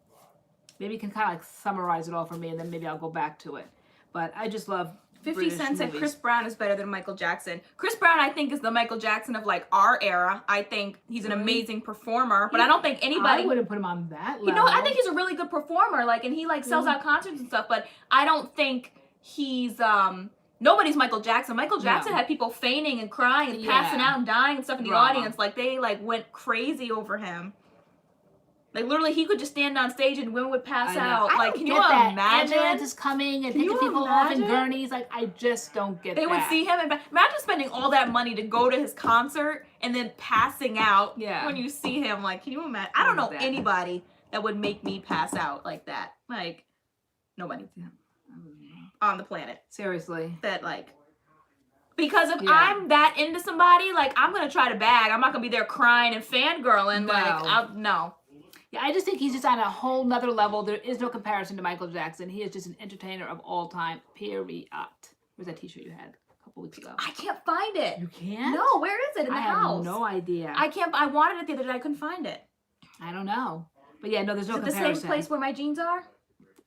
[SPEAKER 1] Maybe you can kind of like summarize it all for me, and then maybe I'll go back to it. But I just love
[SPEAKER 2] 50
[SPEAKER 1] British
[SPEAKER 2] Cent said
[SPEAKER 1] movies.
[SPEAKER 2] Chris Brown is better than Michael Jackson. Chris Brown, I think, is the Michael Jackson of like our era. I think he's an amazing performer, but I don't think anybody.
[SPEAKER 1] I wouldn't put him on that level.
[SPEAKER 2] You know, I think he's a really good performer. Like, and he like sells out concerts and stuff. But I don't think he's nobody's Michael Jackson. Michael Jackson had people fainting and crying and passing out and dying and stuff in the audience. Like they like went crazy over him. Like literally, he could just stand on stage and women would pass out. Like, can you imagine?
[SPEAKER 1] Ambulance is coming and taking people off in gurneys. Like, I just don't get that.
[SPEAKER 2] They would see him and imagine spending all that money to go to his concert and then passing out when you see him. Like, can you imagine? I don't know anybody that would make me pass out like that. Like, nobody on the planet.
[SPEAKER 1] Seriously.
[SPEAKER 2] That like. Because if I'm that into somebody, like, I'm gonna try to bag. I'm not gonna be there crying and fangirling. Like, no.
[SPEAKER 1] Yeah, I just think he's just on a whole nother level. There is no comparison to Michael Jackson. He is just an entertainer of all time, period. Where's that t-shirt you had a couple weeks ago?
[SPEAKER 2] I can't find it.
[SPEAKER 1] You can't?
[SPEAKER 2] No, where is it in the house?
[SPEAKER 1] I have no idea.
[SPEAKER 2] I can't. I wanted it the other day. I couldn't find it.
[SPEAKER 1] I don't know. But yeah, no, there's no comparison.
[SPEAKER 2] The same place where my jeans are?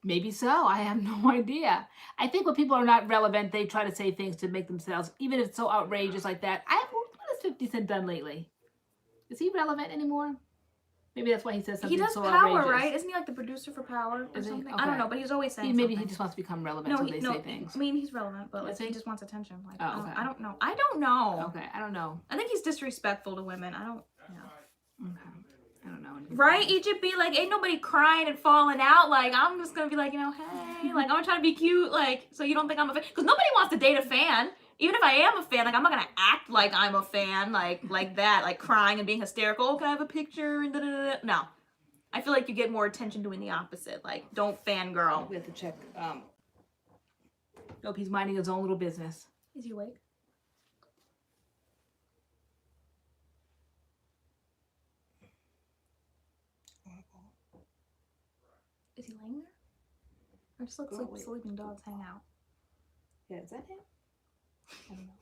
[SPEAKER 1] Maybe so. I have no idea. I think when people are not relevant, they try to say things to make themselves, even if it's so outrageous like that. What has 50 Cent done lately? Is he relevant anymore? Maybe that's why he says something so outrageous.
[SPEAKER 2] He does Power, right? Isn't he like the producer for Power or something? Okay. I don't know, but he's always saying
[SPEAKER 1] maybe he just wants to become relevant, so they say things.
[SPEAKER 2] I mean, he's relevant, but like, he just wants attention. Like,
[SPEAKER 1] okay.
[SPEAKER 2] I don't know. I don't know.
[SPEAKER 1] Okay, I don't know.
[SPEAKER 2] I think he's disrespectful to women. I don't know.
[SPEAKER 1] Okay. I don't know.
[SPEAKER 2] Right? Egypt be like, ain't nobody crying and falling out. Like, I'm just gonna be like, you know, hey, like, I'm gonna try to be cute, like, so you don't think I'm a fan. Because nobody wants to date a fan. Even if I am a fan, like, I'm not gonna act like I'm a fan, like that, like crying and being hysterical. Oh, can I have a picture? And da-da-da-da. No. I feel like you get more attention doing the opposite. Like, don't fangirl.
[SPEAKER 1] We have to check. Nope, he's minding his own little business.
[SPEAKER 2] Is he awake? Is he laying there? Or just let sleeping dogs hang out?
[SPEAKER 1] Yeah, is that him? I don't know.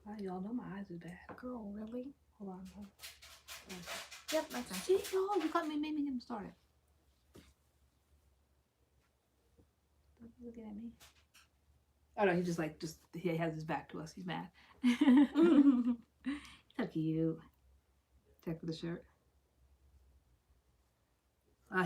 [SPEAKER 1] Well, y'all know my eyes are bad.
[SPEAKER 2] Girl, really?
[SPEAKER 1] Hold on.
[SPEAKER 2] Yep, that's him.
[SPEAKER 1] See, oh, you got me, made me get him started. Looking at me. Oh no, he just he has his back to us. He's mad. So cute. Check for the shirt.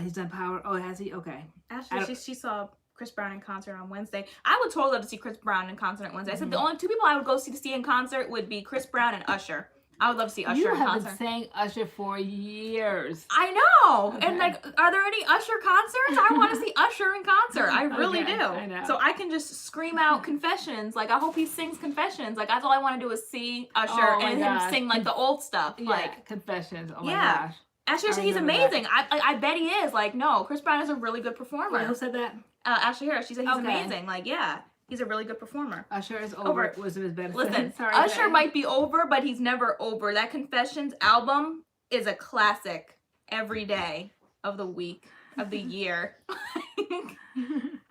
[SPEAKER 1] He's done Power. Oh, has he? Okay.
[SPEAKER 2] Ashley, she saw Chris Brown in concert on Wednesday. I would totally love to see Chris Brown in concert on Wednesday. I said the only 2 people I would go see in concert would be Chris Brown and Usher. I would love to see Usher in concert.
[SPEAKER 1] You have been saying Usher for years.
[SPEAKER 2] I know. Okay. And like, are there any Usher concerts? I want to see Usher in concert. I really do.
[SPEAKER 1] I know.
[SPEAKER 2] So I can just scream out Confessions. Like, I hope he sings Confessions. Like, that's all I want to do is see Usher and him sing like the old stuff.
[SPEAKER 1] Yeah,
[SPEAKER 2] like
[SPEAKER 1] Confessions. Oh my gosh.
[SPEAKER 2] Ashley said he's amazing. I bet he is. Like, no, Chris Brown is a really good performer.
[SPEAKER 1] Wait, who said that?
[SPEAKER 2] Ashley Harris. She said he's amazing. Like, yeah. He's a really good performer.
[SPEAKER 1] Usher is over. Wisdom is better.
[SPEAKER 2] Listen, Usher might be over, but he's never over. That Confessions album is a classic every day of the week, of the year.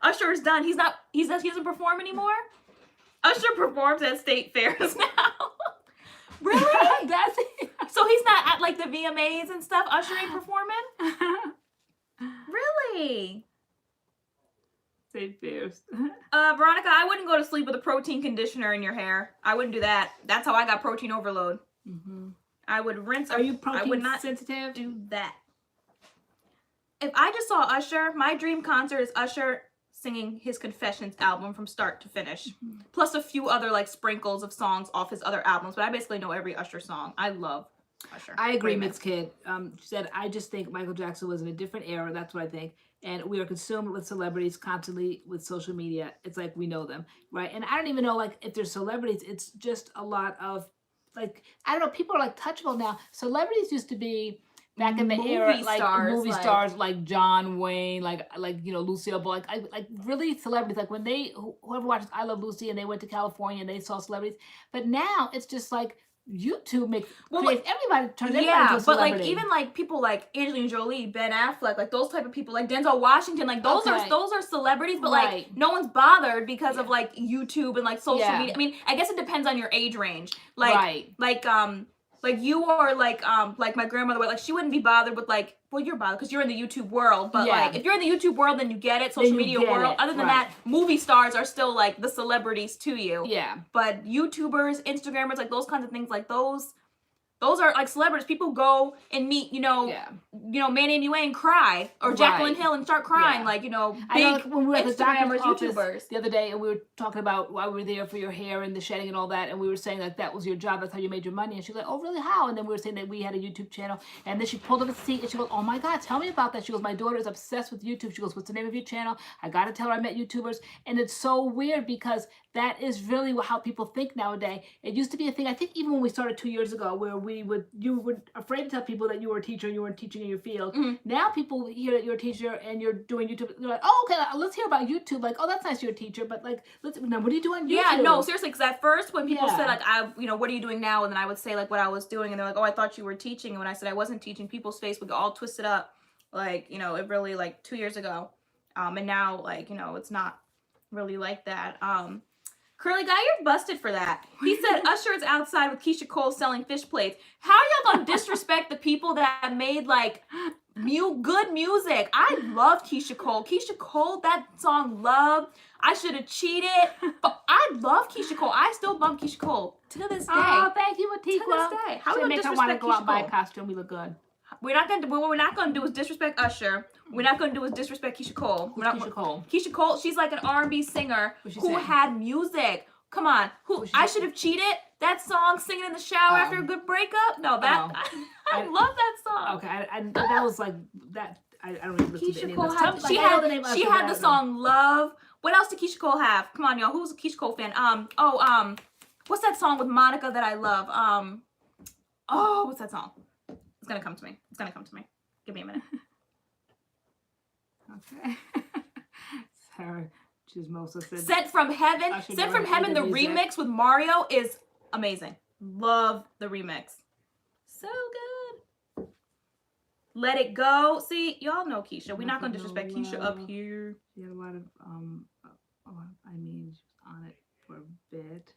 [SPEAKER 2] Usher is done. He doesn't perform anymore? Usher performs at state fairs now. Really?
[SPEAKER 1] Does he?
[SPEAKER 2] So he's not at like the VMAs and stuff? Usher ain't performing? Really?
[SPEAKER 1] Say fierce.
[SPEAKER 2] Veronica, I wouldn't go to sleep with a protein conditioner in your hair. I wouldn't do that. That's how I got protein overload. I would rinse.
[SPEAKER 1] Are you protein
[SPEAKER 2] I would not
[SPEAKER 1] sensitive?
[SPEAKER 2] do that. If I just saw Usher, my dream concert is Usher singing his Confessions album from start to finish. Plus a few other like sprinkles of songs off his other albums. But I basically know every Usher song. I love Usher.
[SPEAKER 1] I agree, Mixed Kid. She said, I just think Michael Jackson was in a different era. That's what I think. And we are consumed with celebrities constantly with social media. It's like we know them, right? And I don't even know, like, if they're celebrities, it's just a lot of, like, I don't know, people are, like, touchable now. Celebrities used to be, back in the era, like, movie stars, like John Wayne, like you know, Lucille Ball, like really celebrities, like when they, whoever watches I Love Lucy and they went to California and they saw celebrities. But now it's just like, YouTube makes everybody turns everybody into a celebrity.
[SPEAKER 2] But like even like people like Angelina Jolie, Ben Affleck, like those type of people, like Denzel Washington, like those are celebrities, but like no one's bothered because of like YouTube and like social media. I mean, I guess it depends on your age range. Like like you are like my grandmother, like she wouldn't be bothered with like, well, you're bothered because you're in the YouTube world, but like if you're in the YouTube world, then you get it. Social media world. Other than that, movie stars are still like the celebrities to you. Yeah. But YouTubers, Instagrammers, like those kinds of things, like those are like celebrities. People go and meet, you know, Manny and Yue and cry, or Jaclyn Hill and start crying, like, you know, big
[SPEAKER 1] when we were at the
[SPEAKER 2] Instagrammers,
[SPEAKER 1] YouTubers the other day, and we were talking about why we were there for your hair and the shedding and all that, and we were saying like that was your job, that's how you made your money, and she was like, oh really, how? And then we were saying that we had a YouTube channel, and then she pulled up a seat and she goes, oh my god, tell me about that. She goes, my daughter is obsessed with YouTube. She goes, what's the name of your channel? I gotta tell her I met YouTubers. And it's so weird because that is really how people think nowadays. It used to be a thing, I think even when we started 2 years ago, where you were afraid to tell people that you were a teacher and you weren't teaching in your field. Now people hear that you're a teacher and you're doing YouTube, they're like, oh, okay, let's hear about YouTube. Like, oh, that's nice, you're a teacher, but like, now what do you do on YouTube?
[SPEAKER 2] Yeah, no, seriously, because at first when people said like, you know, what are you doing now? And then I would say like what I was doing, and they're like, oh, I thought you were teaching. And when I said I wasn't teaching, people's face would get all twisted up. Like, you know, it really like 2 years ago. And now like, you know, it's not really like that. Curly guy, you're busted for that. He said Usher is outside with Keisha Cole selling fish plates. How are y'all gonna disrespect the people that made like good music? I love Keisha Cole. Keisha Cole, that song Love. I should have cheated. But I love Keisha Cole. I still bump Keisha Cole to this day.
[SPEAKER 1] Oh, thank you, Matika.
[SPEAKER 2] To this day. How do we disrespect
[SPEAKER 1] want to go out
[SPEAKER 2] Keisha
[SPEAKER 1] and buy
[SPEAKER 2] Cole?
[SPEAKER 1] a costume? We look good.
[SPEAKER 2] What we're not gonna do is disrespect Usher. We're not gonna do is disrespect Keisha Cole.
[SPEAKER 1] Who's Keisha Cole?
[SPEAKER 2] Keisha Cole, she's like an R&B singer who had music. Come on, I should have cheated. That song, singing in the shower after a good breakup. No, that I love that song.
[SPEAKER 1] Okay, that was like that. I don't even listen to any
[SPEAKER 2] Cole
[SPEAKER 1] of this.
[SPEAKER 2] she had the song Love. What else did Keisha Cole have? Come on, y'all. Who's a Keisha Cole fan? What's that song with Monica that I love? What's that song? It's gonna come to me. It's gonna come to me. Give me a minute.
[SPEAKER 1] Okay. Sorry.
[SPEAKER 2] Sent from Heaven. Sent from Heaven, the remix with Mario is amazing. Love the remix. So good. Let It Go. See, y'all know Keisha. We're not gonna disrespect Keisha up here.
[SPEAKER 1] She had a lot of I mean, she was on it for a bit.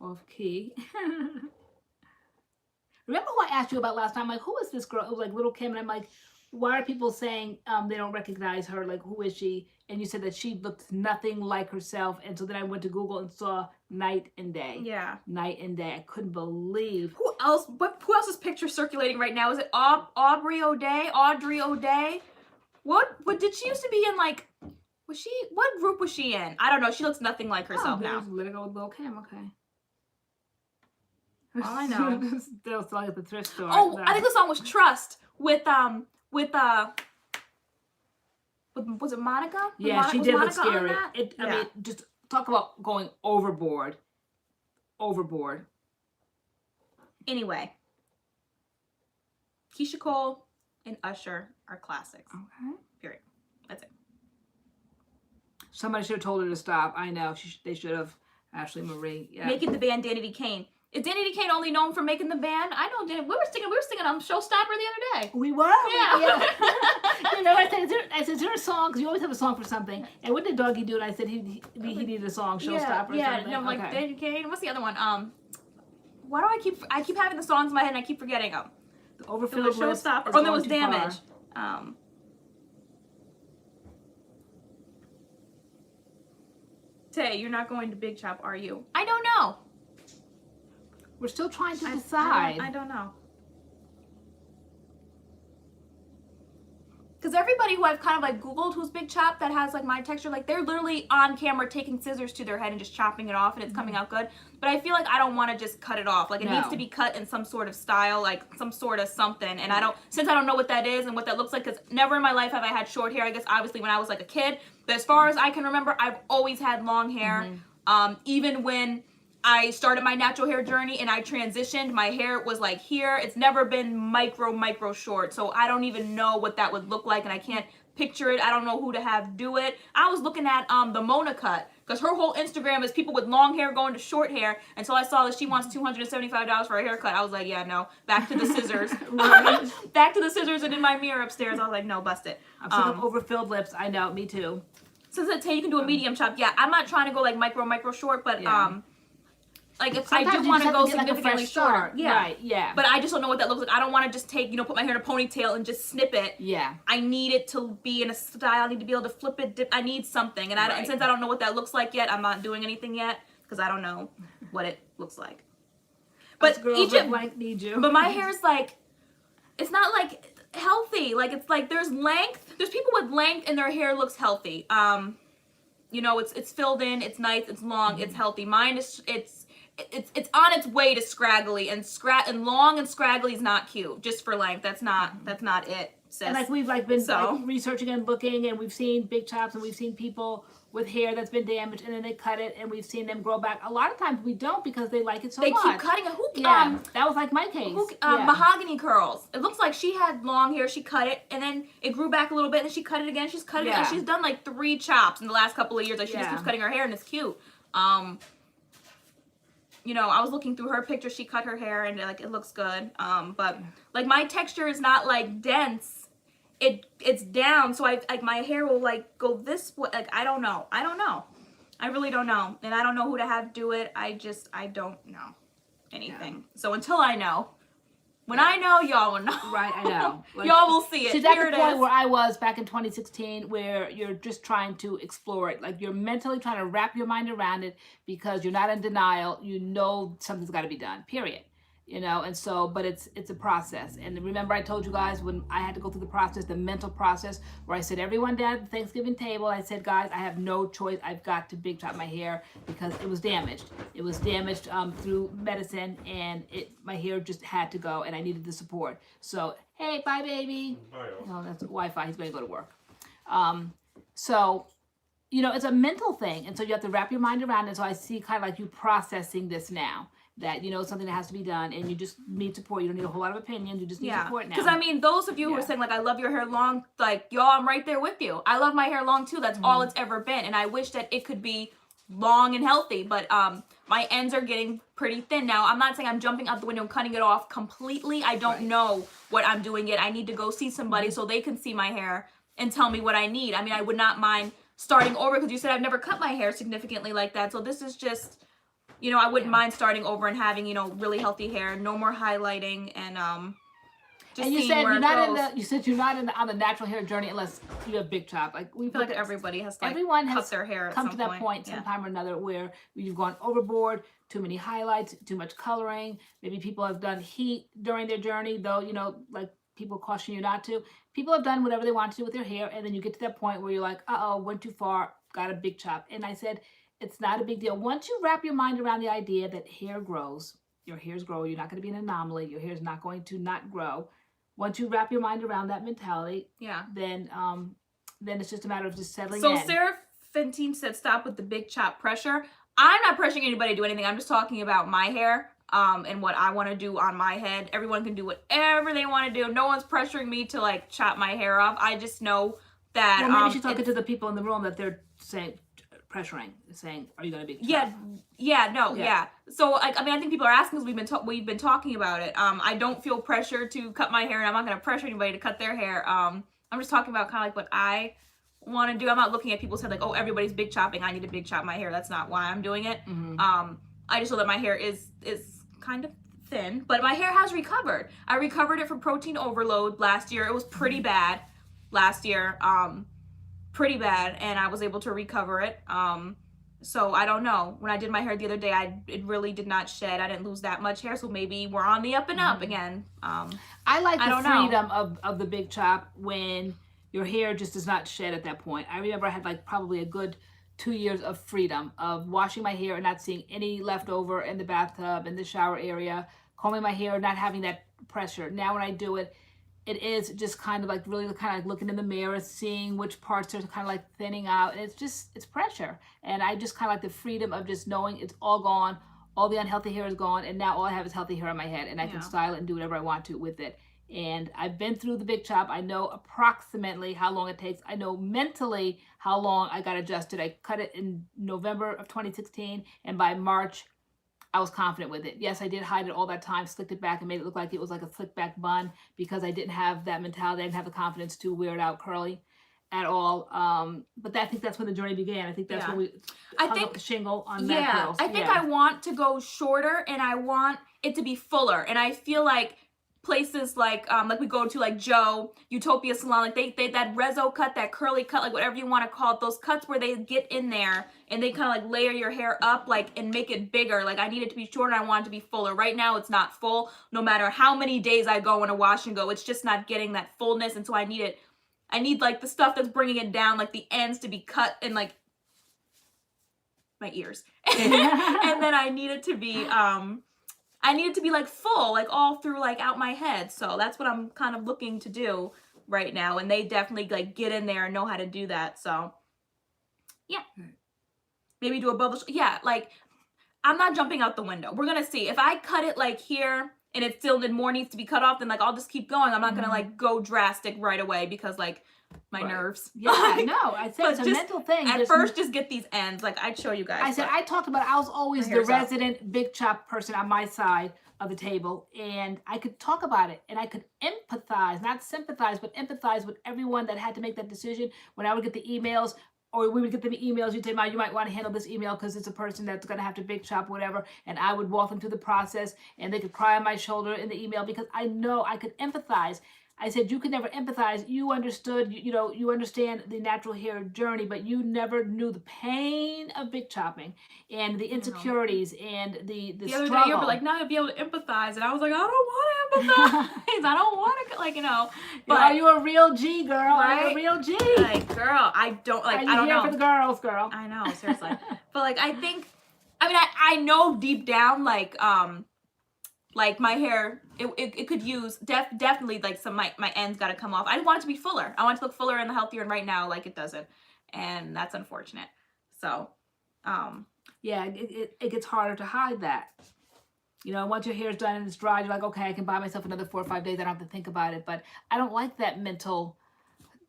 [SPEAKER 1] Off key. Remember who I asked you about last time? Like, who is this girl? It was like Little Kim, and I'm like, why are people saying they don't recognize her? Like, who is she? And you said that she looked nothing like herself. And so then I went to Google and saw Night and Day. Yeah. Night and Day. I couldn't believe.
[SPEAKER 2] Who else? Who else's picture circulating right now? Is it Aubrey O'Day? Audrey O'Day? What did she used to be in, like, what group was she in? I don't know. She looks nothing like herself now.
[SPEAKER 1] Let It Go with Lil Kim. Okay.
[SPEAKER 2] All I know.
[SPEAKER 1] Still selling at the thrift store.
[SPEAKER 2] Oh, I think the song was Trust with was it Monica?
[SPEAKER 1] Yeah, she did look scary. I mean, just talk about going overboard. Overboard.
[SPEAKER 2] Anyway, Keisha Cole and Usher are classics.
[SPEAKER 1] Okay.
[SPEAKER 2] Period. That's it.
[SPEAKER 1] Somebody should have told her to stop. I know. They should have. Ashley Marie. Yeah.
[SPEAKER 2] Making the band Danity Kane. Is Danity Kane only known for making the band? I know. We were singing Showstopper the other day.
[SPEAKER 1] We were. Yeah. You know, I said, is there a song? Because you always have a song for something. And what did Doggy do? And I said he needed a song, Showstopper.
[SPEAKER 2] Yeah. No, like Danity Kane. What's the other one? Why do I keep having the songs in my head and I keep forgetting them?
[SPEAKER 1] The Overfilled
[SPEAKER 2] Showstopper. Oh, there was Damage. Tay, you're not going to big chop, are you? I don't know.
[SPEAKER 1] We're still trying to decide.
[SPEAKER 2] I don't know. Because everybody who I've kind of like Googled who's big chop that has like my texture, like they're literally on camera taking scissors to their head and just chopping it off and it's coming out good. But I feel like I don't want to just cut it off. Like it needs to be cut in some sort of style, like some sort of something. And since I don't know what that is and what that looks like, because never in my life have I had short hair. I guess obviously when I was like a kid. But as far as I can remember, I've always had long hair. Even when I started my natural hair journey and I transitioned, my hair was like here. It's never been micro short. So I don't even know what that would look like and I can't picture it. I don't know who to have do it. I was looking at the Mona cut because her whole Instagram is people with long hair going to short hair. Until I saw that she wants $275 for a haircut. I was like, yeah, no. Back to the scissors. Back to the scissors and in my mirror upstairs. I was like, no, bust it.
[SPEAKER 1] I'm sick of overfilled lips. I know, me too.
[SPEAKER 2] Since it's you can do a medium chop. Yeah, I'm not trying to go like micro short, but like if I do want to go significantly shorter,
[SPEAKER 1] right,
[SPEAKER 2] but I just don't know what that looks like. I don't want to just take, put my hair in a ponytail and just snip it.
[SPEAKER 1] Yeah.
[SPEAKER 2] I need it to be in a style. I need to be able to flip it, dip. I need something, and since I don't know what that looks like yet, I'm not doing anything yet because I don't know what it looks like. But but my hair is like, it's not like healthy. Like it's like there's length. There's people with length and their hair looks healthy. It's filled in. It's nice. It's long. It's healthy. Mine is it's on its way to scraggly, and long and scraggly is not cute. Just for length, that's not it, sis.
[SPEAKER 1] And like we've been researching and looking, and we've seen big chops, and we've seen people with hair that's been damaged, and then they cut it, and we've seen them grow back. A lot of times we don't because they like it so much.
[SPEAKER 2] They keep cutting it.
[SPEAKER 1] That was like my case.
[SPEAKER 2] Mahogany curls. It looks like she had long hair. She cut it, and then it grew back a little bit, and then she cut it again. She's cut it again. She's done like 3 chops in the last couple of years. Like she just keeps cutting her hair, and it's cute. I was looking through her picture. She cut her hair and like it looks good. But like my texture is not like dense. It's down, so my hair will like go this way. Like I don't know. I really don't know, and I don't know who to have do it. I don't know anything. So until I know, when I know, y'all will know.
[SPEAKER 1] Right, I know. Like,
[SPEAKER 2] y'all will see it.
[SPEAKER 1] She's at the point where I was back in 2016, where you're just trying to explore it. Like you're mentally trying to wrap your mind around it because you're not in denial. You know something's got to be done, period. And so, but it's a process. And remember I told you guys when I had to go through the process, the mental process, where I said everyone down at the Thanksgiving table, I said, guys, I have no choice. I've got to big chop my hair because it was damaged. It was damaged through medicine, and my hair just had to go, and I needed the support. So, hey, bye, baby.
[SPEAKER 3] Bye,
[SPEAKER 1] no, that's Wi-Fi. He's going to go to work. So, it's a mental thing. And so you have to wrap your mind around it. So I see kind of like you processing this now. That something that has to be done, and you just need support. You don't need a whole lot of opinions. You just need support now.
[SPEAKER 2] Because those of you who are saying like I love your hair long, like y'all, I'm right there with you. I love my hair long too. That's all it's ever been, and I wish that it could be long and healthy. But my ends are getting pretty thin now. I'm not saying I'm jumping out the window and cutting it off completely. I don't know what I'm doing yet. I need to go see somebody so they can see my hair and tell me what I need. I would not mind starting over because you said I've never cut my hair significantly like that. So this is just. I wouldn't mind starting over and having, really healthy hair, no more highlighting, and just
[SPEAKER 1] you
[SPEAKER 2] seeing
[SPEAKER 1] said
[SPEAKER 2] where
[SPEAKER 1] you're
[SPEAKER 2] it
[SPEAKER 1] not
[SPEAKER 2] goes.
[SPEAKER 1] you said you're not on the natural hair journey unless you have big chop. Like we
[SPEAKER 2] feel like everybody has to
[SPEAKER 1] everyone
[SPEAKER 2] cut
[SPEAKER 1] has
[SPEAKER 2] their hair
[SPEAKER 1] come
[SPEAKER 2] at
[SPEAKER 1] to
[SPEAKER 2] some
[SPEAKER 1] that point
[SPEAKER 2] Yeah.
[SPEAKER 1] sometime or another where you've gone overboard, too many highlights, too much coloring. Maybe people have done heat during their journey, though, like people caution you not to. People have done whatever they want to do with their hair, and then you get to that point where you're like, uh-oh, went too far, got a big chop. And I said, it's not a big deal. Once you wrap your mind around the idea that hair grows, your hairs grow, you're not going to be an anomaly, your hair's not going to not grow. Once you wrap your mind around that mentality, then it's just a matter of just settling in.
[SPEAKER 2] So Sarah Fentine said, stop with the big chop pressure. I'm not pressuring anybody to do anything. I'm just talking about my hair and what I want to do on my head. Everyone can do whatever they want to do. No one's pressuring me to like chop my hair off. I just know that
[SPEAKER 1] well, maybe she's talking to the people in the room that they're saying saying, are you going to be
[SPEAKER 2] chop? Yeah. So I think people are asking because we've been talking about it. I don't feel pressure to cut my hair, and I'm not going to pressure anybody to cut their hair. I'm just talking about kind of like what I want to do. I'm not looking at people saying like, oh, everybody's big chopping, I need to big chop my hair. That's not why I'm doing it. I just know that my hair is kind of thin, but my hair has recovered. I recovered it from protein overload last year. It was pretty bad last year, pretty bad, and I was able to recover it. So I don't know. When I did my hair the other day, it really did not shed. I didn't lose that much hair, so maybe we're on the up and up again.
[SPEAKER 1] I like the freedom of the big chop when your hair just does not shed at that point. I remember I had like probably a good 2 years of freedom of washing my hair and not seeing any leftover in the bathtub, in the shower area, combing my hair, not having that pressure. Now when I do it, it is just kind of like really kind of like looking in the mirror, seeing which parts are kind of like thinning out. And it's pressure. And I just kind of like the freedom of just knowing it's all gone. All the unhealthy hair is gone. And now all I have is healthy hair on my head. And I can style it and do whatever I want to with it. And I've been through the big chop. I know approximately how long it takes. I know mentally how long I got adjusted. I cut it in November of 2016. And by March, I was confident with it. Yes, I did hide it all that time, slicked it back and made it look like it was like a slick back bun because I didn't have that mentality. I didn't have the confidence to wear it out curly at all. But I think that's when the journey began. I think that's when we hung up the shingle on MADCURLS.
[SPEAKER 2] I think I want to go shorter and I want it to be fuller. And I feel like places like we go to like Joe, Utopia Salon, like they that rezo cut, that curly cut, like whatever you want to call it, those cuts where they get in there and they kind of like layer your hair up like and make it bigger. Like I need it to be shorter, I want it to be fuller. Right now it's not full. No matter how many days I go in a wash and go, it's just not getting that fullness. And so I need like the stuff that's bringing it down, like the ends to be cut and like my ears. And then I need it to be like full, like all through like out my head. So that's what I'm kind of looking to do right now. And they definitely like get in there and know how to do that. So yeah, maybe do above the, like I'm not jumping out the window. We're going to see if I cut it like here and it still more needs to be cut off, then like I'll just keep going. I'm not going to like go drastic right away because like my nerves.
[SPEAKER 1] Yeah, I know. I said it's a mental thing.
[SPEAKER 2] At first, just get these ends. Like I'd show you guys.
[SPEAKER 1] I said I talked about. I was always the resident big chop person on my side of the table, and I could talk about it, and I could empathize, not sympathize, but empathize with everyone that had to make that decision. When I would get the emails, or we would get the emails, you'd say, "Ma, you might want to handle this email because it's a person that's going to have to big chop, whatever." And I would walk them through the process, and they could cry on my shoulder in the email because I know I could empathize. I said, you could never empathize. You understood, you understand the natural hair journey, but you never knew the pain of big chopping and the insecurities and the
[SPEAKER 2] other
[SPEAKER 1] struggle.
[SPEAKER 2] day you were like, now you'll be able to empathize. And I was like, I don't want to empathize. I don't want to, like, But
[SPEAKER 1] you're a real G, girl.
[SPEAKER 2] Right?
[SPEAKER 1] You're a real G.
[SPEAKER 2] Like, girl, I don't, like, I don't know.
[SPEAKER 1] for the girls, girl.
[SPEAKER 2] I know, seriously. But, like, I think, I know deep down, like my hair, it could use definitely like some my ends got to come off. I want it to be fuller. I want it to look fuller and healthier, and right now like it doesn't, and that's unfortunate. So
[SPEAKER 1] yeah, it gets harder to hide that. Once your hair's done and it's dry, you're like, okay, I can buy myself another 4 or 5 days. I don't have to think about it. But I don't like that mental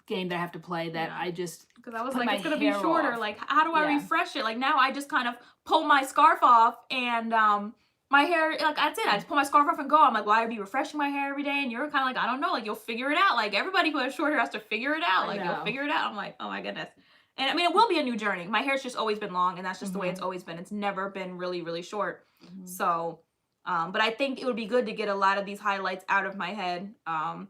[SPEAKER 1] game that I have to play. That I just
[SPEAKER 2] because I was like, it's gonna be shorter. Like, how do I refresh it? Like now I just kind of pull my scarf off and my hair, like, that's it. I just pull my scarf off and go. I'm like, well, I'd be refreshing my hair every day. And you're kind of like, I don't know. Like, you'll figure it out. Like, everybody who has short hair has to figure it out. Like, you'll figure it out. I'm like, oh, my goodness. And, it will be a new journey. My hair's just always been long. And that's just the way it's always been. It's never been really, really short. So, but I think it would be good to get a lot of these highlights out of my head and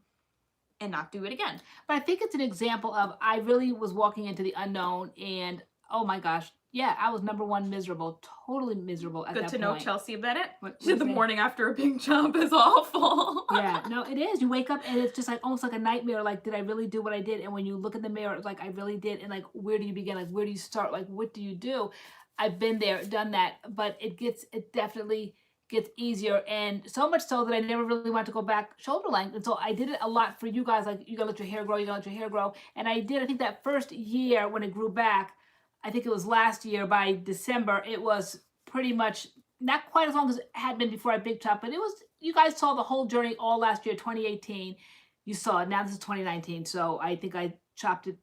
[SPEAKER 2] not do it again.
[SPEAKER 1] But I think it's an example of I really was walking into the unknown. And, oh, my gosh. Yeah, I was number one miserable, totally miserable at that point.
[SPEAKER 2] Good to know Chelsea Bennett. The morning after a big jump is awful.
[SPEAKER 1] Yeah, no, it is. You wake up and it's just like almost like a nightmare. Like, did I really do what I did? And when you look in the mirror, it's like, I really did. And like, where do you begin? Like, where do you start? Like, what do you do? I've been there, done that, but it definitely gets easier. And so much so that I never really wanted to go back shoulder length. And so I did it a lot for you guys. Like, you gotta let your hair grow, you gotta let your hair grow. And I think that first year when it grew back, I think it was last year by December, it was pretty much not quite as long as it had been before I big chopped, but it was, you guys saw the whole journey all last year, 2018. You saw it. Now this is 2019. So I think I chopped it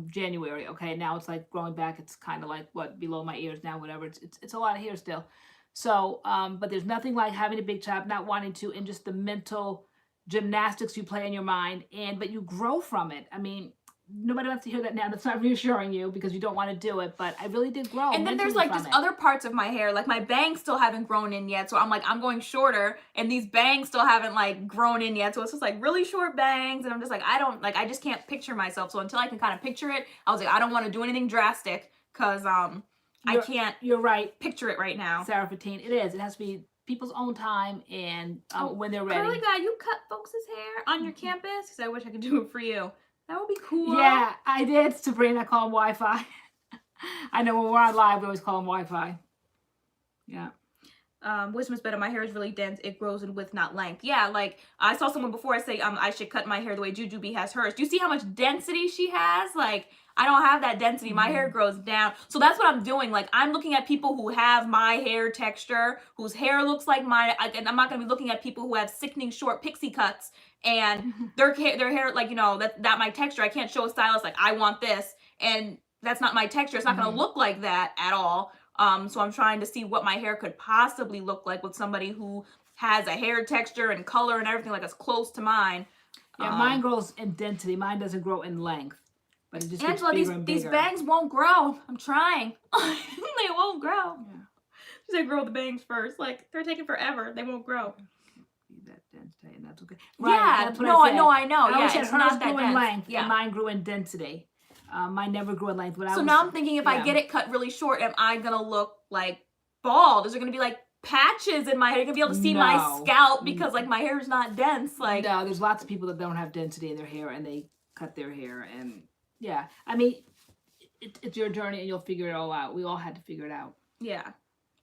[SPEAKER 1] January. Okay. Now it's like growing back. It's kind of like below my ears now, whatever. It's a lot of hair still. So, but there's nothing like having a big chop, not wanting to, and just the mental gymnastics you play in your mind, but you grow from it. I mean, nobody wants to hear that now. That's not reassuring you because you don't want to do it, but I really did grow.
[SPEAKER 2] And then there's like just other parts of my hair, like my bangs still haven't grown in yet. So I'm like, I'm going shorter and these bangs still haven't like grown in yet. So it's just like really short bangs. And I'm just like, I just can't picture myself. So until I can kind of picture it, I was like, I don't want to do anything drastic because I can't
[SPEAKER 1] you're right.
[SPEAKER 2] picture it right now.
[SPEAKER 1] Sarah Fatine, it is. It has to be people's own time and when they're ready.
[SPEAKER 2] Curly guy, you cut folks' hair on your campus? Because I wish I could do it for you. That would be cool.
[SPEAKER 1] Yeah, I did. Sabrina, call him Wi-Fi. I know when we're on live, we always call him Wi-Fi. Yeah.
[SPEAKER 2] Wisdom is better. My hair is really dense. It grows in width, not length. Yeah, like I saw someone before say I should cut my hair the way Jujubee has hers. Do you see how much density she has? Like, I don't have that density. My hair grows down. So that's what I'm doing. Like, I'm looking at people who have my hair texture, whose hair looks like mine. And I'm not going to be looking at people who have sickening short pixie cuts and their hair, like, you know, that my texture. I can't show a stylist, like, I want this. And that's not my texture. It's not going to look like that at all. So I'm trying to see what my hair could possibly look like with somebody who has a hair texture and color and everything like as close to mine.
[SPEAKER 1] Yeah, mine grows in density. Mine doesn't grow in length. But it just
[SPEAKER 2] Angela,
[SPEAKER 1] gets bigger and bigger.
[SPEAKER 2] these bangs won't grow. I'm trying. They won't grow. Yeah. She said grow the bangs first. Like, they're taking forever. They won't grow.
[SPEAKER 1] Be that density, and that's okay.
[SPEAKER 2] Right, yeah,
[SPEAKER 1] that's what I know.
[SPEAKER 2] I know.
[SPEAKER 1] I
[SPEAKER 2] It's not that
[SPEAKER 1] grew in
[SPEAKER 2] dense.
[SPEAKER 1] length,
[SPEAKER 2] yeah.
[SPEAKER 1] And mine grew in density. Mine never grew in length.
[SPEAKER 2] So now I'm thinking if I get it cut really short, am I going to look like bald? Is there going to be like patches in my hair? You're going to be able to see my scalp because like my hair is not dense. Like,
[SPEAKER 1] no, there's lots of people that don't have density in their hair and they cut their hair. And yeah, I mean, it's your journey and you'll figure it all out. We all had to figure it out.
[SPEAKER 2] Yeah.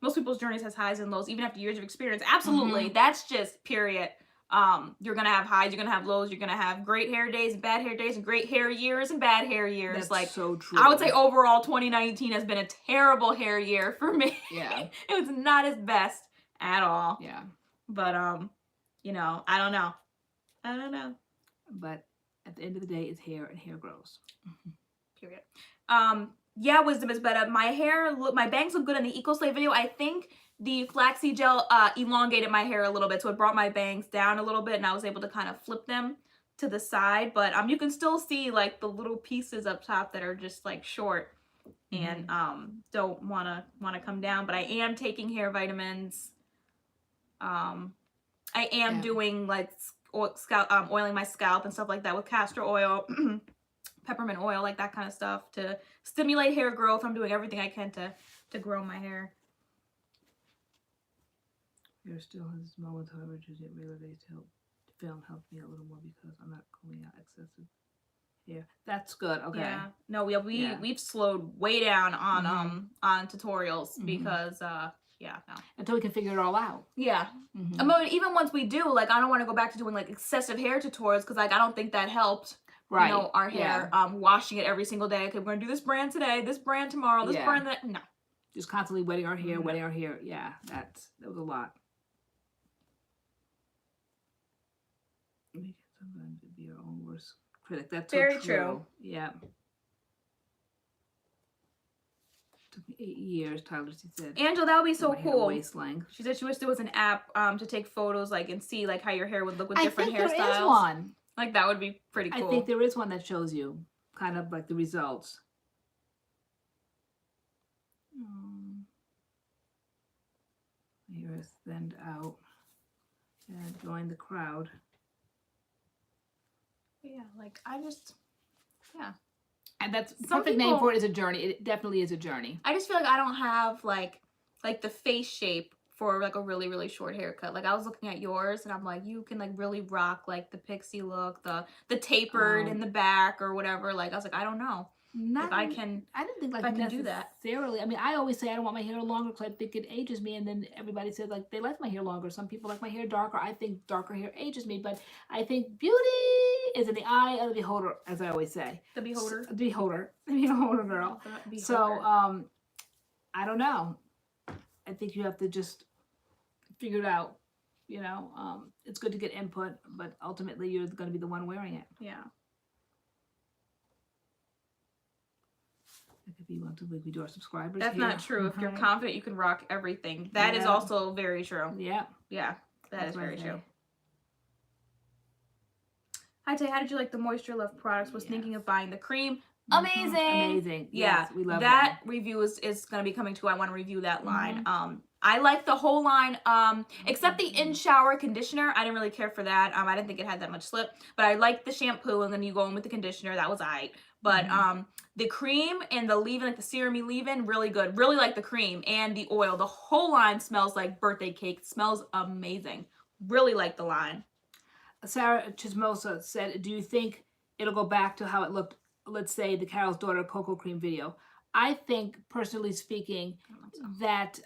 [SPEAKER 2] Most people's journeys has highs and lows, even after years of experience. Absolutely. That's just period. You're going to have highs, you're going to have lows, you're going to have great hair days and bad hair days and great hair years and bad hair years.
[SPEAKER 1] That's
[SPEAKER 2] like,
[SPEAKER 1] so true.
[SPEAKER 2] I would say overall 2019 has been a terrible hair year for me.
[SPEAKER 1] Yeah.
[SPEAKER 2] It was not its best at all.
[SPEAKER 1] Yeah.
[SPEAKER 2] But, you know, I don't know.
[SPEAKER 1] But at the end of the day, it's hair and hair grows.
[SPEAKER 2] Period. Yeah, wisdom is better. My bangs look good in the Eco Slave video. I think the flaxseed gel elongated my hair a little bit, so it brought my bangs down a little bit, and I was able to kind of flip them to the side. But you can still see like the little pieces up top that are just like short and don't wanna come down. But I am taking hair vitamins. I am doing like oiling my scalp and stuff like that with castor oil. Peppermint oil, like that kind of stuff to stimulate hair growth. I'm doing everything I can to grow my hair.
[SPEAKER 1] Hair still has moments, however, just it really film helped me a little more because I'm not combing out excessive hair. That's good. Okay.
[SPEAKER 2] Yeah. No, we've slowed way down on tutorials because
[SPEAKER 1] until we can figure it all out.
[SPEAKER 2] Yeah. I mean, even once we do, like, I don't want to go back to doing like excessive hair tutorials because like I don't think that helped.
[SPEAKER 1] Right.
[SPEAKER 2] You know, our hair, washing it every single day. Okay, we're gonna do this brand today, this brand tomorrow, this brand that. No.
[SPEAKER 1] Just constantly wetting our hair, wetting our hair. Yeah, that was a lot. We can sometimes be our own worst critic. That's
[SPEAKER 2] very
[SPEAKER 1] so true. Yeah. Took me 8 years, Tyler, she said.
[SPEAKER 2] Angela, that would be so cool.
[SPEAKER 1] Waist length.
[SPEAKER 2] She said she wished there was an app to take photos like and see like how your hair would look with different hairstyles.
[SPEAKER 1] I think there is one.
[SPEAKER 2] Like, that would be pretty cool.
[SPEAKER 1] I think there is one that shows you kind of like the results. Here is thinned out and join the crowd.
[SPEAKER 2] Yeah, like,
[SPEAKER 1] And that's perfect name for it is a journey. It definitely is a journey.
[SPEAKER 2] I just feel like I don't have like the face shape for like a really, really short haircut. Like I was looking at yours and I'm like, you can like really rock like the pixie look, the tapered in the back or whatever. Like I was like, I don't know. I didn't think like I can do that.
[SPEAKER 1] Necessarily. I mean, I always say I don't want my hair longer because I think it ages me, and then everybody says like they like my hair longer. Some people like my hair darker. I think darker hair ages me, but I think beauty is in the eye of the beholder, as I always say.
[SPEAKER 2] The beholder.
[SPEAKER 1] The beholder girl.
[SPEAKER 2] Beholder.
[SPEAKER 1] So I don't know. I think you have to just figure it out. You know, it's good to get input, but ultimately you're going to be the one wearing it.
[SPEAKER 2] Yeah.
[SPEAKER 1] If you want to, we do our subscribers.
[SPEAKER 2] That's not true. If you're confident, you can rock everything. That is also very true.
[SPEAKER 1] Yeah.
[SPEAKER 2] Yeah, that is very true. Hi Tay, how did you like the Moisture Love products? Was
[SPEAKER 1] Yes.
[SPEAKER 2] thinking of buying the cream. Amazing.
[SPEAKER 1] Amazing.
[SPEAKER 2] Yeah,
[SPEAKER 1] Yes, we love
[SPEAKER 2] that
[SPEAKER 1] them.
[SPEAKER 2] review is going to be coming too. I want to review that line. I like the whole line, except the in-shower conditioner. I didn't really care for that. I didn't think it had that much slip, but I liked the shampoo, and then you go in with the conditioner. That was aight. But the cream and the leave-in, like the serum-y leave-in, really good. Really like the cream and the oil. The whole line smells like birthday cake. It smells amazing. Really like the line.
[SPEAKER 1] Sarah Chismosa said, do you think it'll go back to how it looked, let's say, the Carol's Daughter Cocoa Cream video? I think, personally speaking, that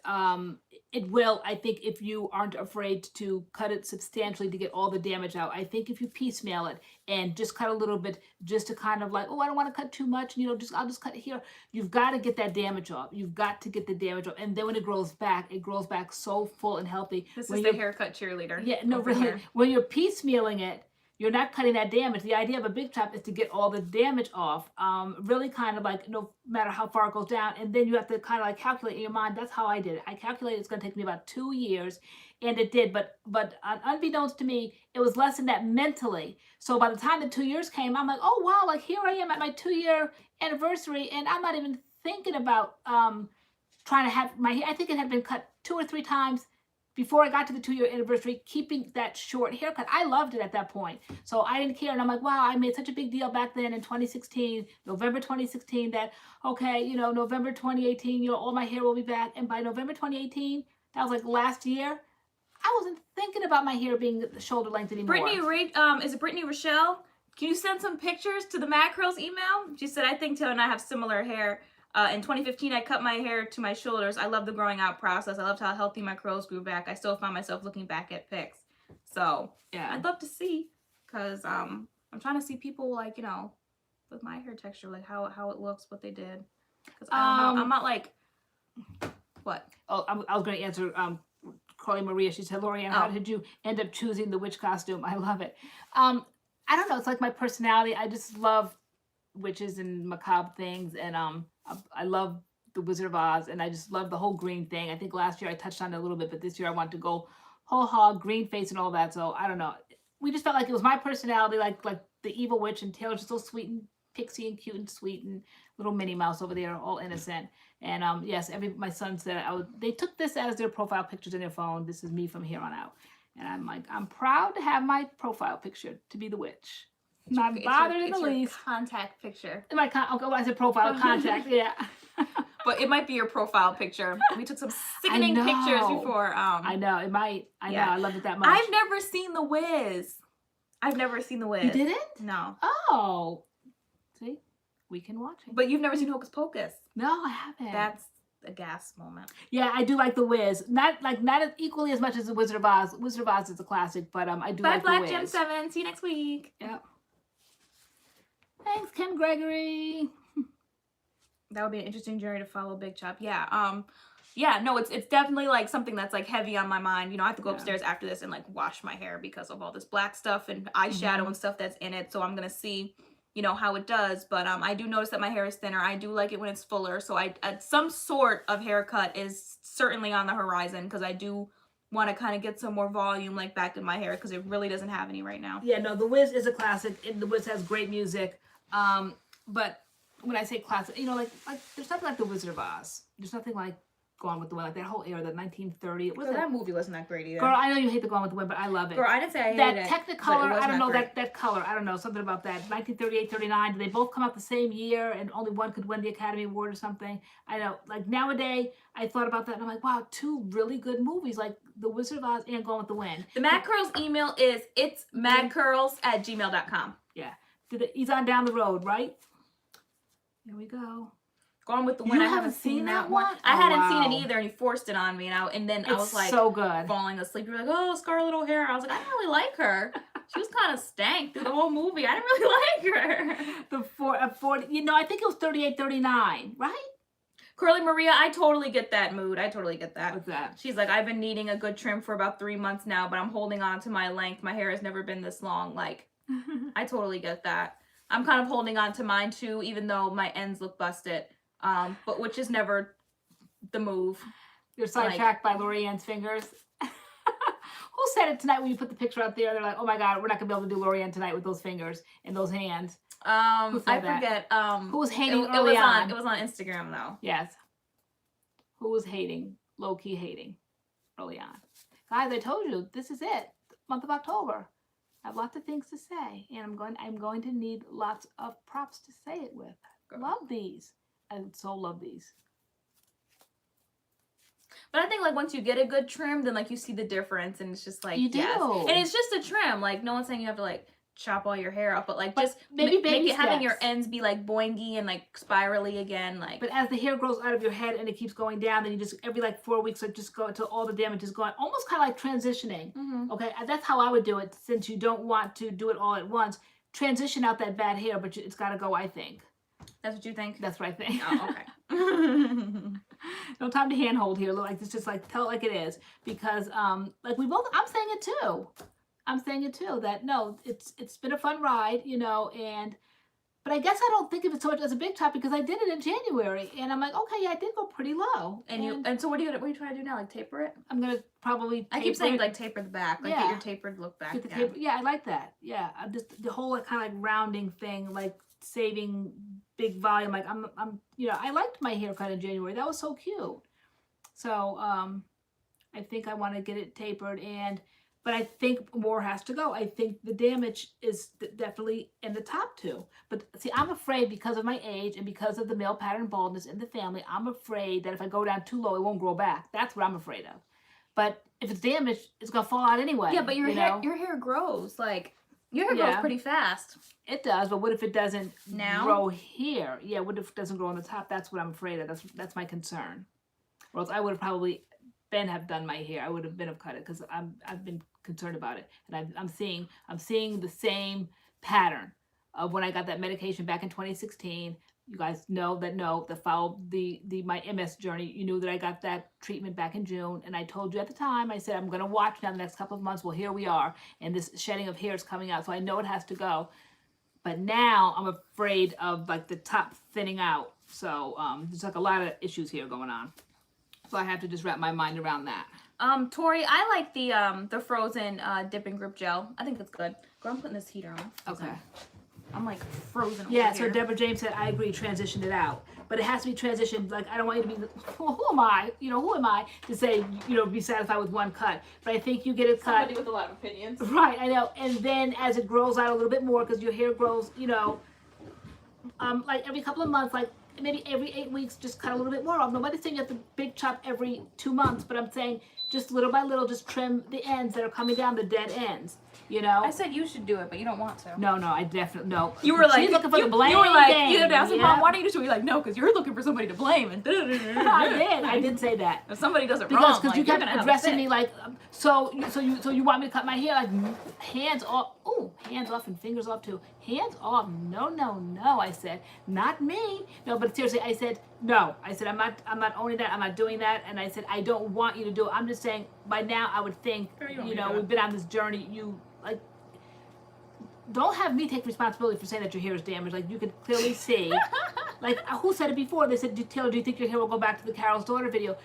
[SPEAKER 1] it will. I think if you aren't afraid to cut it substantially to get all the damage out. I think if you piecemeal it and just cut a little bit, just to kind of like, oh, I don't want to cut too much, you know, I'll just cut it here. You've got to get that damage off. You've got to get the damage off. And then when it grows back so full and healthy.
[SPEAKER 2] This is the haircut cheerleader.
[SPEAKER 1] Yeah, no, really. Here. When you're piecemealing it, you're not cutting that damage. The idea of a big chop is to get all the damage off, really kind of like no matter how far it goes down. And then you have to kind of like calculate in your mind. That's how I did it. I calculated it's going to take me about 2 years, and it did. But unbeknownst to me, it was less than that mentally. So by the time the 2 years came, I'm like, oh, wow, like here I am at my 2-year anniversary, and I'm not even thinking about trying to have my hair. I think it had been cut 2 or 3 times before I got to the 2-year anniversary, keeping that short haircut. I loved it at that point. So I didn't care. And I'm like, wow, I made such a big deal back then in 2016, November 2016, that, okay, you know, November 2018, you know, all my hair will be back. And by November 2018, that was like last year, I wasn't thinking about my hair being shoulder length anymore.
[SPEAKER 2] Is it Brittany Rochelle? Can you send some pictures to the MADCURLS email? She said, I think Taylor and I have similar hair. In 2015, I cut my hair to my shoulders. I love the growing out process. I loved how healthy my curls grew back. I still found myself looking back at pics. So, yeah, I'd love to see, because I'm trying to see people, like, you know, with my hair texture, like how it looks, what they did. Because I don't know. I'm not like, what?
[SPEAKER 1] Oh, I was going to answer Carly Maria. She said, LoriAnne, how did you end up choosing the witch costume? I love it. I don't know. It's like my personality. I just love witches and macabre things, and I love the Wizard of Oz, and I just love the whole green thing. I think last year I touched on it a little bit, but this year I wanted to go whole hog, green face and all that. So I don't know. We just felt like it was my personality, like the evil witch, and Taylor's just so sweet and pixie and cute and sweet, and little Minnie Mouse over there, all innocent. And yes, my son said they took this as their profile pictures in their phone. This is me from here on out. And I'm like, I'm proud to have my profile picture to be the witch. Not bothered in the least.
[SPEAKER 2] Contact picture.
[SPEAKER 1] I said profile contact, yeah.
[SPEAKER 2] But it might be your profile picture. We took some sickening pictures before.
[SPEAKER 1] I know, it might. I know, I love it that much.
[SPEAKER 2] I've never seen The Wiz. You
[SPEAKER 1] didn't?
[SPEAKER 2] No.
[SPEAKER 1] Oh. See? We can watch it.
[SPEAKER 2] But you've never seen Hocus Pocus.
[SPEAKER 1] No, I haven't.
[SPEAKER 2] That's a gas moment.
[SPEAKER 1] Yeah, I do like The Wiz. Not as equally as much as The Wizard of Oz. Wizard of Oz is a classic, but I do like The Wiz.
[SPEAKER 2] Bye, Black Gem 7. See you next week.
[SPEAKER 1] Yep. Thanks, Kim Gregory.
[SPEAKER 2] That would be an interesting journey to follow, Big Chop. Yeah. Yeah, no, it's definitely like something that's like heavy on my mind. You know, I have to go upstairs after this and like wash my hair because of all this black stuff and eyeshadow and stuff that's in it. So I'm gonna see, you know, how it does. But I do notice that my hair is thinner. I do like it when it's fuller. So some sort of haircut is certainly on the horizon, because I do want to kind of get some more volume like back in my hair, because it really doesn't have any right now.
[SPEAKER 1] Yeah, no, The Wiz is a classic. The Wiz has great music. But when I say classic, you know, like there's nothing like The Wizard of Oz. There's nothing like Gone with the Wind, like that whole era, that 1930.
[SPEAKER 2] That movie wasn't that great either.
[SPEAKER 1] Girl, I know you hate the Gone with the Wind, but I love it.
[SPEAKER 2] Girl, I didn't say I hated
[SPEAKER 1] that
[SPEAKER 2] it.
[SPEAKER 1] Technicolor, I don't know, that color, I don't know, something about that. 1938, 39, did they both come out the same year and only one could win the Academy Award or something? I know, like nowadays, I thought about that and I'm like, wow, 2 really good movies, like The Wizard of Oz and Gone with the Wind.
[SPEAKER 2] The MADCURLS email is itsmadcurls@gmail.com.
[SPEAKER 1] Yeah. He's on Down the Road, right? Here we go.
[SPEAKER 2] Gone with the Wind. I haven't seen that one. I hadn't seen it either, and you forced it on me, and then I was like,
[SPEAKER 1] so good,
[SPEAKER 2] falling asleep. You're like, oh, Scarlett O'Hara. I was like, I didn't really like her. She was kind of stank through the whole movie. I didn't really like her.
[SPEAKER 1] The 40, you know, I think it was 38, 39, right?
[SPEAKER 2] Curly Maria, I totally get that mood. I totally get that.
[SPEAKER 1] What's that?
[SPEAKER 2] She's like, I've been needing a good trim for about 3 months now, but I'm holding on to my length. My hair has never been this long. Like, I totally get that. I'm kind of holding on to mine too, even though my ends look busted. But which is never the move.
[SPEAKER 1] You're sidetracked by LoriAnne's fingers. Who Who said it tonight when you put the picture out there? They're like, oh my God, we're not gonna be able to do LoriAnne tonight with those fingers and those hands.
[SPEAKER 2] I
[SPEAKER 1] that?
[SPEAKER 2] forget.
[SPEAKER 1] Who was hating
[SPEAKER 2] it
[SPEAKER 1] early
[SPEAKER 2] was
[SPEAKER 1] on?
[SPEAKER 2] It was on Instagram though.
[SPEAKER 1] Yes. Who was hating? Low key hating early on. Guys, I told you this is it. Month of October. I have lots of things to say, and I'm going to need lots of props to say it with. Love these. I so love these.
[SPEAKER 2] But I think like once you get a good trim, then like you see the difference, and it's just like
[SPEAKER 1] You do.
[SPEAKER 2] yes. And it's just a trim. Like no one's saying you have to like chop all your hair up, but like just
[SPEAKER 1] maybe
[SPEAKER 2] make it having
[SPEAKER 1] steps.
[SPEAKER 2] your ends be like boingy and like spirally again. Like,
[SPEAKER 1] but as the hair grows out of your head and it keeps going down, then you just every like 4 weeks, like just go until all the damage is gone. Almost kind of like transitioning. Okay, that's how I would do it. Since you don't want to do it all at once, transition out that bad hair, but it's got to go. I think.
[SPEAKER 2] That's what you think?
[SPEAKER 1] That's what I think.
[SPEAKER 2] Oh, okay.
[SPEAKER 1] No time to handhold here. Like it's just like tell it like it is, because like we both. I'm saying it too. I'm saying it too. That no, it's been a fun ride, you know, and but I guess I don't think of it so much as a big chop because I did it in January, and I'm like, okay, yeah, I did go pretty low.
[SPEAKER 2] And so what are you trying to do now? Like taper it?
[SPEAKER 1] I'm gonna probably.
[SPEAKER 2] I keep saying like taper the back, like get your tapered look back.
[SPEAKER 1] Get the taper. Yeah, I like that. Yeah, I'm just the whole like, kind of like rounding thing, like saving big volume. Like I'm you know, I liked my haircut in January. That was so cute. So I think I want to get it tapered, but I think more has to go. I think the damage is definitely in the top two. But see, I'm afraid because of my age and because of the male pattern baldness in the family, I'm afraid that if I go down too low, it won't grow back. That's what I'm afraid of. But if it's damaged, it's gonna fall out anyway.
[SPEAKER 2] Yeah, but your hair grows like. Your hair grows pretty fast.
[SPEAKER 1] It does, but what if it doesn't grow here? Yeah, what if it doesn't grow on the top? That's what I'm afraid of. That's my concern. Or else I would have probably have done my hair. I would have cut it because I've been concerned about it, and I'm seeing the same pattern of when I got that medication back in 2016. You guys know that followed my MS journey. You knew that I got that treatment back in June, and I told you at the time, I said, I'm going to watch now the next couple of months. Well, here we are, and this shedding of hair is coming out, so I know it has to go. But now I'm afraid of like the top thinning out. So there's like a lot of issues here going on. So I have to just wrap my mind around that.
[SPEAKER 2] Tori, I like the frozen dip and grip gel. I think that's good. Girl, I'm putting this heater on.
[SPEAKER 1] Okay.
[SPEAKER 2] I'm like frozen over
[SPEAKER 1] Yeah,
[SPEAKER 2] here.
[SPEAKER 1] so Deborah James said, I agree, transition it out. But it has to be transitioned. Like, I don't want you to be, well, who am I? You know, who am I to say, you know, be satisfied with one cut? But I think you get it cut.
[SPEAKER 2] Somebody with a lot of opinions.
[SPEAKER 1] Right, I know. And then as it grows out a little bit more, because your hair grows, you know, like every couple of months, like maybe every 8 weeks, just cut a little bit more off. Nobody's saying you have to big chop every 2 months, but I'm saying just little by little, just trim the ends that are coming down, the dead ends. You know,
[SPEAKER 2] I said you should do it, but you don't want to.
[SPEAKER 1] No, I definitely no.
[SPEAKER 2] You were like,
[SPEAKER 1] she's looking for the blame.
[SPEAKER 2] You were like,
[SPEAKER 1] game.
[SPEAKER 2] you had to ask me, Mom, why don't you just do it? You're like, no, because you're looking for somebody to blame. And
[SPEAKER 1] I did say that.
[SPEAKER 2] If somebody does it wrong,
[SPEAKER 1] because you kept addressing me like, so you want me to cut my hair like hands off? Ooh, hands off and fingers off too. Hands off? No. I said, not me. No, but seriously, I said no. I said I'm not owning that. I'm not doing that. And I said I don't want you to do it. I'm just saying by now I would think you know we've been on this journey. You like. Don't have me take responsibility for saying that your hair is damaged. Like, you could clearly see. Like, who said it before? They said, Taylor, do you think your hair will go back to the Carol's Daughter video?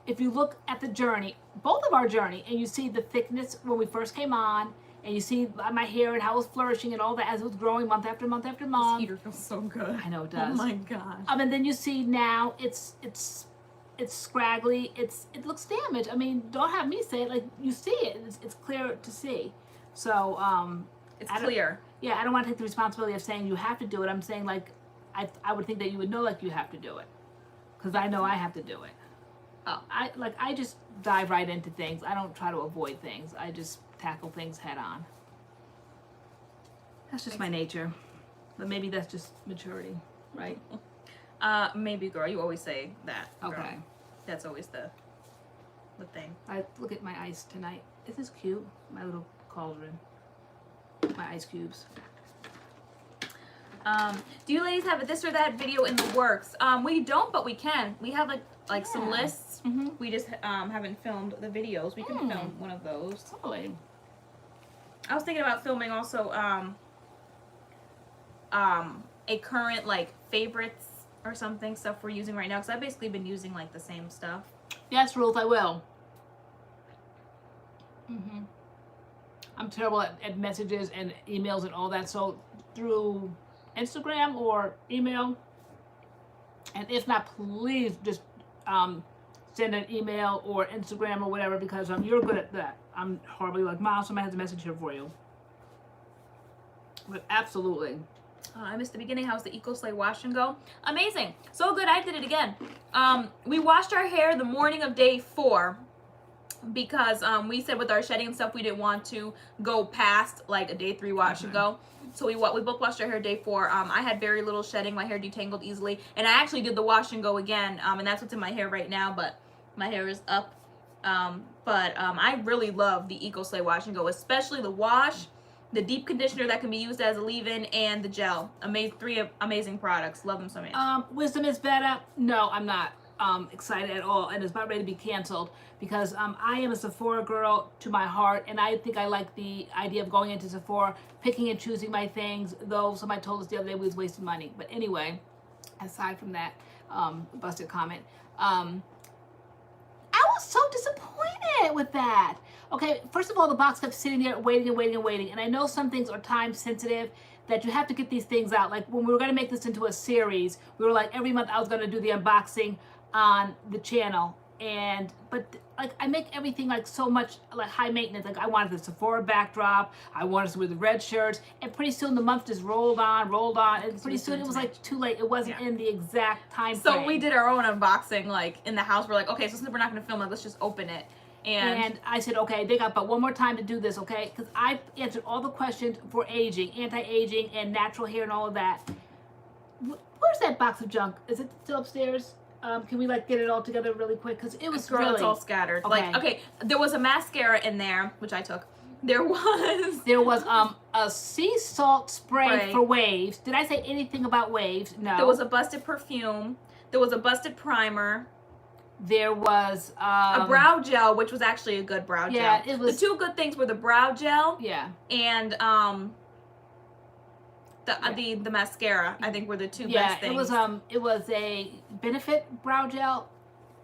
[SPEAKER 1] If you look at the journey, both of our journey, and you see the thickness when we first came on, and you see my hair and how it was flourishing and all that as it was growowing month after month after month.
[SPEAKER 2] This heater feels so good.
[SPEAKER 1] I know it does.
[SPEAKER 2] Oh, my God.
[SPEAKER 1] And then you see now it's scraggly. It looks damaged. I mean, don't have me say it. Like, you see it. It's clear to see. So,
[SPEAKER 2] it's clear.
[SPEAKER 1] Yeah, I don't want to take the responsibility of saying you have to do it. I'm saying like, I would think that you would know like you have to do it, because I know I have to do it.
[SPEAKER 2] Oh,
[SPEAKER 1] I just dive right into things. I don't try to avoid things. I just tackle things head on. That's just my nature, but maybe that's just maturity, right?
[SPEAKER 2] Maybe, girl. You always say that. Girl.
[SPEAKER 1] Okay.
[SPEAKER 2] That's always the thing.
[SPEAKER 1] I look at my ice tonight. This is cute. My little cauldron. My ice cubes.
[SPEAKER 2] Do you ladies have a this or that video in the works? We don't, but we can. We have like some lists.
[SPEAKER 1] Mm-hmm.
[SPEAKER 2] We just haven't filmed the videos. We can film one of those.
[SPEAKER 1] Totally.
[SPEAKER 2] I was thinking about filming also a current like favorites or something, stuff we're using right now, because I've basically been using like the same stuff.
[SPEAKER 1] Yes, Ruth, I will. I'm terrible at messages and emails and all that. So through Instagram or email, and if not, please just send an email or Instagram or whatever, because you're good at that. I'm horribly like, Mom, somebody has a message here for you. But absolutely.
[SPEAKER 2] I missed the beginning. How's the Eco Slay wash and go? Amazing. So good. I did it again. We washed our hair the morning of day 4 because we said with our shedding and stuff we didn't want to go past like a day 3 wash and go. So we both washed our hair day 4. I had very little shedding. My hair detangled easily. And I actually did the wash and go again. And that's what's in my hair right now. But my hair is up. I really love the Eco Slay wash and go, especially the wash, the deep conditioner that can be used as a leave-in, and the gel. Three amazing products. Love them so much.
[SPEAKER 1] Wisdom is better. No, I'm not excited at all, and it's about ready to be canceled because I am a Sephora girl to my heart, and I think I like the idea of going into Sephora, picking and choosing my things, though somebody told us the other day we was wasting money. But anyway, aside from that busted comment, I was so disappointed with that. Okay, first of all, the box kept sitting there waiting and waiting and waiting. And I know some things are time sensitive, that you have to get these things out. Like when we were going to make this into a series, we were like, every month I was going to do the unboxing on the channel. But like I make everything like so much like high maintenance. Like I wanted the Sephora backdrop. I wanted to wear the red shirts. And pretty soon the month just rolled on. And pretty soon it was like too late. It wasn't in the exact time frame.
[SPEAKER 2] So we did our own unboxing like in the house. We're like, okay, so since we're not going to film it, let's just open it.
[SPEAKER 1] And I said, okay, they got but one more time to do this, okay? Because I answered all the questions for aging, anti-aging, and natural hair and all of that. Where's that box of junk? Is it still upstairs? Can we like get it all together really quick? Because it was
[SPEAKER 2] really... It's all scattered.
[SPEAKER 1] Okay.
[SPEAKER 2] Okay, there was a mascara in there, which I took. There was
[SPEAKER 1] a sea salt spray for waves. Did I say anything about waves? No.
[SPEAKER 2] There was a busted perfume. There was a busted primer.
[SPEAKER 1] There was
[SPEAKER 2] a brow gel, which was actually a good brow gel.
[SPEAKER 1] Yeah, it was.
[SPEAKER 2] The two good things were the brow gel.
[SPEAKER 1] Yeah.
[SPEAKER 2] And the mascara. I think were the two best things.
[SPEAKER 1] Yeah, it was a Benefit brow gel.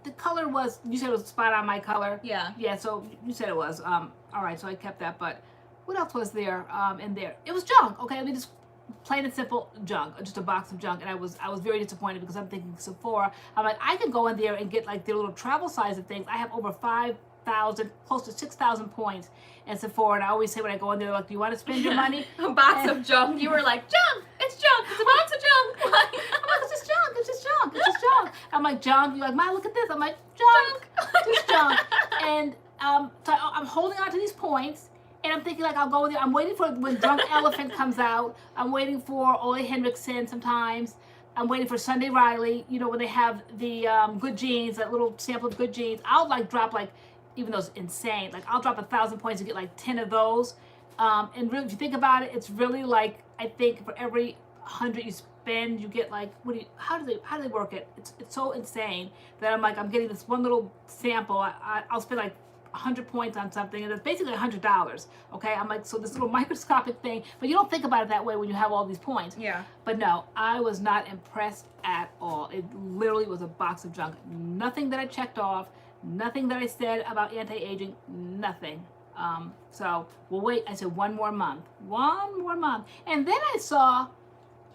[SPEAKER 1] The color was, you said it was spot on my color.
[SPEAKER 2] Yeah.
[SPEAKER 1] Yeah. So you said it was. All right. So I kept that. But what else was there? In there, it was junk. Okay, let me just. Plain and simple junk, just a box of junk, and I was very disappointed because I'm thinking Sephora. I'm like, I can go in there and get like their little travel size of things. I have over 5,000, close to 6,000 points in Sephora, and I always say when I go in there, like, do you want to spend your money?
[SPEAKER 2] A box of junk. You were like, junk. It's junk. It's a box of junk.
[SPEAKER 1] I'm like, it's just junk. It's just junk. It's just junk. I'm like, junk. You're like, Ma, look at this. I'm like, junk. Just junk. And so I'm holding on to these points. And I'm thinking like I'll go there. I'm waiting for when Drunk Elephant comes out. I'm waiting for Ole Henriksen sometimes. I'm waiting for Sunday Riley. You know, when they have the good jeans, that little sample of good jeans. I'll like drop like, even though it's insane, like I'll drop 1,000 points and get like 10 of those. And really, if you think about it, it's really like I think for every 100 you spend, you get like how do they work it? It's so insane that I'm like I'm getting this one little sample. I'll spend like 100 points on something, and it's basically $100. Okay, I'm like, so this little microscopic thing, but you don't think about it that way when you have all these points.
[SPEAKER 2] Yeah.
[SPEAKER 1] But no, I was not impressed at all. It literally was a box of junk. Nothing that I checked off, nothing that I said about anti-aging, nothing. So we'll wait. I said one more month, and then I saw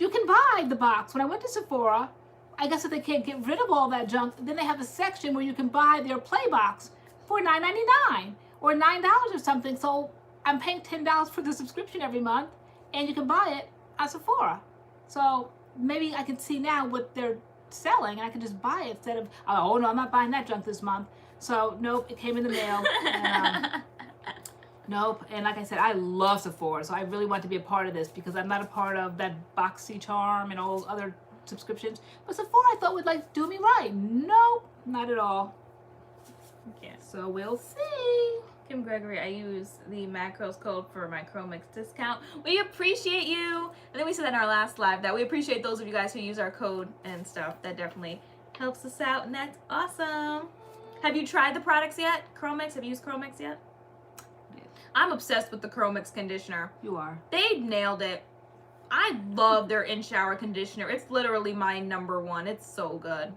[SPEAKER 1] you can buy the box. When I went to Sephora, I guess if they can't get rid of all that junk, then they have a section where you can buy their play box for $9.99 or $9 or something. So I'm paying $10 for the subscription every month, and you can buy it at Sephora. So maybe I can see now what they're selling, and I can just buy it instead of, oh no, I'm not buying that junk this month. So nope, it came in the mail. And, nope. And like I said, I love Sephora, so I really want to be a part of this because I'm not a part of that Boxy Charm and all those other subscriptions. But Sephora I thought would like do me right. Nope, not at all.
[SPEAKER 2] Yeah.
[SPEAKER 1] So we'll see.
[SPEAKER 2] Kim Gregory, I use the MADCURLS code for my CURLMIX discount. We appreciate you. And then we said that in our last live that we appreciate those of you guys who use our code and stuff. That definitely helps us out, and that's awesome. Have you tried the products yet? CURLMIX? Have you used CURLMIX yet?
[SPEAKER 1] Yeah.
[SPEAKER 2] I'm obsessed with the CURLMIX conditioner.
[SPEAKER 1] You are.
[SPEAKER 2] They nailed it. I love their in-shower conditioner. It's literally my #1. It's so good.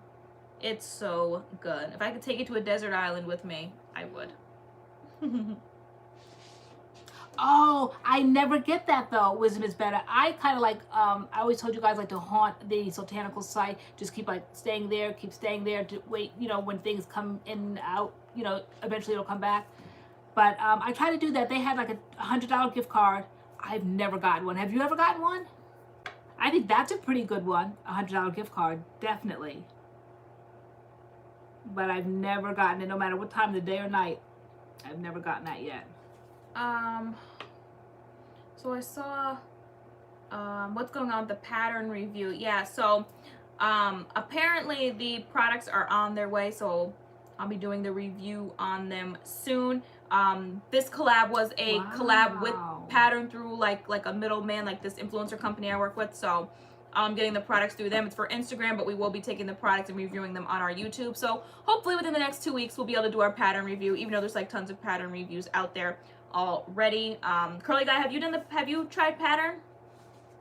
[SPEAKER 2] It's so good. If I could take it to a desert island with me, I would.
[SPEAKER 1] Oh, I never get that though. Wisdom is better. I kind of like, I always told you guys like to haunt the Sotanical site. Just keep like staying there, keep staying there to wait, you know, when things come in and out, you know, eventually it'll come back. But I try to do that. They had like a $100 gift card. I've never gotten one. Have you ever gotten one? I think that's a pretty good one. A $100 gift card, definitely. But I've never gotten it, no matter what time of the day or night. I've never gotten that yet.
[SPEAKER 2] So I saw what's going on with the pattern review. Yeah, so apparently the products are on their way, so I'll be doing the review on them soon. This collab was a collab with Pattern through like a middleman, like this influencer company I work with. So I'm getting the products through them. It's for Instagram, but we will be taking the products and reviewing them on our YouTube. So hopefully within the next 2 weeks, we'll be able to do our pattern review, even though there's like tons of pattern reviews out there already. Curly Guy, have you tried Pattern?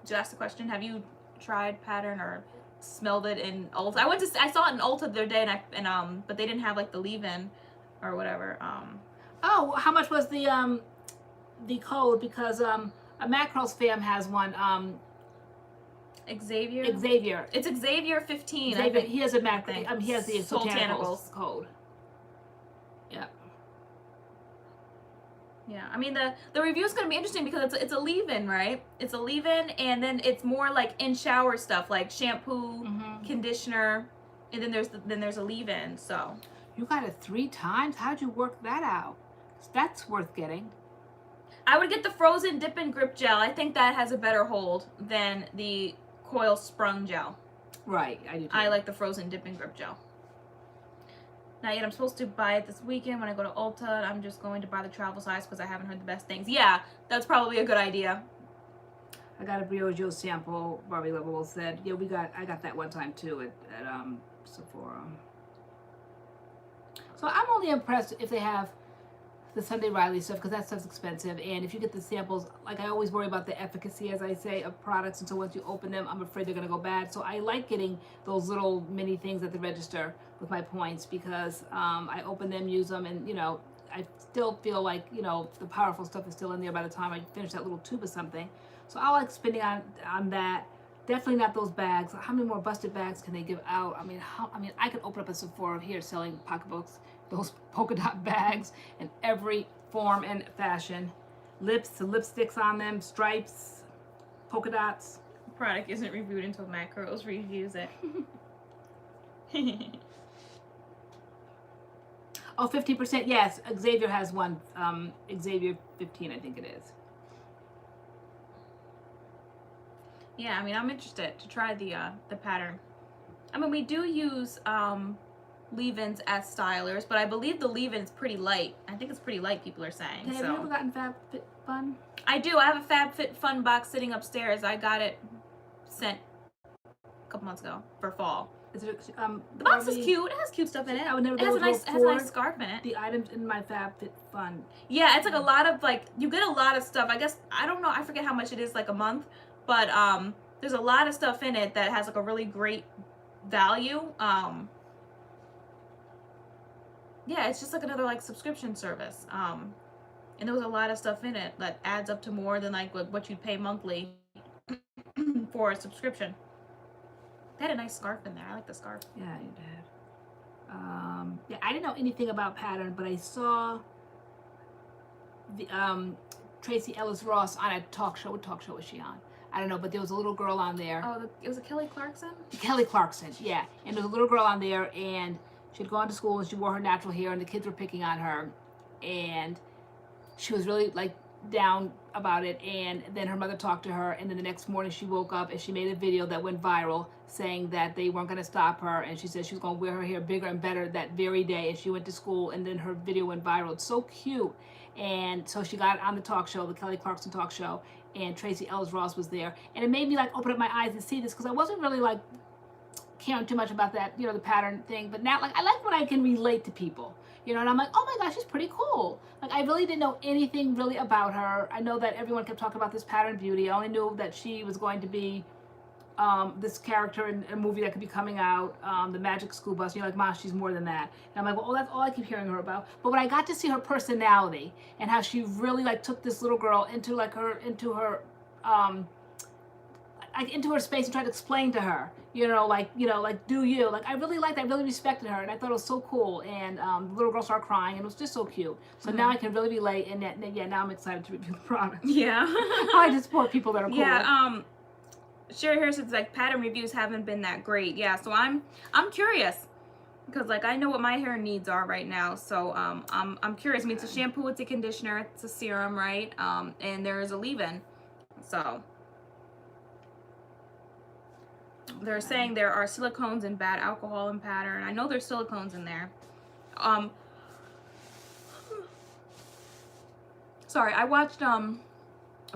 [SPEAKER 2] Did you ask the question? Have you tried Pattern or smelled it in Ulta? I saw it in Ulta the other day, and but they didn't have like the leave-in or whatever.
[SPEAKER 1] Oh, how much was the code? Because a MADCURLS fam has one.
[SPEAKER 2] Xavier. It's Xavier 15.
[SPEAKER 1] Xavier, he has a Mac. He has the
[SPEAKER 2] Soultanicals
[SPEAKER 1] code. Yeah.
[SPEAKER 2] Yeah, I mean the review is gonna be interesting because it's a leave-in, right? It's a leave-in, and then it's more like in shower stuff, like shampoo, conditioner, and then there's a leave-in. So
[SPEAKER 1] you got it 3 times. How'd you work that out? That's worth getting.
[SPEAKER 2] I would get the frozen dip and grip gel. I think that has a better hold than the coil sprung gel.
[SPEAKER 1] Right, I do too.
[SPEAKER 2] I like the frozen dip and grip gel. Not yet. I'm supposed to buy it this weekend when I go to Ulta. I'm just going to buy the travel size because I haven't heard the best things. Yeah, that's probably a good idea.
[SPEAKER 1] I got a Briojo sample. Barbie Lovable said, yeah, I got that one time too at Sephora. So I'm only impressed if they have the Sunday Riley stuff, because that stuff's expensive, and if you get the samples, like I always worry about the efficacy, as I say, of products, and so once you open them, I'm afraid they're gonna go bad. So I like getting those little mini things at the register with my points, because I open them, use them, and you know, I still feel like, you know, the powerful stuff is still in there by the time I finish that little tube or something. So I like spending on that. Definitely not those bags. How many more busted bags can they give out? I mean, I could open up a Sephora here selling pocketbooks, those polka dot bags in every form and fashion. Lips, the lipsticks on them, stripes, polka dots.
[SPEAKER 2] The product isn't reviewed until MADCURLS reviews it.
[SPEAKER 1] Oh, 15%, yes. Xavier has one. Xavier 15, I think it is.
[SPEAKER 2] Yeah, I mean, I'm interested to try the pattern. I mean, we do use leave-ins as stylers, but I believe the leave-in is pretty light. I think it's pretty light, people are saying.
[SPEAKER 1] Have you ever gotten FabFitFun?
[SPEAKER 2] I do. I have a FabFitFun box sitting upstairs. I got it sent a couple months ago for fall.
[SPEAKER 1] Is it,
[SPEAKER 2] the box is cute. It has cute stuff in it.
[SPEAKER 1] I would never
[SPEAKER 2] it has a nice scarf in it.
[SPEAKER 1] The items in my FabFitFun.
[SPEAKER 2] Yeah, it's like a lot of, like, you get a lot of stuff. I guess, I don't know, I forget how much it is, like a month. But there's a lot of stuff in it that has like a really great value. Yeah, it's just like another like subscription service. And there was a lot of stuff in it that adds up to more than like what you'd pay monthly for a subscription. They had a nice scarf in there. I like the scarf.
[SPEAKER 1] Yeah, you did. Yeah, I didn't know anything about Pattern, but I saw the Tracy Ellis Ross on a talk show. What talk show was she on? I don't know, but there was a little girl on there.
[SPEAKER 2] Oh, it was a Kelly Clarkson?
[SPEAKER 1] Kelly Clarkson, yeah. And there was a little girl on there, and she'd gone to school, and she wore her natural hair, and the kids were picking on her. And she was really, like, down about it. And then her mother talked to her, and then the next morning she woke up, and she made a video that went viral saying that they weren't going to stop her. And she said she was going to wear her hair bigger and better that very day. And she went to school, and then her video went viral. It's so cute. And so she got on the talk show, the Kelly Clarkson talk show, and Tracy Ellis Ross was there. And it made me like open up my eyes and see this, because I wasn't really like caring too much about that, you know, the pattern thing. But now, like, I like when I can relate to people, you know, and I'm like, oh my gosh, she's pretty cool. Like, I really didn't know anything really about her. I know that everyone kept talking about this pattern beauty. I only knew that she was going to be this character in a movie that could be coming out, the Magic School Bus. And you're like, Ma, she's more than that. And I'm like, well, that's all I keep hearing her about. But when I got to see her personality and how she really like took this little girl into her space and tried to explain to her, like do you, like I really liked, I really respected her, and I thought it was so cool. And the little girl started crying, and it was just so cute. So now I can really relate, and yeah, now I'm excited to review the product.
[SPEAKER 2] Yeah.
[SPEAKER 1] I just support people that are cool.
[SPEAKER 2] Yeah. Sherry Harris says like pattern reviews haven't been that great. Yeah. So I'm curious because like I know what my hair needs are right now. So I'm curious. I mean, it's a shampoo, it's a conditioner, it's a serum, right? And there is a leave-in. So. They're saying there are silicones and bad alcohol in pattern. I know there's silicones in there. Sorry, I watched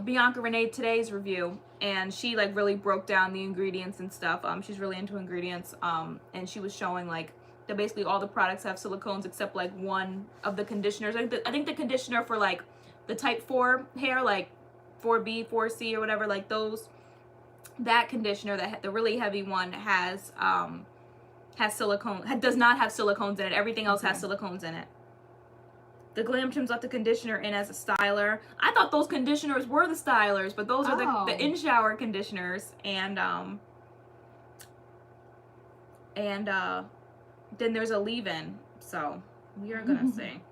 [SPEAKER 2] Bianca Renee today's review, and she like really broke down the ingredients and stuff. She's really into ingredients. And she was showing like that basically all the products have silicones except like one of the conditioners. I think the conditioner for like the type 4 hair, like 4B, 4C or whatever, like those. That conditioner, the really heavy one, has silicone. Does not have silicones in it. Everything else has silicones in it. The Glam Trim's left the conditioner in as a styler. I thought those conditioners were the stylers, but those are the in-shower conditioners. And then there's a leave-in. So we are gonna see.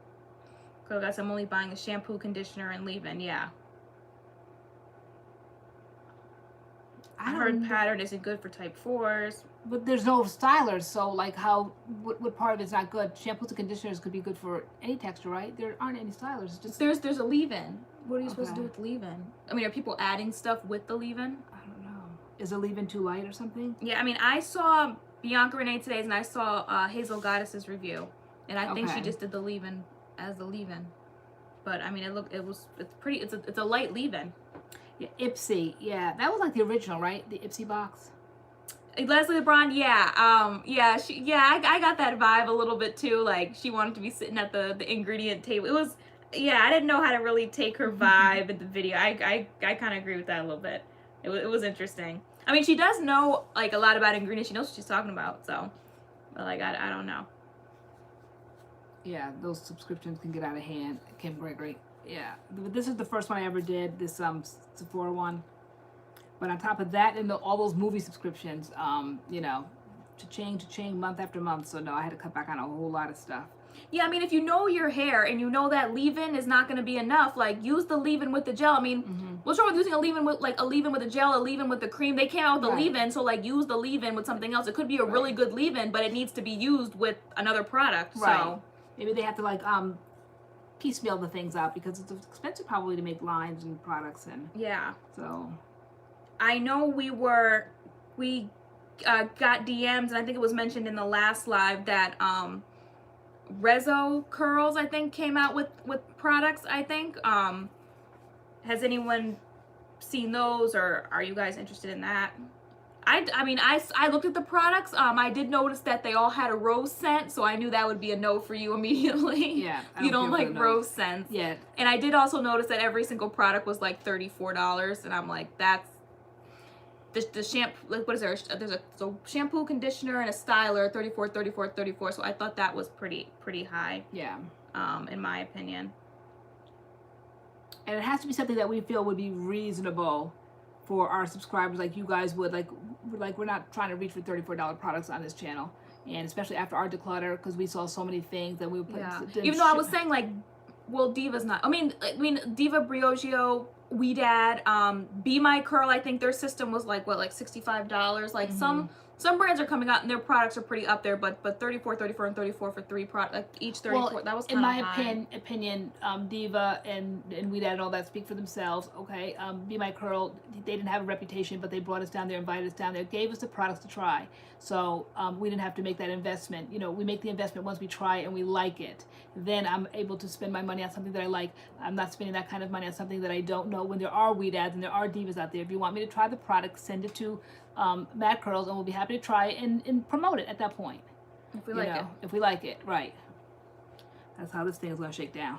[SPEAKER 2] So guys, I'm only buying the shampoo, conditioner, and leave-in. Yeah. I heard pattern isn't good for type 4s.
[SPEAKER 1] But there's no stylers, so like what part of it's not good? Shampoos and conditioners could be good for any texture, right? There aren't any stylers. It's just
[SPEAKER 2] there's a leave-in. What are you supposed to do with the leave-in? I mean, are people adding stuff with the leave-in?
[SPEAKER 1] I don't know. Is the leave-in too light or something?
[SPEAKER 2] Yeah, I mean, I saw Bianca Renee today's, and I saw Hazel Goddess's review, and I think she just did the leave-in as the leave-in. But I mean, it's a light leave-in.
[SPEAKER 1] Yeah, Ipsy, yeah, that was like the original, right? The Ipsy box.
[SPEAKER 2] Leslie LeBron, yeah, I got that vibe a little bit too. Like she wanted to be sitting at the ingredient table. It was, yeah, I didn't know how to really take her vibe in the video. I kind of agree with that a little bit. It was interesting. I mean, she does know like a lot about ingredients. She knows what she's talking about. So, but like I don't know.
[SPEAKER 1] Yeah, those subscriptions can get out of hand. Kim Gregory. Yeah, this is the first one I ever did, this Sephora one. But on top of that, and all those movie subscriptions, cha-ching month after month. So no, I had to cut back on a whole lot of stuff.
[SPEAKER 2] Yeah, I mean, if you know your hair and you know that leave-in is not going to be enough, like use the leave-in with the gel. I mean, what's wrong with using a leave-in with a gel, a leave-in with the cream? They came out with the leave-in, so like use the leave-in with something else. It could be a really good leave-in, but it needs to be used with another product.
[SPEAKER 1] Right.
[SPEAKER 2] So
[SPEAKER 1] maybe they have to like piecemeal the things out because it's expensive probably to make lines and products, and
[SPEAKER 2] yeah.
[SPEAKER 1] So
[SPEAKER 2] I know we got DMs, and I think it was mentioned in the last live that MADCURLS I think came out with products. I think has anyone seen those, or are you guys interested in that? I mean, I looked at the products. I did notice that they all had a rose scent, so I knew that would be a no for you immediately.
[SPEAKER 1] Yeah,
[SPEAKER 2] you don't like rose scents.
[SPEAKER 1] Yeah.
[SPEAKER 2] And I did also notice that every single product was like $34, and I'm like, that's the shampoo. Like, what is there? There's a shampoo, conditioner, and a styler, $34. So I thought that was pretty high.
[SPEAKER 1] Yeah.
[SPEAKER 2] In my opinion.
[SPEAKER 1] And it has to be something that we feel would be reasonable for our subscribers, like you guys would. Like we're not trying to reach for $34 products on this channel, and especially after our declutter, because we saw so many things that we would put.
[SPEAKER 2] Yeah. Even though I was saying like, well, Diva's not. I mean, Diva, Briogeo, WeDad, Be My Curl. I think their system was like what, like $65. Like some brands are coming out and their products are pretty up there, but $34, $34, and $34 for 3 products, like each $34. Well, that was kind of high.
[SPEAKER 1] In my opinion, Diva and WeDad and all that speak for themselves. Okay, Be My Curl, they didn't have a reputation, but they brought us down there, invited us down there, gave us the products to try. So we didn't have to make that investment. You know, we make the investment once we try it and we like it. Then I'm able to spend my money on something that I like. I'm not spending that kind of money on something that I don't know. When there are WeDads and there are Divas out there, if you want me to try the product, send it to MADCURLS, and we'll be happy to try it and promote it at that point.
[SPEAKER 2] If we like it.
[SPEAKER 1] If we like it, right. That's how this thing is going to shake down.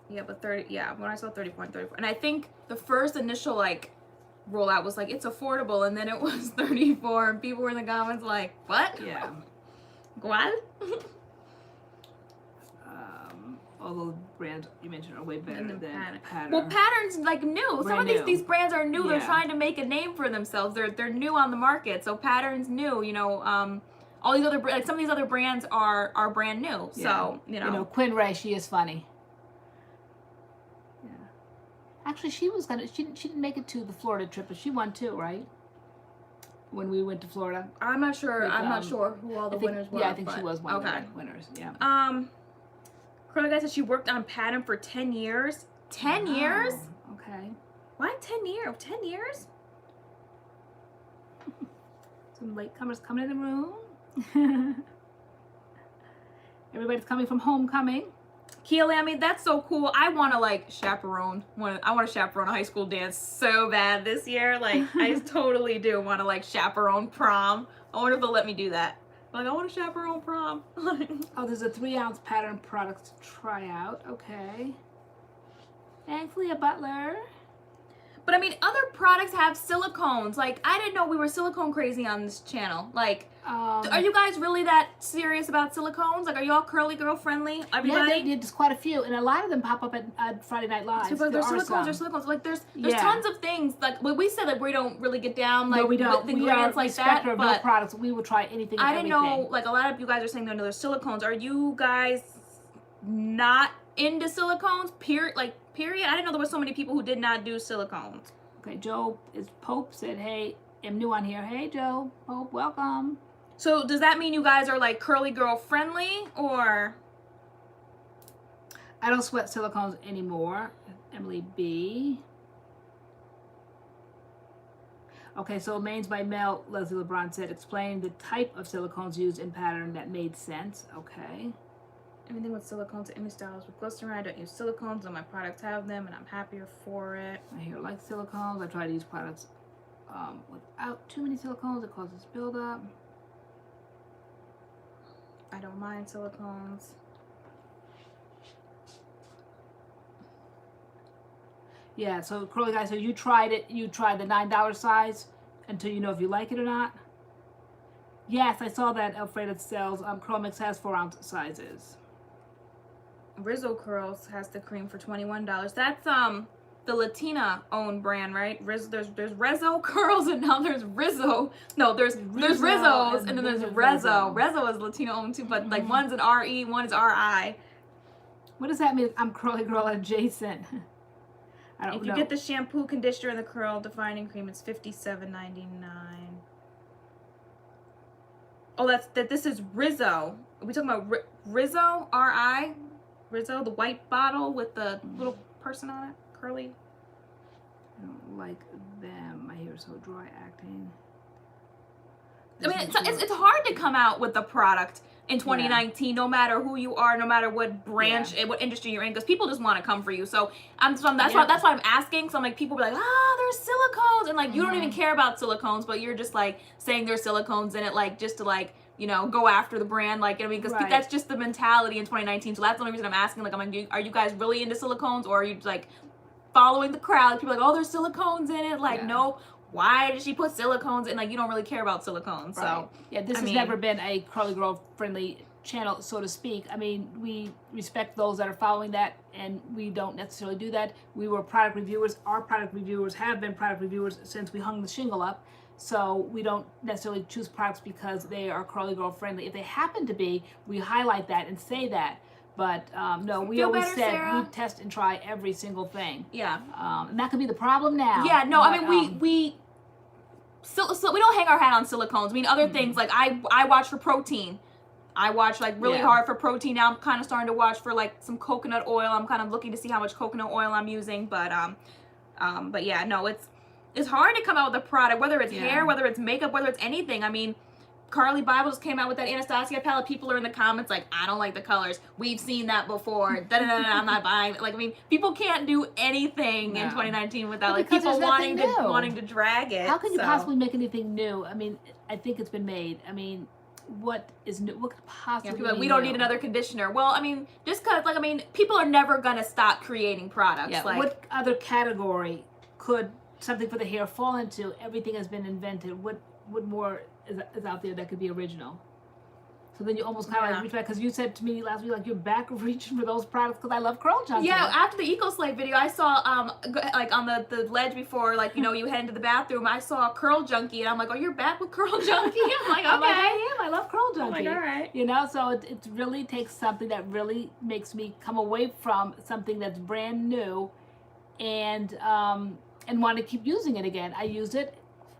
[SPEAKER 2] Yeah, but when I saw 34 and 34. And I think the first initial, like, rollout was like, it's affordable, and then it was $34, and people were in the comments like, what?
[SPEAKER 1] Yeah.
[SPEAKER 2] What?
[SPEAKER 1] All those brands you mentioned are way better than Pattern.
[SPEAKER 2] Well, Pattern's like new. Some of these brands are new. They're
[SPEAKER 1] Yeah.
[SPEAKER 2] trying to make a name for themselves. They're new on the market. So Pattern's new. You know, all these other some of these other brands are brand new. So
[SPEAKER 1] Yeah. Quinn Ray, she is funny. Yeah. Actually, she didn't make it to the Florida trip, but she won too, right? When we went to Florida.
[SPEAKER 2] I'm not sure.
[SPEAKER 1] With,
[SPEAKER 2] I'm not sure who all the winners were.
[SPEAKER 1] Yeah, I think she was one of the winners. Yeah.
[SPEAKER 2] Curly Guy said she worked on Pattern for 10 years. 10 years?
[SPEAKER 1] Okay.
[SPEAKER 2] Why 10 years? 10 years?
[SPEAKER 1] Some latecomers coming in the room. Everybody's coming from homecoming.
[SPEAKER 2] Keely, I mean, that's so cool. I want to like chaperone. I want to chaperone a high school dance so bad this year. Like, I totally do want to like chaperone prom. I wonder if they'll let me do that. Like, I want to chaperone prom.
[SPEAKER 1] Oh, there's a 3-ounce Pattern product to try out. Okay. Thanks, Leah Butler.
[SPEAKER 2] But I mean, other products have silicones. Like, I didn't know we were silicone crazy on this channel. Like, are you guys really that serious about silicones? Like, are y'all curly girl friendly? Everybody?
[SPEAKER 1] Yeah, there's quite a few, and a lot of them pop up at Friday Night Live.
[SPEAKER 2] So, like, there's silicones. Like, there's tons of things. Like, we said that we don't really get down like
[SPEAKER 1] no, we don't.
[SPEAKER 2] with ingredients like that.
[SPEAKER 1] Of no products. We will try anything. And
[SPEAKER 2] I didn't know. Like, a lot of you guys are saying that there's silicones. Are you guys not into silicones? Period. I didn't know there were so many people who did not do silicones.
[SPEAKER 1] Okay, Joe Pope said, "Hey, I'm new on here. Hey, Joe Pope, welcome."
[SPEAKER 2] So does that mean you guys are like curly girl friendly, or?
[SPEAKER 1] I don't sweat silicones anymore. Emily B. Okay, so Mains by Mel, Leslie LeBron said, explain the type of silicones used in Pattern that made sense. Okay.
[SPEAKER 2] Everything with silicones, any styles with glycerin. I don't use silicones, and my products have them, and I'm happier for it.
[SPEAKER 1] I hear like silicones. I try to use products without too many silicones. It causes buildup.
[SPEAKER 2] I don't mind silicones.
[SPEAKER 1] Yeah, so Curly Guy, so you tried it. You tried the $9 size until you know if you like it or not. Yes, I saw that Alfredo sells. CURLMIX has 4-ounce sizes.
[SPEAKER 2] Rizzo Curls has the cream for $21. That's the Latina owned brand, right? There's Rizzo Curls, and now there's Rizzo. No, there's Rizzo's, and then there's Rizzo. Rizzo is Latino owned too, but like one's an RE, one is RI.
[SPEAKER 1] What does that mean? I'm curly girl adjacent. I don't know.
[SPEAKER 2] If you get the shampoo, conditioner, and the curl defining cream, it's $57.99. Oh, this is Rizzo. Are we talking about Rizzo RI? Rizzo, the white bottle with the little person on it, curly.
[SPEAKER 1] I don't like them. My hair is so dry acting.
[SPEAKER 2] I mean, it's hard to come out with a product in 2019, no matter who you are, no matter what branch, what industry you're in, because people just want to come for you. So that's why I'm asking. So I'm like, people be like, there's silicones, and like you don't even care about silicones, but you're just like saying there's silicones in it, like just to like go after the brand, like I mean, because that's just the mentality in 2019. So that's the only reason I'm asking. Like, I'm like, are you guys really into silicones, or are you like following the crowd? People are like, oh, there's silicones in it. Like, no. Why did she put silicones in? Like, you don't really care about silicones. So
[SPEAKER 1] yeah, this has never been a curly girl friendly channel, so to speak. I mean, we respect those that are following that, and we don't necessarily do that. We were product reviewers. Our product reviewers have been product reviewers since we hung the shingle up. So we don't necessarily choose products because they are curly girl friendly. If they happen to be, we highlight that and say that. But no, we always said Sarah? We test and try every single thing. Yeah. And that could be the problem now.
[SPEAKER 2] Yeah, no, but, I mean, we don't hang our hat on silicones. I mean, other things, like I watch for protein. I watch like really hard for protein. Now I'm kind of starting to watch for like some coconut oil. I'm kind of looking to see how much coconut oil I'm using. But yeah, no, it's hard to come out with a product, whether it's hair, whether it's makeup, whether it's anything. I mean, Carly Bibles came out with that Anastasia palette. People are in the comments like, I don't like the colors. We've seen that before. I'm not buying it. Like, I mean, people can't do anything in 2019 without like people wanting to drag it.
[SPEAKER 1] How can you possibly make anything new? I mean, I think it's been made. I mean, what is new? What could possibly be
[SPEAKER 2] we don't need another conditioner. Well, I mean, just because, like, I mean, people are never gonna stop creating products.
[SPEAKER 1] Yeah.
[SPEAKER 2] Like,
[SPEAKER 1] what other category could something for the hair fall into, everything has been invented. What more is out there that could be original? So then you almost kind of like reach back, because you said to me last week, like, you're back reaching for those products because I love Curl Junkie.
[SPEAKER 2] Yeah, after the Eco Slave video, I saw, like, on the ledge before, like, you know, you head into the bathroom, I saw Curl Junkie, and I'm like, oh, you're back with Curl Junkie? I'm like, okay.
[SPEAKER 1] I'm like, I am. I love Curl Junkie.
[SPEAKER 2] I'm like, all right.
[SPEAKER 1] You know, so it really takes something that really makes me come away from something that's brand new and want to keep using it again. I used it.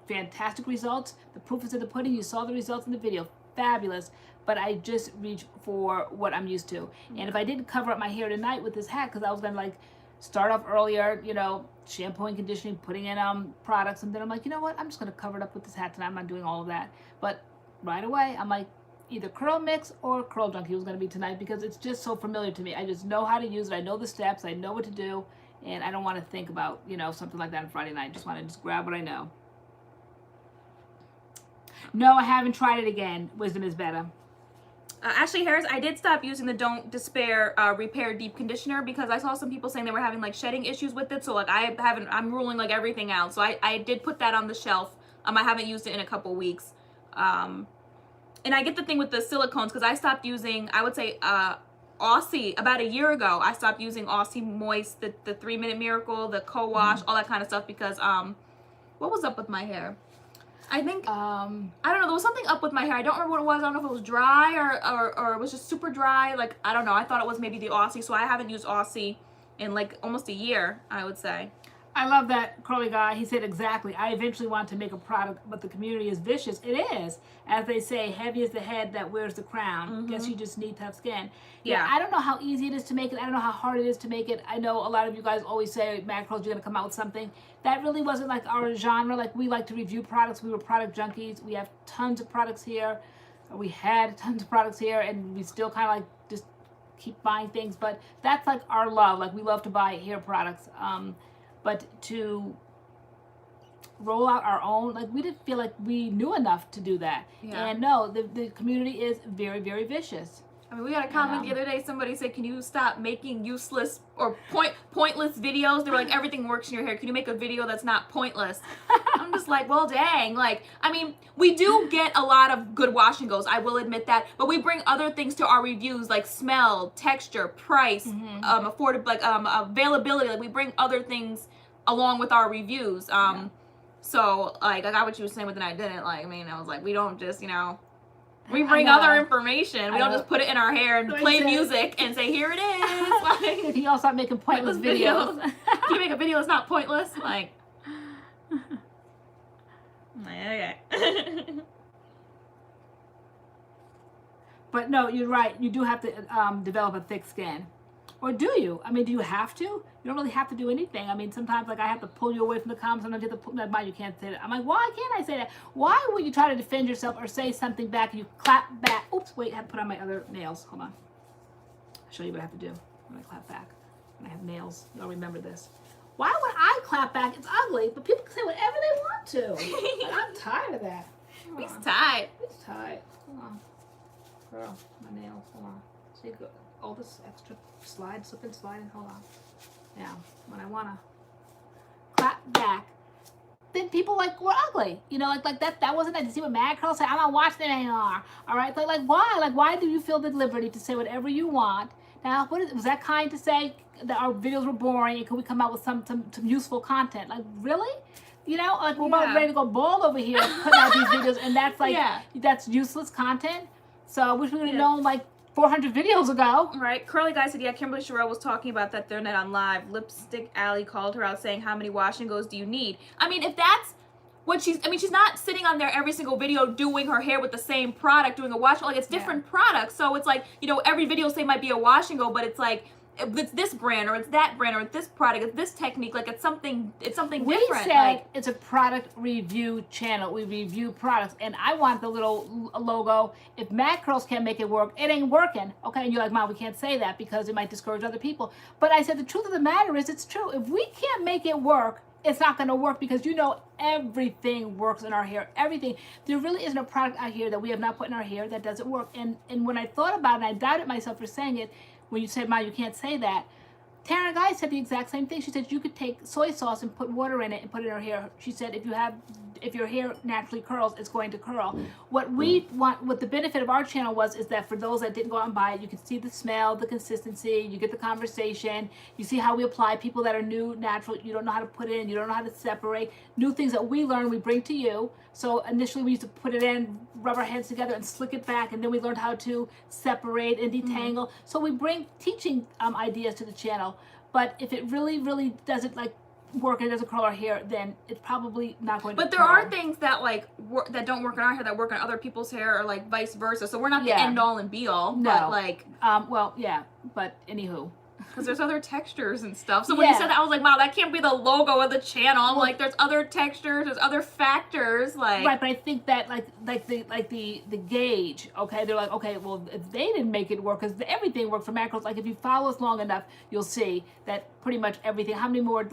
[SPEAKER 1] Fantastic results. The proof is in the pudding. You saw the results in the video. Fabulous. But I just reach for what I'm used to. And if I didn't cover up my hair tonight with this hat, because I was going to like start off earlier, you know, shampooing, conditioning, putting in products, and then I'm like, you know what, I'm just going to cover it up with this hat tonight. I'm not doing all of that. But right away, I'm like, either CURLMIX or Curl Junkie was going to be tonight, because it's just so familiar to me. I just know how to use it. I know the steps. I know what to do. And I don't want to think about, you know, something like that on Friday night. I just want to just grab what I know. No, I haven't tried it again. Wisdom is better.
[SPEAKER 2] Ashley Harris, I did stop using the Don't Despair Repair Deep Conditioner because I saw some people saying they were having like shedding issues with it. So like I'm ruling like everything out. So I did put that on the shelf. I haven't used it in a couple weeks. And I get the thing with the silicones because I stopped using, I would say, Aussie about a year ago. I stopped using Aussie Moist, the 3-Minute Miracle, the co-wash, all that kind of stuff because what was up with my hair? I think, I don't know, there was something up with my hair. I don't remember what it was. I don't know if it was dry or it was just super dry. Like, I don't know. I thought it was maybe the Aussie. So I haven't used Aussie in like almost a year, I would say.
[SPEAKER 1] I love that curly guy. He said exactly. I eventually want to make a product, but the community is vicious. It is. As they say, heavy is the head that wears the crown. Guess you just need tough skin. Yeah. I don't know how easy it is to make it. I don't know how hard it is to make it. I know a lot of you guys always say, MADCURLS, you're going to come out with something. That really wasn't like our genre. Like, we like to review products. We were product junkies. We have tons of products here. We had tons of products here, and we still kind of like just keep buying things. But that's like our love. Like, we love to buy hair products. But to roll out our own, like, we didn't feel like we knew enough to do that. And no, the community is very, very vicious.
[SPEAKER 2] I mean, we got a comment the other day. Somebody said, can you stop making useless or pointless videos? They were like, everything works in your hair. Can you make a video that's not pointless? I'm just like, well, dang. Like, I mean, we do get a lot of good wash and goes. I will admit that. But we bring other things to our reviews, like smell, texture, price, affordable, like availability. Like, we bring other things along with our reviews. So, like, I got what you were saying with, and I didn't. Like, I mean, I was like, we don't just, you know, we bring other information. We don't just put it in our hair and play music and say, here it is. Like,
[SPEAKER 1] if you all start making pointless videos.
[SPEAKER 2] Can you make a video that's not pointless? Like, okay.
[SPEAKER 1] But no, you're right. You do have to develop a thick skin. Or do you? I mean, do you have to? You don't really have to do anything. I mean, sometimes, like, I have to pull you away from the comments. Sometimes you have to pull me, you can't say that. I'm like, why can't I say that? Why would you try to defend yourself or say something back and you clap back? Oops, wait, I have to put on my other nails. Hold on. I'll show you what I have to do when I clap back. When I have nails. You'll remember this. Why would I clap back? It's ugly, but people can say whatever they want to. Like, I'm tired of that.
[SPEAKER 2] He's tired.
[SPEAKER 1] He's tired. Hold on. Girl, my nails. Hold on. See, all this extra slipping, hold on. Now, when I want to clap back, then people like were ugly. You know, like that wasn't nice. You see what MADCURLS said? I'm not watching it anymore. All right, like why? Like, why do you feel the liberty to say whatever you want? Now, was that kind to say that our videos were boring and could we come out with some useful content? Like, really? You know, like, we're about ready to go bald over here putting out these videos, and that's like, that's useless content. So I wish we would have known, like, 400 videos ago.
[SPEAKER 2] Right. Curly Guy said, yeah, Kimberly Sherrill was talking about that the other night on live. Lipstick Alley called her out saying, how many wash and goes do you need? I mean, if that's what she's not sitting on there every single video doing her hair with the same product, doing a wash, like, it's different products. So it's like, you know, every video say might be a wash and go, but it's like, it's this brand or it's that brand or it's this product, it's this technique, like it's something different.
[SPEAKER 1] We said like, it's a product review channel. We review products, and I want the little logo. If MADCURLS can't make it work, it ain't working. Okay, and you're like, Mom, we can't say that because it might discourage other people. But I said the truth of the matter is, it's true. If we can't make it work, it's not going to work, because you know everything works in our hair. Everything. There really isn't a product out here that we have not put in our hair that doesn't work. And when I thought about it, and I doubted myself for saying it, when you said, Mom, you can't say that, Tara Guy said the exact same thing. She said you could take soy sauce and put water in it and put it in her hair. She said if your hair naturally curls, it's going to curl. What the benefit of our channel is that for those that didn't go out and buy it, you can see the smell, the consistency, you get the conversation, you see how we apply. People that are new, natural, you don't know how to put it in, you don't know how to separate. New things that we learn, we bring to you. So initially we used to put it in, rub our hands together and slick it back, and then we learned how to separate and detangle. So we bring teaching ideas to the channel. But if it really, really doesn't work and doesn't curl our hair, then it's probably not going to curl.
[SPEAKER 2] But there are things that that don't work in our hair that work on other people's hair, or vice versa. So we're not the end all and be all.
[SPEAKER 1] No.
[SPEAKER 2] But
[SPEAKER 1] well, yeah. But anywho.
[SPEAKER 2] Because there's other textures and stuff. So when you said that, I was like, wow, that can't be the logo of the channel. Well, there's other textures, there's other factors. Right,
[SPEAKER 1] but I think that the gauge, okay, they're like, okay, well, if they didn't make it work, because everything works for MADCURLS. Like, if you follow us long enough, you'll see that pretty much everything. How many more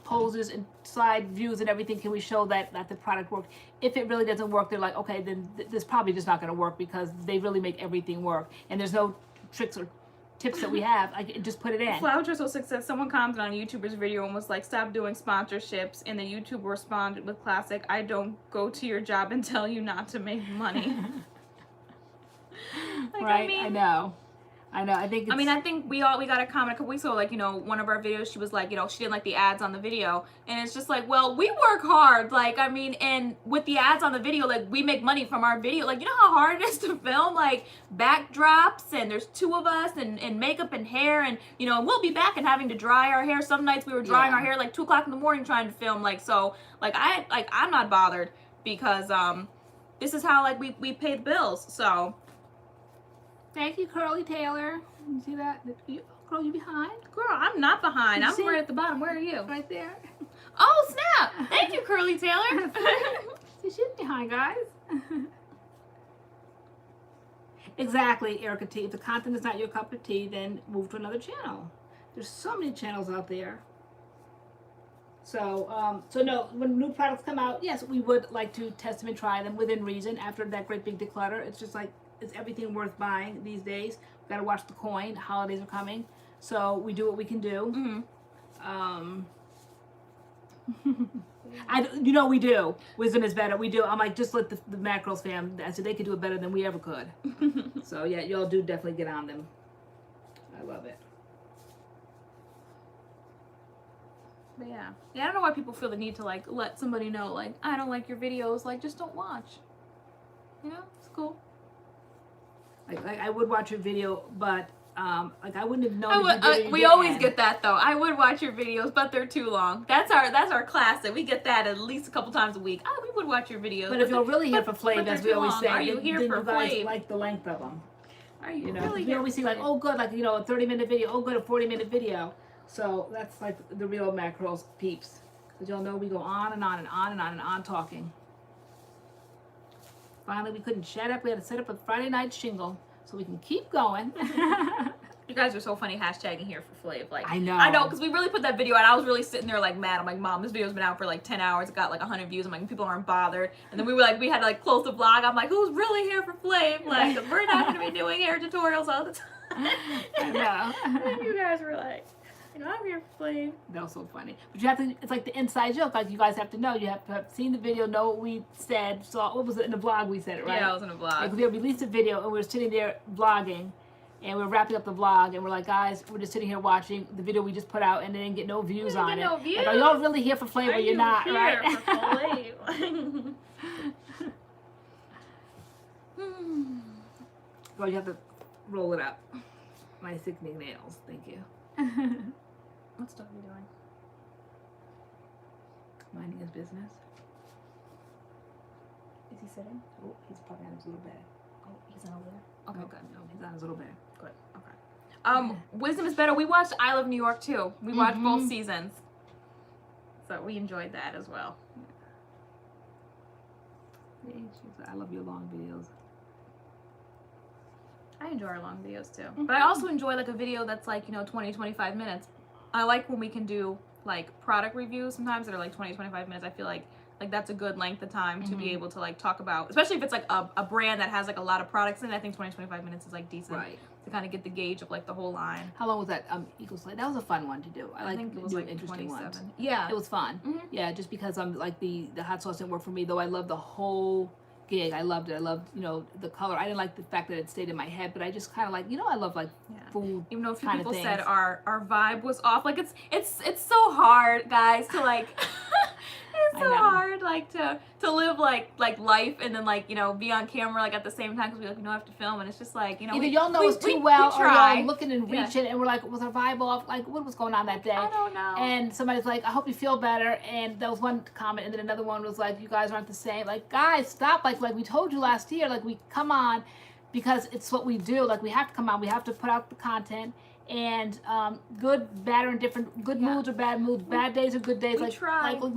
[SPEAKER 1] poses and side views and everything can we show that the product worked? If it really doesn't work, they're like, okay, then this probably just not going to work, because they really make everything work, and there's no tricks or tips that we have. I just put it in.
[SPEAKER 2] Flower06 says someone commented on a YouTuber's video and was like, stop doing sponsorships, and the YouTuber responded with classic, I don't go to your job and tell you not to make money.
[SPEAKER 1] Right, I know. I think
[SPEAKER 2] we got a comment a couple weeks ago, one of our videos, she was like, she didn't like the ads on the video, and it's just like, well, we work hard, and with the ads on the video, we make money from our video, you know how hard it is to film, backdrops, and there's two of us, and makeup and hair, and we'll be back and having to dry our hair. Some nights we were drying our hair 2 o'clock in the morning trying to film, I'm not bothered, because this is how we pay the bills. So
[SPEAKER 1] thank you, Curly Taylor. You see that? Girl, you behind?
[SPEAKER 2] Girl, I'm not behind. I'm right at the bottom. Where are you?
[SPEAKER 1] Right there.
[SPEAKER 2] Oh, snap. Thank you, Curly Taylor.
[SPEAKER 1] See, she's behind, guys. Exactly, Erica T. If the content is not your cup of tea, then move to another channel. There's so many channels out there. So, no, when new products come out, yes, we would like to test them and try them within reason. After that great big declutter, it's just is everything worth buying these days? We gotta watch the coin. Holidays are coming, so we do what we can do. We do. Wisdom is better. We do. I'm like, just let the MADCURLS fam. I said they could do it better than we ever could. So yeah, y'all do definitely get on them. I love it.
[SPEAKER 2] But yeah, I don't know why people feel the need to let somebody know I don't like your videos. Just don't watch. It's cool.
[SPEAKER 1] I would watch your video, but I wouldn't have known.
[SPEAKER 2] We always get that though. I would watch your videos, but they're too long. That's our classic. We get that at least a couple times a week. We would watch your videos.
[SPEAKER 1] But if you're really here for flavor, as we always say,
[SPEAKER 2] are you here for flavor?
[SPEAKER 1] Like the length of them.
[SPEAKER 2] Are you really?
[SPEAKER 1] We always see oh good, a 30-minute video. Oh good, a 40-minute video. So that's the real MADCURLS peeps, because y'all know we go on and on and on and on and on talking. Finally, we couldn't shut up. We had to set up a Friday night shingle so we can keep going.
[SPEAKER 2] You guys are so funny hashtagging here for Flav.
[SPEAKER 1] I know,
[SPEAKER 2] because we really put that video out. I was really sitting there mad. I'm like, Mom, this video's been out for 10 hours. It got 100 views. I'm like, people aren't bothered. And then we had to close the vlog. I'm like, who's really here for Flav? We're not going to be doing hair tutorials all the time.
[SPEAKER 1] I know.
[SPEAKER 2] And you guys were like, I'm here for Flav.
[SPEAKER 1] That was so funny. But you have to, it's like the inside joke. You guys have to know. You have to have seen the video, know what we said. So what was it in the vlog? We said it, right?
[SPEAKER 2] Yeah, it was in a vlog.
[SPEAKER 1] We released a video and we were sitting there vlogging, and we were wrapping up the vlog, and we're like, guys, we're just sitting here watching the video we just put out, and they didn't get no views on it.
[SPEAKER 2] No views.
[SPEAKER 1] Are y'all really here for flavor? You're not,
[SPEAKER 2] here
[SPEAKER 1] right?
[SPEAKER 2] For flavor?
[SPEAKER 1] Well, you have to roll it up. My sickening nails. Thank you.
[SPEAKER 2] What stuff are you doing?
[SPEAKER 1] Minding his business.
[SPEAKER 2] Is he sitting?
[SPEAKER 1] Oh, he's probably on his little bed.
[SPEAKER 2] Oh, he's on over there? Okay, good.
[SPEAKER 1] No, he's on his little bed.
[SPEAKER 2] Good. Okay. Wisdom is Better. We watched I Love New York too. We watched both seasons. So we enjoyed that as well.
[SPEAKER 1] Yeah, I love your long videos.
[SPEAKER 2] I enjoy our long videos too. But I also enjoy a video that's 20, 25 minutes. I like when we can do product reviews sometimes that are 20, 25 minutes. I feel like like that's a good length of time to be able to like talk about, especially if it's like a brand that has like a lot of products in it. I think 20-25 minutes is like decent to kind of get the gauge of like the whole line.
[SPEAKER 1] How long was that Eagle Slate? That was a fun one to do. I like
[SPEAKER 2] think it was like
[SPEAKER 1] interesting
[SPEAKER 2] 27.
[SPEAKER 1] ones.
[SPEAKER 2] Yeah,
[SPEAKER 1] it was fun. Yeah, just because I'm like the hot sauce didn't work for me, though I love the whole gig. I loved it. I loved, you know, the color. I didn't like the fact that it stayed in my head, but I just kind of like, you know, I love like food.
[SPEAKER 2] Even though a few people
[SPEAKER 1] things.
[SPEAKER 2] said our vibe was off. Like it's so hard, guys, to like it's so hard like to live like life and then like, you know, be on camera like at the same time, because we like, you know, have to film, and it's just like, you know,
[SPEAKER 1] either y'all know us too well, or y'all looking and reaching, and we're like, was our vibe off? Like, what was going on that day?
[SPEAKER 2] I don't know.
[SPEAKER 1] And somebody's like, I hope you feel better. And there was one comment, and then another one was like, you guys aren't the same. Like, guys, stop. Like we told you last year, like we come on because it's what we do. Like we have to come on. We have to put out the content. And good, bad, or indifferent, good moods or bad moods, bad days or good days. We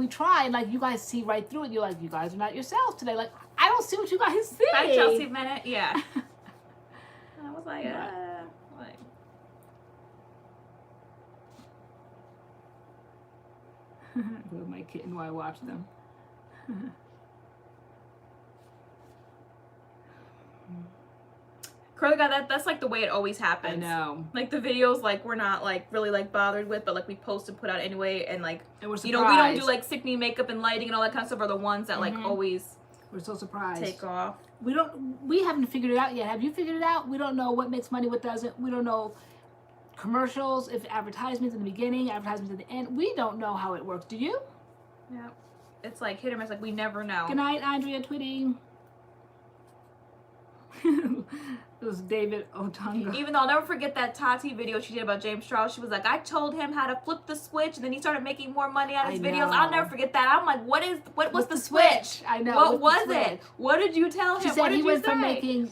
[SPEAKER 1] try, and like you guys see right through it. You're like, you guys are not yourselves today. Like, I don't see what you guys see.
[SPEAKER 2] Bye, Chelsea Bennett. Yeah. I was like, like.
[SPEAKER 1] With my kitten while I watch them.
[SPEAKER 2] Curly God, that's like the way it always happens.
[SPEAKER 1] I know.
[SPEAKER 2] Like the videos, like we're not like really like bothered with, but like we post and put out anyway, and like,
[SPEAKER 1] and we're surprised.
[SPEAKER 2] You know, we don't do like sickening makeup and lighting and all that kind of stuff, are the ones that like always.
[SPEAKER 1] We're so surprised.
[SPEAKER 2] Take off.
[SPEAKER 1] We haven't figured it out yet. Have you figured it out? We don't know what makes money, what doesn't. We don't know commercials, if advertisements in the beginning, advertisements at the end. We don't know how it works. Do you?
[SPEAKER 2] Yeah. It's like hit or miss. Like we never know.
[SPEAKER 1] Good night, Andrea Twitty. It was David Otunga.
[SPEAKER 2] Even though I'll never forget that Tati video she did about James Charles. She was like, I told him how to flip the switch, and then he started making more money on his videos. I'll never forget that. I'm like, what's the switch?
[SPEAKER 1] I know.
[SPEAKER 2] What was it? What did you tell him?
[SPEAKER 1] She said
[SPEAKER 2] what did
[SPEAKER 1] he
[SPEAKER 2] you
[SPEAKER 1] went
[SPEAKER 2] say?
[SPEAKER 1] from making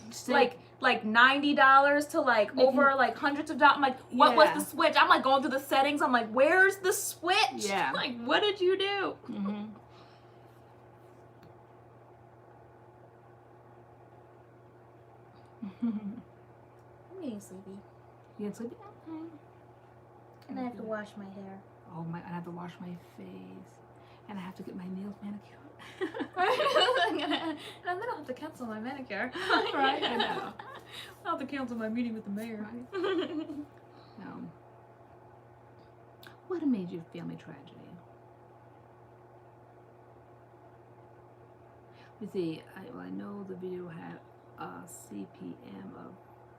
[SPEAKER 2] like $90 to like over like hundreds of dollars. I'm like, what was the switch? I'm like going through the settings. I'm like, where's the switch?
[SPEAKER 1] Yeah.
[SPEAKER 2] Like, what did you do? I'm getting sleepy.
[SPEAKER 1] You get sleepy?
[SPEAKER 2] And I have to wash my hair.
[SPEAKER 1] Oh my! I have to wash my face, and I have to get my nails manicured.
[SPEAKER 2] And then I'll have to cancel my manicure.
[SPEAKER 1] Right? I know.
[SPEAKER 2] I'll have to cancel my meeting with the mayor.
[SPEAKER 1] Right. No. What a major family tragedy. Let me see. I know the video had a CPM of.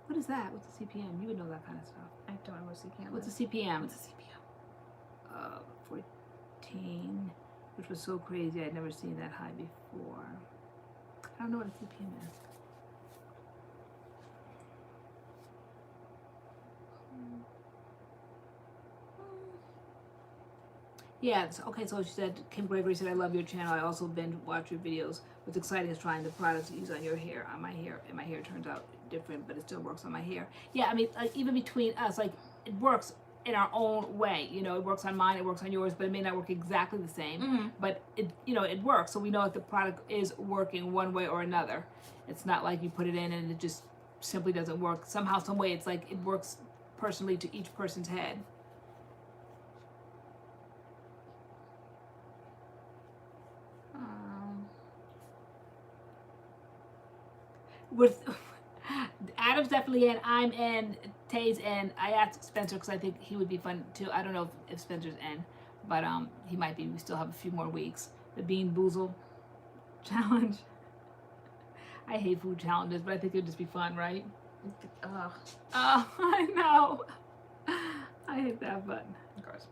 [SPEAKER 1] What is that? What's the CPM? You would know that kind of stuff.
[SPEAKER 2] I don't know what CPM
[SPEAKER 1] What's
[SPEAKER 2] is.
[SPEAKER 1] the CPM?
[SPEAKER 2] What's the CPM?
[SPEAKER 1] 14, which was so crazy. I'd never seen that high before. I don't know what a CPM is. Yeah, okay, so she said, Kim Gregory said, I love your channel. I also binge watch your videos. What's exciting is trying the products you use on your hair, on my hair, and my hair turns out different, but it still works on my hair. Yeah, I mean, like, even between us, like, it works in our own way. You know, it works on mine, it works on yours, but it may not work exactly the same. But, it, you know, it works. So we know if the product is working one way or another. It's not like you put it in and it just simply doesn't work. Somehow, some way, it's like it works personally to each person's head. With Adam's definitely in, I'm in, Tay's in. I asked Spencer because I think he would be fun too. I don't know if Spencer's in, but he might be. We still have a few more weeks. The Bean Boozle challenge. I hate food challenges, but I think it would just be fun, right? Oh, I know. I hate that button.
[SPEAKER 2] Of course.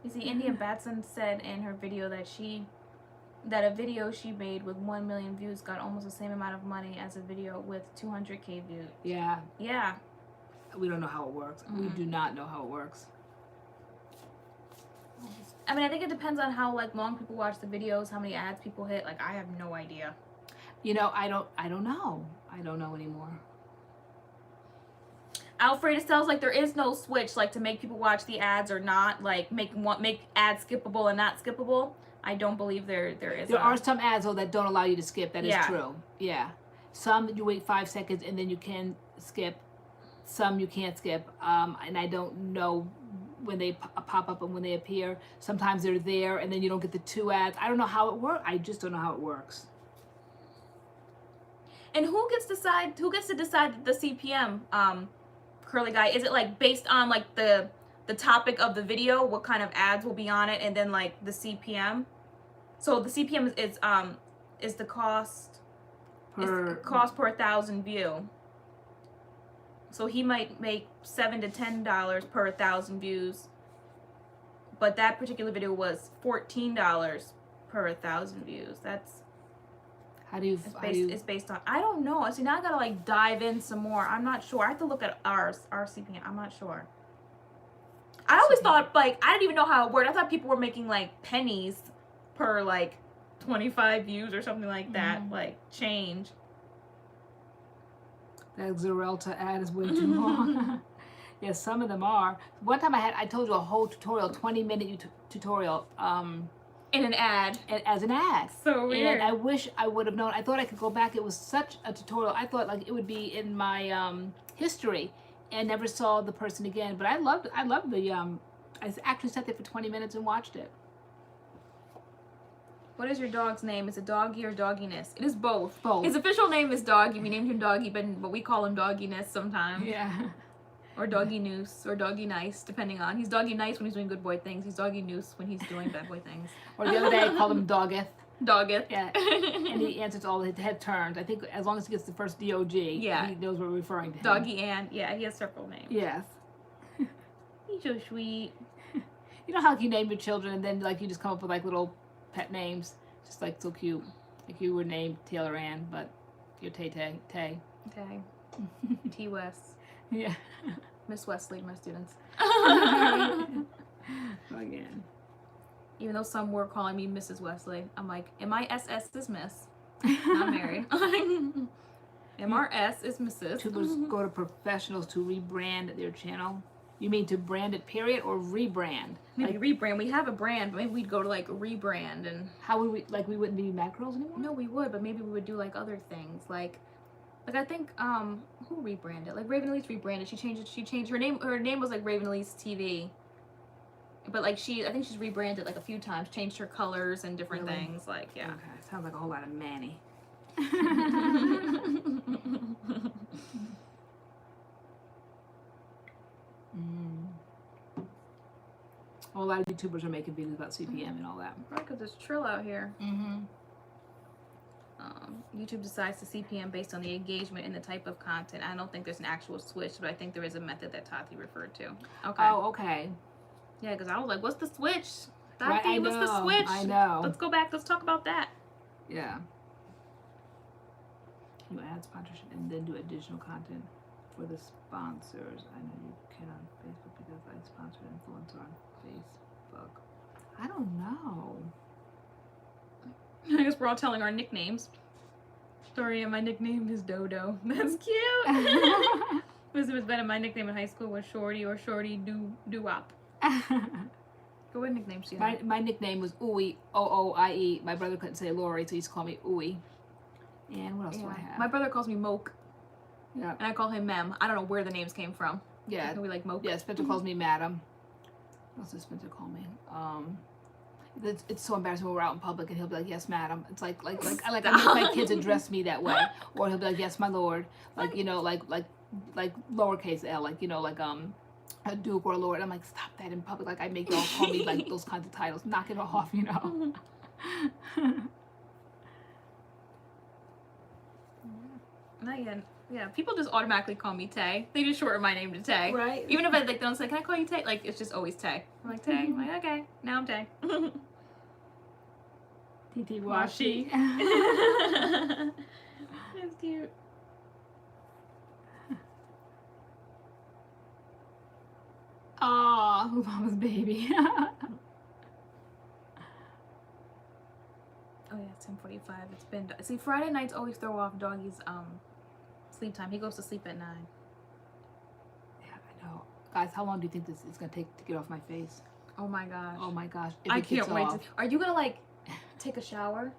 [SPEAKER 2] You see, India Batson said in her video that a video she made with 1 million views got almost the same amount of money as a video with 200K views.
[SPEAKER 1] Yeah.
[SPEAKER 2] Yeah.
[SPEAKER 1] We don't know how it works. We do not know how it works.
[SPEAKER 2] I mean, I think it depends on how like long people watch the videos, how many ads people hit. Like, I have no idea.
[SPEAKER 1] You know, I don't know. I don't know anymore.
[SPEAKER 2] Alfred tells like there is no switch like to make people watch the ads or not, like make ads skippable and not skippable. I don't believe there is.
[SPEAKER 1] There are some ads though that don't allow you to skip. That is true. Yeah. Some you wait 5 seconds and then you can skip. Some you can't skip. And I don't know when they pop up and when they appear. Sometimes they're there and then you don't get the 2 ads. I don't know how it works. I just don't know how it works.
[SPEAKER 2] And who gets to decide the CPM, Curly Guy? Is it like based on like the topic of the video, what kind of ads will be on it, and then like the CPM? So the CPM is the cost per 1,000 view. So he might make $7 to $10 per 1,000 views, but that particular video was $14 per 1,000 views. That's it's based on, I don't know. See, now I gotta like dive in some more. I'm not sure. I have to look at our CPM. I'm not sure. I always thought like I didn't even know how it worked. I thought people were making like pennies per like 25 views or something like that. Like change.
[SPEAKER 1] That Xarelta ad is way too long. Yes, some of them are. One time I told you a whole tutorial, 20-minute tutorial.
[SPEAKER 2] In an ad.
[SPEAKER 1] As an ad.
[SPEAKER 2] So weird.
[SPEAKER 1] And I wish I would have known. I thought I could go back. It was such a tutorial. I thought like it would be in my history, and never saw the person again. But I loved the I actually sat there for 20 minutes and watched it.
[SPEAKER 2] What is your dog's name? Is it Doggy or Dogginess? It is both.
[SPEAKER 1] Both.
[SPEAKER 2] His official name is Doggy. We named him Doggy, but we call him Dogginess sometimes.
[SPEAKER 1] Yeah.
[SPEAKER 2] Or Doggy Noose, or Doggy Nice, depending on. He's Doggy Nice when he's doing good boy things. He's Doggy Noose when he's doing bad boy things.
[SPEAKER 1] Or the other day I called him Doggeth.
[SPEAKER 2] Doggeth.
[SPEAKER 1] Yeah. And he answers all the head turns. I think as long as he gets the first D-O-G,
[SPEAKER 2] yeah,
[SPEAKER 1] he knows what we're referring to him.
[SPEAKER 2] Doggy Ann. Yeah, he has several names.
[SPEAKER 1] Yes.
[SPEAKER 2] He's so sweet.
[SPEAKER 1] You know how you name your children and then like you just come up with like little pet names? Just like so cute. Like you were named TaylorAnne, but you're Tay.
[SPEAKER 2] Tay. T. West.
[SPEAKER 1] Yeah.
[SPEAKER 2] Miss Wesley, my students.
[SPEAKER 1] Again.
[SPEAKER 2] Even though some were calling me Mrs. Wesley, I'm like, M.I.S.S. is Miss. Not Mary. M.R.S. is Mrs.
[SPEAKER 1] Tubers go to professionals to rebrand their channel. You mean to brand it, period, or rebrand?
[SPEAKER 2] Maybe like, rebrand. We have a brand, but maybe we'd go to like rebrand. And
[SPEAKER 1] how would we, like we wouldn't be MADCURLS anymore?
[SPEAKER 2] No, we would, but maybe we would do like other things. Like I think who rebranded? Like Raven Elise rebranded. She changed her name. Her name was like Raven Elise TV. But like I think she's rebranded like a few times, changed her colors and different things. Like yeah.
[SPEAKER 1] Okay, sounds like a whole lot of Manny. Well, a lot of YouTubers are making videos about CPM and all that.
[SPEAKER 2] Probably because there's Trill out here. YouTube decides the CPM based on the engagement and the type of content. I don't think there's an actual switch, but I think there is a method that Tati referred to. Okay.
[SPEAKER 1] Oh, okay.
[SPEAKER 2] Yeah, because I was like, what's the switch? Tati,
[SPEAKER 1] right, I know,
[SPEAKER 2] what's the switch?
[SPEAKER 1] I know.
[SPEAKER 2] Let's go back. Let's talk about that.
[SPEAKER 1] Yeah. You add sponsorship and then do additional content for the sponsors. I know you can on Facebook because I sponsor influencer on Facebook. I don't know.
[SPEAKER 2] I guess we're all telling our nicknames. Sorry, and my nickname is Dodo. That's cute. Elizabeth Bennett, my nickname in high school was Shorty or Shorty Doo-Wop. Go what nicknames do you have?
[SPEAKER 1] My nickname was Ooey, O-O-I-E. My brother couldn't say Lori, so he used to call me Ooey. And what else do I have?
[SPEAKER 2] My brother calls me Moke.
[SPEAKER 1] Yeah.
[SPEAKER 2] And I call him Mem. I don't know where the names came from.
[SPEAKER 1] Yeah.
[SPEAKER 2] We like Moke.
[SPEAKER 1] Yeah, Spencer calls me Madam. What else does Spencer call me? It's so embarrassing when we're out in public and he'll be like, yes, madam. It's like I make my kids address me that way. Or he'll be like, yes, my lord. Like, you know, like lowercase L, like, you know, like a duke or a lord. I'm like, stop that in public. Like I make y'all call me like those kinds of titles. Knock it off, you know.
[SPEAKER 2] Not yet. Yeah, people just automatically call me Tay. They just shorten my name to Tay.
[SPEAKER 1] Right.
[SPEAKER 2] Even if I like don't say, can I call you Tay? Like it's just always Tay. I'm like Tay. I'm like, okay, now I'm Tay.
[SPEAKER 1] TT Washi.
[SPEAKER 2] That's cute.
[SPEAKER 1] Aw, Mama's baby.
[SPEAKER 2] Oh yeah, it's 10:45. It's been. See, Friday nights always throw off Doggy's sleep time. He goes to sleep at 9.
[SPEAKER 1] Yeah, I know. Guys, how long do you think this is gonna take to get off my face?
[SPEAKER 2] Oh my gosh.
[SPEAKER 1] Oh my gosh.
[SPEAKER 2] I can't wait. Are you gonna like take a shower?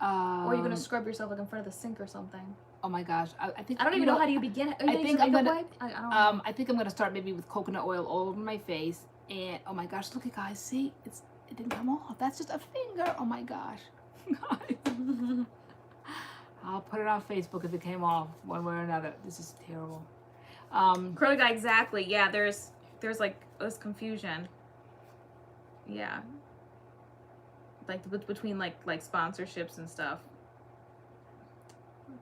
[SPEAKER 2] Or are you gonna scrub yourself like in front of the sink or something?
[SPEAKER 1] Oh my gosh. I think
[SPEAKER 2] I don't even know how do you begin.
[SPEAKER 1] I think I'm gonna
[SPEAKER 2] I don't know.
[SPEAKER 1] I think I'm gonna start maybe with coconut oil all over my face, And oh my gosh, look at guys, see, it didn't come off. That's just a finger. Oh my gosh. Guys. I'll put it on Facebook if it came off one way or another. This is terrible.
[SPEAKER 2] Curly guy, exactly. Yeah, there's like this confusion. Yeah. Like between like sponsorships and stuff.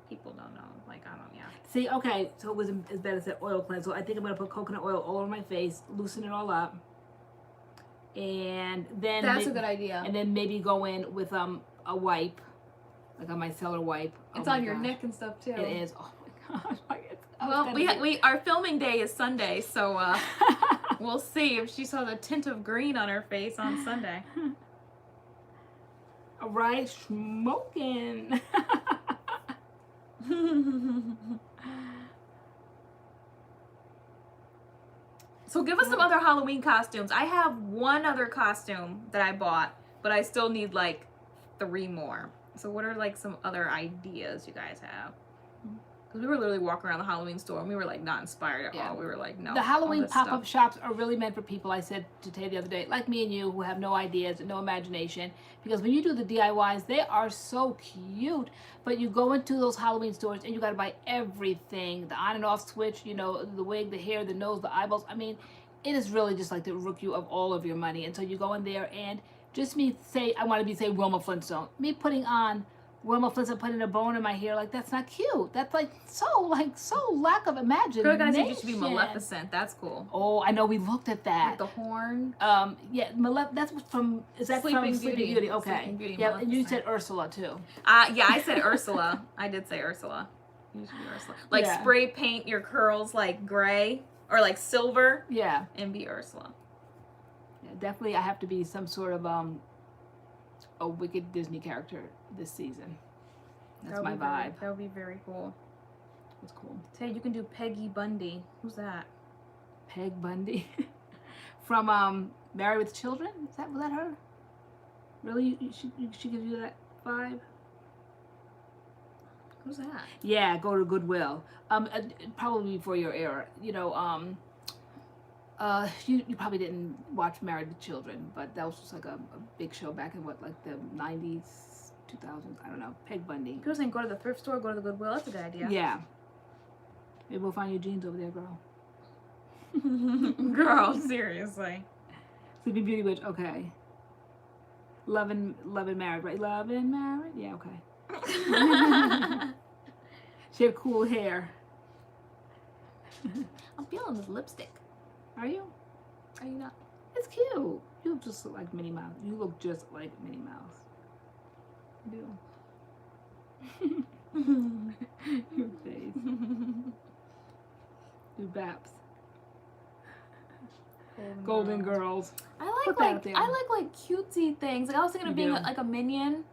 [SPEAKER 2] People don't know. Like, I don't, yeah.
[SPEAKER 1] See, okay, so it was as bad as that oil cleanse. So I think I'm gonna put coconut oil all over my face, loosen it all up, and then
[SPEAKER 2] That's a good idea.
[SPEAKER 1] And then maybe go in with a wipe, like a micellar wipe.
[SPEAKER 2] It's on your neck and stuff too.
[SPEAKER 1] It is. Oh my gosh.
[SPEAKER 2] Well, we our filming day is Sunday, so we'll see if she saw the tint of green on her face on Sunday.
[SPEAKER 1] All right, smoking.
[SPEAKER 2] So give us some other Halloween costumes. I have one other costume that I bought, but I still need like 3 more. So what are like some other ideas you guys have? Because we were literally walking around the Halloween store and we were like not inspired at all. We were like, no.
[SPEAKER 1] The Halloween pop-up shops are really meant for people, I said to Tay the other day, like me and you, who have no ideas and no imagination. Because when you do the DIYs, they are so cute. But you go into those Halloween stores and you got to buy everything. The on and off switch, you know, the wig, the hair, the nose, the eyeballs. I mean, it is really just like the rook you of all of your money. And so you go in there and just me say, I want to be, say, Wilma Flintstone. Me putting on Wilma Flintstone, putting a bone in my hair, like, that's not cute. That's so lack of imagination.
[SPEAKER 2] Girl, guys, you should be Maleficent. That's cool.
[SPEAKER 1] Oh, I know, we looked at that.
[SPEAKER 2] With the horn.
[SPEAKER 1] Yeah, that's from, is that
[SPEAKER 2] Sleeping
[SPEAKER 1] from
[SPEAKER 2] Beauty.
[SPEAKER 1] Sleeping Beauty? Okay.
[SPEAKER 2] Sleeping Beauty,
[SPEAKER 1] Yeah, and you
[SPEAKER 2] Maleficent.
[SPEAKER 1] said Ursula too.
[SPEAKER 2] Yeah, I said Ursula. I did say Ursula. You should be Ursula. Like, spray paint your curls like gray or like silver.
[SPEAKER 1] Yeah.
[SPEAKER 2] And be Ursula.
[SPEAKER 1] Yeah, definitely I have to be some sort of a wicked Disney character this season. That's my vibe.
[SPEAKER 2] That would be very cool.
[SPEAKER 1] That's cool.
[SPEAKER 2] Tay, you can do Peggy Bundy. Who's that?
[SPEAKER 1] Peg Bundy. From Married with Children? Was that her? Really? She gives you that vibe?
[SPEAKER 2] Who's that?
[SPEAKER 1] Yeah, go to Goodwill. Probably before your era. You know, you probably didn't watch Married with Children, but that was just like a big show back in what, like the 90s, 2000s, I don't know. Peg Bundy.
[SPEAKER 2] People saying go to the thrift store, go to the Goodwill. That's a good idea.
[SPEAKER 1] Yeah. Maybe we'll find your jeans over there, girl.
[SPEAKER 2] Girl, seriously.
[SPEAKER 1] Sleeping Beauty Witch, okay. Love and Married, right? Love and Married? Yeah, okay. She had cool hair.
[SPEAKER 2] I'm feeling this lipstick.
[SPEAKER 1] Are you?
[SPEAKER 2] Are you not?
[SPEAKER 1] It's cute. You look just like Minnie Mouse. You look just like Minnie Mouse. You do. Your face. Do Baps. Golden Girls.
[SPEAKER 2] I like cutesy things. Like I was thinking of being like a minion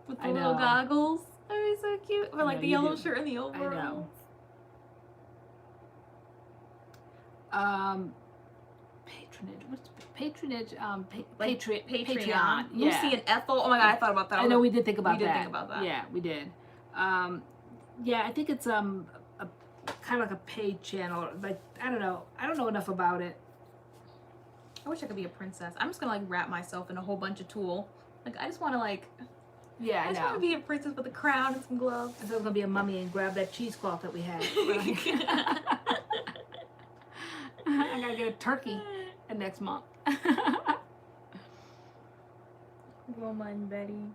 [SPEAKER 2] with the little goggles. That'd be so cute. Or like the yellow shirt and the overalls.
[SPEAKER 1] I know. Patronage. What's patronage?
[SPEAKER 2] Patreon.
[SPEAKER 1] Yeah.
[SPEAKER 2] Lucy and Ethel. Oh my god, I thought about that.
[SPEAKER 1] I know we did think about that.
[SPEAKER 2] We did think about that.
[SPEAKER 1] Yeah, we did. Yeah, I think it's a kind of like a paid channel. Like I don't know enough about it.
[SPEAKER 2] I wish I could be a princess. I'm just gonna like wrap myself in a whole bunch of tulle. Like I just want to like.
[SPEAKER 1] Yeah,
[SPEAKER 2] I just want to be a princess with a crown and some gloves.
[SPEAKER 1] I thought I was gonna be a mummy and grab that cheesecloth that we had. I gotta get a turkey next month.
[SPEAKER 2] Wilma and Betty.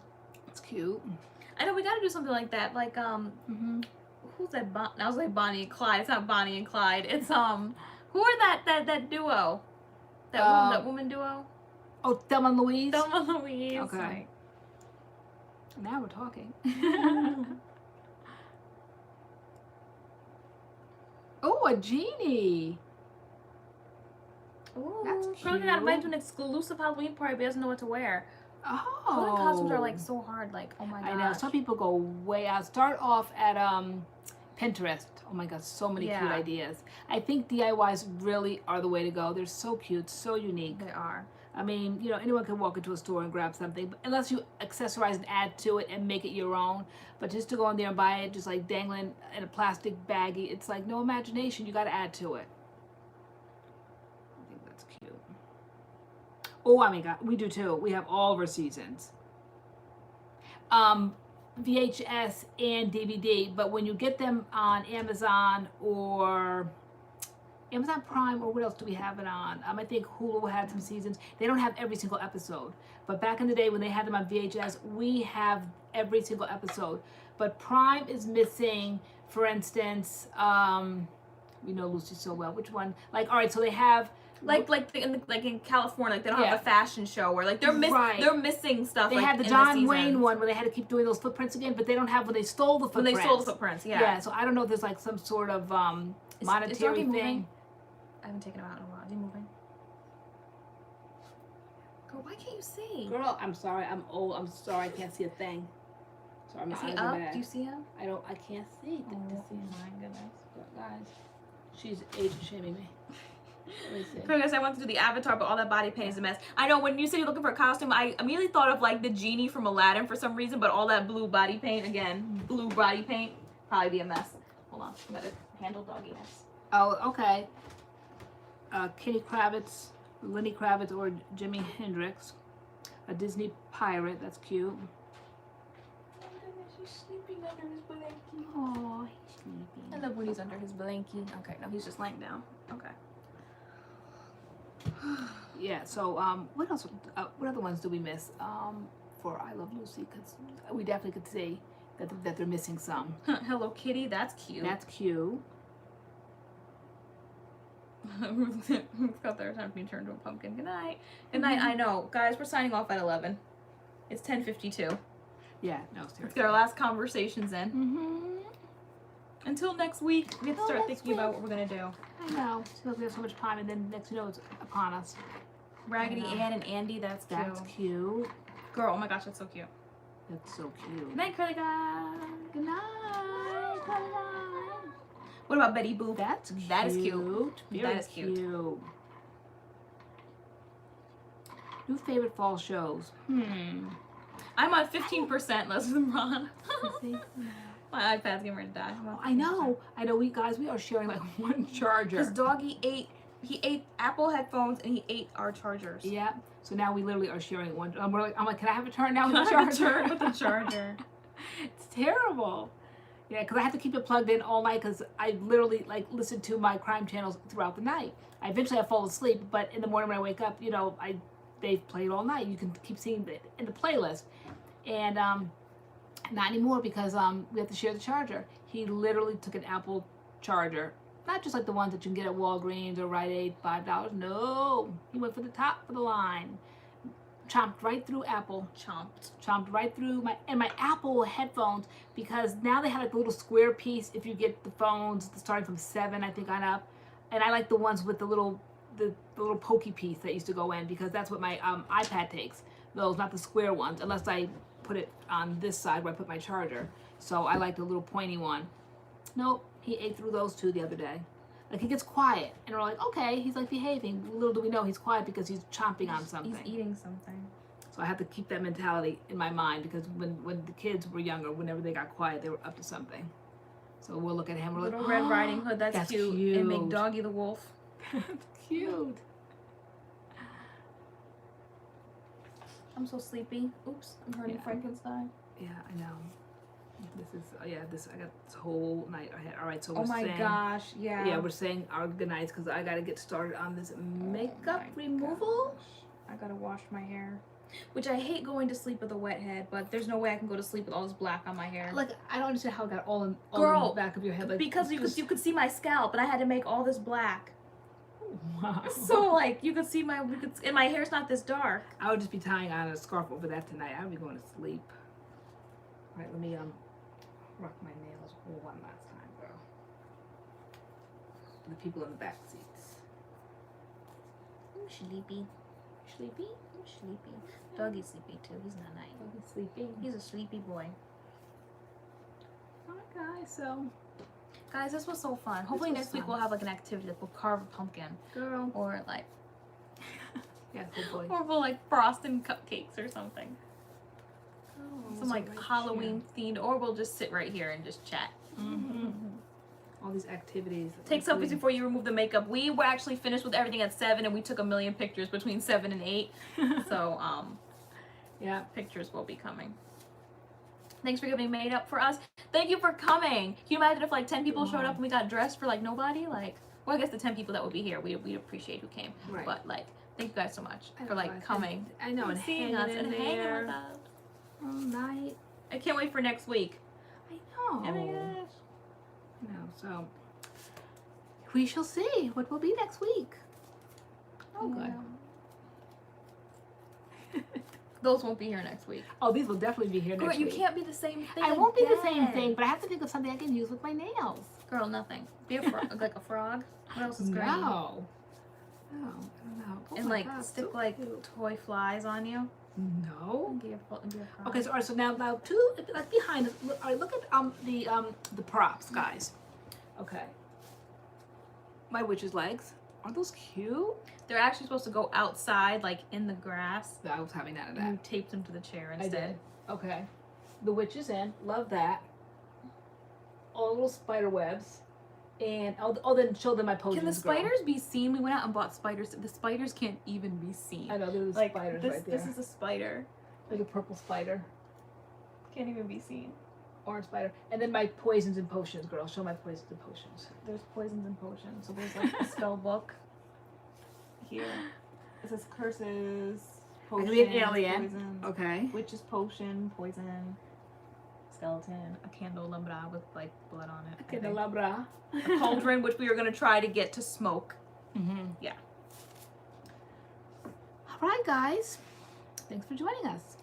[SPEAKER 1] It's cute.
[SPEAKER 2] I know we gotta do something like that. Like who's that? I was like Bonnie and Clyde. It's not Bonnie and Clyde. It's who are that duo? That woman duo.
[SPEAKER 1] Oh, Thelma and Louise.
[SPEAKER 2] Thelma and Louise.
[SPEAKER 1] Okay.
[SPEAKER 2] Right.
[SPEAKER 1] Now we're talking. Oh, a genie.
[SPEAKER 2] Ooh,
[SPEAKER 1] That's cute.
[SPEAKER 2] Probably got invited to an exclusive Halloween party, but doesn't know what to wear.
[SPEAKER 1] Oh.
[SPEAKER 2] Halloween costumes are like so hard. Like, oh my god.
[SPEAKER 1] I know. Some people go way out. Start off at Pinterest. Oh my god, so many cute ideas. I think DIYs really are the way to go. They're so cute, so unique.
[SPEAKER 2] They are.
[SPEAKER 1] I mean, you know, anyone can walk into a store and grab something, but unless you accessorize and add to it and make it your own. But just to go in there and buy it, just like dangling in a plastic baggie, it's like no imagination. You got to add to it. I think that's cute. Oh, I mean, God, we do too. We have all of our seasons. VHS and DVD, but when you get them on Amazon or Amazon Prime, or what else do we have it on? I think Hulu had some seasons. They don't have every single episode, but back in the day when they had them on VHS, we have every single episode. But Prime is missing, for instance, we know Lucy so well. Which one? Like, all right, so they have
[SPEAKER 2] like in California, like they don't have a fashion show where like they're missing stuff.
[SPEAKER 1] They
[SPEAKER 2] like,
[SPEAKER 1] had the John Wayne one where they had to keep doing those footprints again, but they don't have when they stole the footprints.
[SPEAKER 2] When they stole the footprints, yeah.
[SPEAKER 1] Yeah, so I don't know if there's like some sort of monetary thing.
[SPEAKER 2] Moving? I haven't taken him out in a while. Is he moving? Girl, why can't you see?
[SPEAKER 1] Girl, I'm sorry. I'm old. I'm sorry. I can't see a thing. Sorry, my eyes are bad.
[SPEAKER 2] Do you see him?
[SPEAKER 1] I can't see.
[SPEAKER 2] Oh my goodness.
[SPEAKER 1] Guys, she's age shaming me. Let me see.
[SPEAKER 2] Because I wanted to do the avatar, but all that body paint is a mess. I know when you said you're looking for a costume, I immediately thought of like the genie from Aladdin for some reason, but all that blue body paint, again, blue body paint, probably be a mess. Hold on, I gotta handle dogginess.
[SPEAKER 1] Oh, okay. Kitty Kravitz, Lenny Kravitz, or Jimi Hendrix. A Disney pirate, that's cute.
[SPEAKER 2] Oh goodness, he's sleeping under his blankie.
[SPEAKER 1] Oh, he's sleeping.
[SPEAKER 2] I love when he's under his blankie. Okay, no, he's just laying down. Okay.
[SPEAKER 1] Yeah, so what else? What other ones do we miss for I Love Lucy? Because we definitely could see that they're missing some.
[SPEAKER 2] Hello Kitty, that's cute.
[SPEAKER 1] That's cute.
[SPEAKER 2] Ruth got there time to be turned to a pumpkin. Good night. Good night. I know, guys. We're signing off at 11. It's 10:52.
[SPEAKER 1] Yeah, no,
[SPEAKER 2] Let's
[SPEAKER 1] seriously.
[SPEAKER 2] get our last conversations in. Until next week, we have to start thinking about what we're gonna do.
[SPEAKER 1] I know. We have so much time, and then next you know it's upon us.
[SPEAKER 2] Raggedy Ann and Andy, that's cute.
[SPEAKER 1] That's cute.
[SPEAKER 2] Girl, oh my gosh, that's so cute.
[SPEAKER 1] That's so cute.
[SPEAKER 2] Good night, Curly guys.
[SPEAKER 1] Good night. Good night.
[SPEAKER 2] What about Betty Boop?
[SPEAKER 1] That's cute.
[SPEAKER 2] That is cute.
[SPEAKER 1] Very
[SPEAKER 2] That is cute.
[SPEAKER 1] New favorite fall shows.
[SPEAKER 2] I'm on 15% less than Ron. My iPad's getting ready to die.
[SPEAKER 1] I know. We are sharing like one charger.
[SPEAKER 2] Because Doggy ate Apple headphones and he ate our chargers.
[SPEAKER 1] Yeah. So now we literally are sharing one. I'm like, can I have a turn now with
[SPEAKER 2] Can
[SPEAKER 1] the
[SPEAKER 2] I have a
[SPEAKER 1] charger?
[SPEAKER 2] turn with the charger?
[SPEAKER 1] It's terrible. Yeah, because I have to keep it plugged in all night because I literally like listen to my crime channels throughout the night. I fall asleep, but in the morning when I wake up, they've played all night. You can keep seeing it in the playlist, and not anymore because we have to share the charger. He literally took an Apple charger, not just like the ones that you can get at Walgreens or Rite Aid, $5. No, he went for the top of the line. Chomped right through Apple. Chomped right through my Apple headphones, because now they have like a little square piece if you get the phones starting from 7, I think, on up. And I like the ones with the little pokey piece that used to go in, because that's what my iPad takes. Those, not the square ones, unless I put it on this side where I put my charger. So I like the little pointy one. Nope, he ate through those two the other day. Like, he gets quiet, and we're like, okay, he's like behaving. Little do we know he's quiet because he's chomping on something.
[SPEAKER 2] He's eating something.
[SPEAKER 1] So I have to keep that mentality in my mind, because when the kids were younger, whenever they got quiet, they were up to something. So we'll look at him. We're
[SPEAKER 2] Little
[SPEAKER 1] like,
[SPEAKER 2] Red Riding Hood. That's cute. And make Doggy the wolf.
[SPEAKER 1] That's cute.
[SPEAKER 2] I'm so sleepy. Oops, I'm hurting Frankenstein.
[SPEAKER 1] Yeah, I know. I got this whole night ahead. All right, so we're
[SPEAKER 2] oh my
[SPEAKER 1] saying,
[SPEAKER 2] gosh, yeah.
[SPEAKER 1] Yeah, we're saying our good nights because I got to get started on this makeup removal.
[SPEAKER 2] I gotta wash my hair. Which I hate going to sleep with a wet head, but there's no way I can go to sleep with all this black on my hair.
[SPEAKER 1] Like, I don't understand how it got all in
[SPEAKER 2] Girl,
[SPEAKER 1] the back of your head. Like,
[SPEAKER 2] because you could see my scalp, and I had to make all this black.
[SPEAKER 1] Wow.
[SPEAKER 2] So like you could see and my hair's not this dark.
[SPEAKER 1] I would just be tying on a scarf over that tonight. I would be going to sleep. All right, let me rock my nails one last time, girl. The people in the back seats.
[SPEAKER 2] I'm sleepy.
[SPEAKER 1] Sleepy?
[SPEAKER 2] I'm sleepy. Doggy's sleepy too. He's not nice.
[SPEAKER 1] Doggy's sleepy.
[SPEAKER 2] He's a sleepy boy.
[SPEAKER 1] All right, guys. So,
[SPEAKER 2] guys, this was so fun. Hopefully next week we'll have like an activity, like we'll carve a pumpkin,
[SPEAKER 1] girl,
[SPEAKER 2] or like
[SPEAKER 1] yeah, hopefully,
[SPEAKER 2] or we'll like frosting cupcakes or something.
[SPEAKER 1] Oh,
[SPEAKER 2] Some like Halloween themed, or we'll just sit right here and just chat.
[SPEAKER 1] all these activities.
[SPEAKER 2] Take selfies before you remove the makeup. We were actually finished with everything at 7, and we took a million pictures between 7 and 8. So, yeah, pictures will be coming. Thanks for giving made up for us. Thank you for coming. Can you imagine if like 10 people showed up and we got dressed for like nobody? Like, well, I guess the 10 people that would be here, we'd appreciate who came.
[SPEAKER 1] Right.
[SPEAKER 2] But like, thank you guys so much for like coming.
[SPEAKER 1] I know, and
[SPEAKER 2] seeing us and hanging with us
[SPEAKER 1] all night.
[SPEAKER 2] I can't wait for next week.
[SPEAKER 1] I know.
[SPEAKER 2] Oh my gosh.
[SPEAKER 1] I know. So we shall see what will be next week. Oh, good.
[SPEAKER 2] Those won't be here next week.
[SPEAKER 1] Oh, these will definitely be here
[SPEAKER 2] Girl,
[SPEAKER 1] next
[SPEAKER 2] you
[SPEAKER 1] week.
[SPEAKER 2] can't be the same thing.
[SPEAKER 1] I won't be the same
[SPEAKER 2] again.
[SPEAKER 1] thing, but I have to think of something I can use with my nails.
[SPEAKER 2] Girl, nothing. Be a frog, like a frog. What else is green?
[SPEAKER 1] No. No, I don't know. Oh
[SPEAKER 2] And
[SPEAKER 1] my
[SPEAKER 2] like
[SPEAKER 1] God,
[SPEAKER 2] stick
[SPEAKER 1] so
[SPEAKER 2] like
[SPEAKER 1] cute.
[SPEAKER 2] toy flies on you.
[SPEAKER 1] No.
[SPEAKER 2] And be a frog.
[SPEAKER 1] Okay, so all right, so now two like behind us. All right, look at the props, guys. Okay. My witch's legs. Aren't those cute?
[SPEAKER 2] They're actually supposed to go outside, like in the grass.
[SPEAKER 1] I was having none of
[SPEAKER 2] And you
[SPEAKER 1] that.
[SPEAKER 2] taped them to the chair
[SPEAKER 1] I
[SPEAKER 2] instead.
[SPEAKER 1] did. Okay. The witch is in. Love that. All little spider webs. And I'll then show them my potions.
[SPEAKER 2] Can the spiders be seen? We went out and bought spiders. The spiders can't even be seen.
[SPEAKER 1] I know, there's
[SPEAKER 2] Like
[SPEAKER 1] spiders
[SPEAKER 2] this,
[SPEAKER 1] right there.
[SPEAKER 2] this is a spider.
[SPEAKER 1] Like a purple spider.
[SPEAKER 2] Can't even be seen.
[SPEAKER 1] Orange spider. And then my poisons and potions, girl. Show my poisons and potions.
[SPEAKER 2] There's poisons and potions. So there's like a spell book here. It says curses,
[SPEAKER 1] I can
[SPEAKER 2] potions,
[SPEAKER 1] be an alien.
[SPEAKER 2] poisons,
[SPEAKER 1] Okay.
[SPEAKER 2] witch's potion, poison, skeleton, a candelabra with like blood on it. I think.
[SPEAKER 1] Candelabra.
[SPEAKER 2] A cauldron, which we were gonna try to get to smoke.
[SPEAKER 1] Mm-hmm.
[SPEAKER 2] Yeah.
[SPEAKER 1] All right, guys. Thanks for joining us.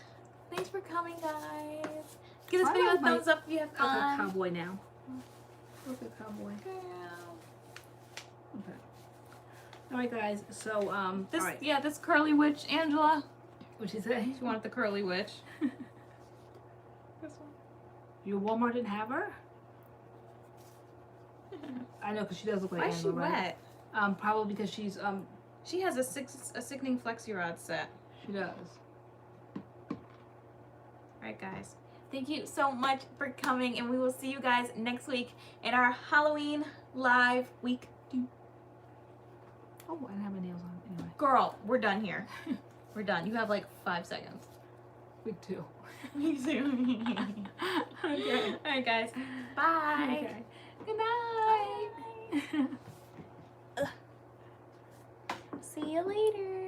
[SPEAKER 2] Thanks for coming, guys. Give this
[SPEAKER 1] I
[SPEAKER 2] video a
[SPEAKER 1] love my-
[SPEAKER 2] thumbs up if you have
[SPEAKER 1] Look at
[SPEAKER 2] fun.
[SPEAKER 1] cowboy now. Look at cowboy.
[SPEAKER 2] Girl.
[SPEAKER 1] Okay. All right, guys. So
[SPEAKER 2] This
[SPEAKER 1] all right.
[SPEAKER 2] yeah, this curly witch, Angela.
[SPEAKER 1] What'd she say?
[SPEAKER 2] She wanted the curly witch. This one.
[SPEAKER 1] Your Walmart didn't have her? I know, because she does look like
[SPEAKER 2] Why is she
[SPEAKER 1] Angela, right?
[SPEAKER 2] wet?
[SPEAKER 1] Probably because she's
[SPEAKER 2] She has a sickening flexi rod set.
[SPEAKER 1] she does.
[SPEAKER 2] Alright guys, thank you so much for coming, and we will see you guys next week in our Halloween live week 2.
[SPEAKER 1] Oh, I didn't have my nails on anyway.
[SPEAKER 2] Girl, we're done here. We're done. You have like 5 seconds.
[SPEAKER 1] Week 2.
[SPEAKER 2] Me too.
[SPEAKER 1] Okay.
[SPEAKER 2] Alright guys, bye.
[SPEAKER 1] Okay.
[SPEAKER 2] Good night. See you later.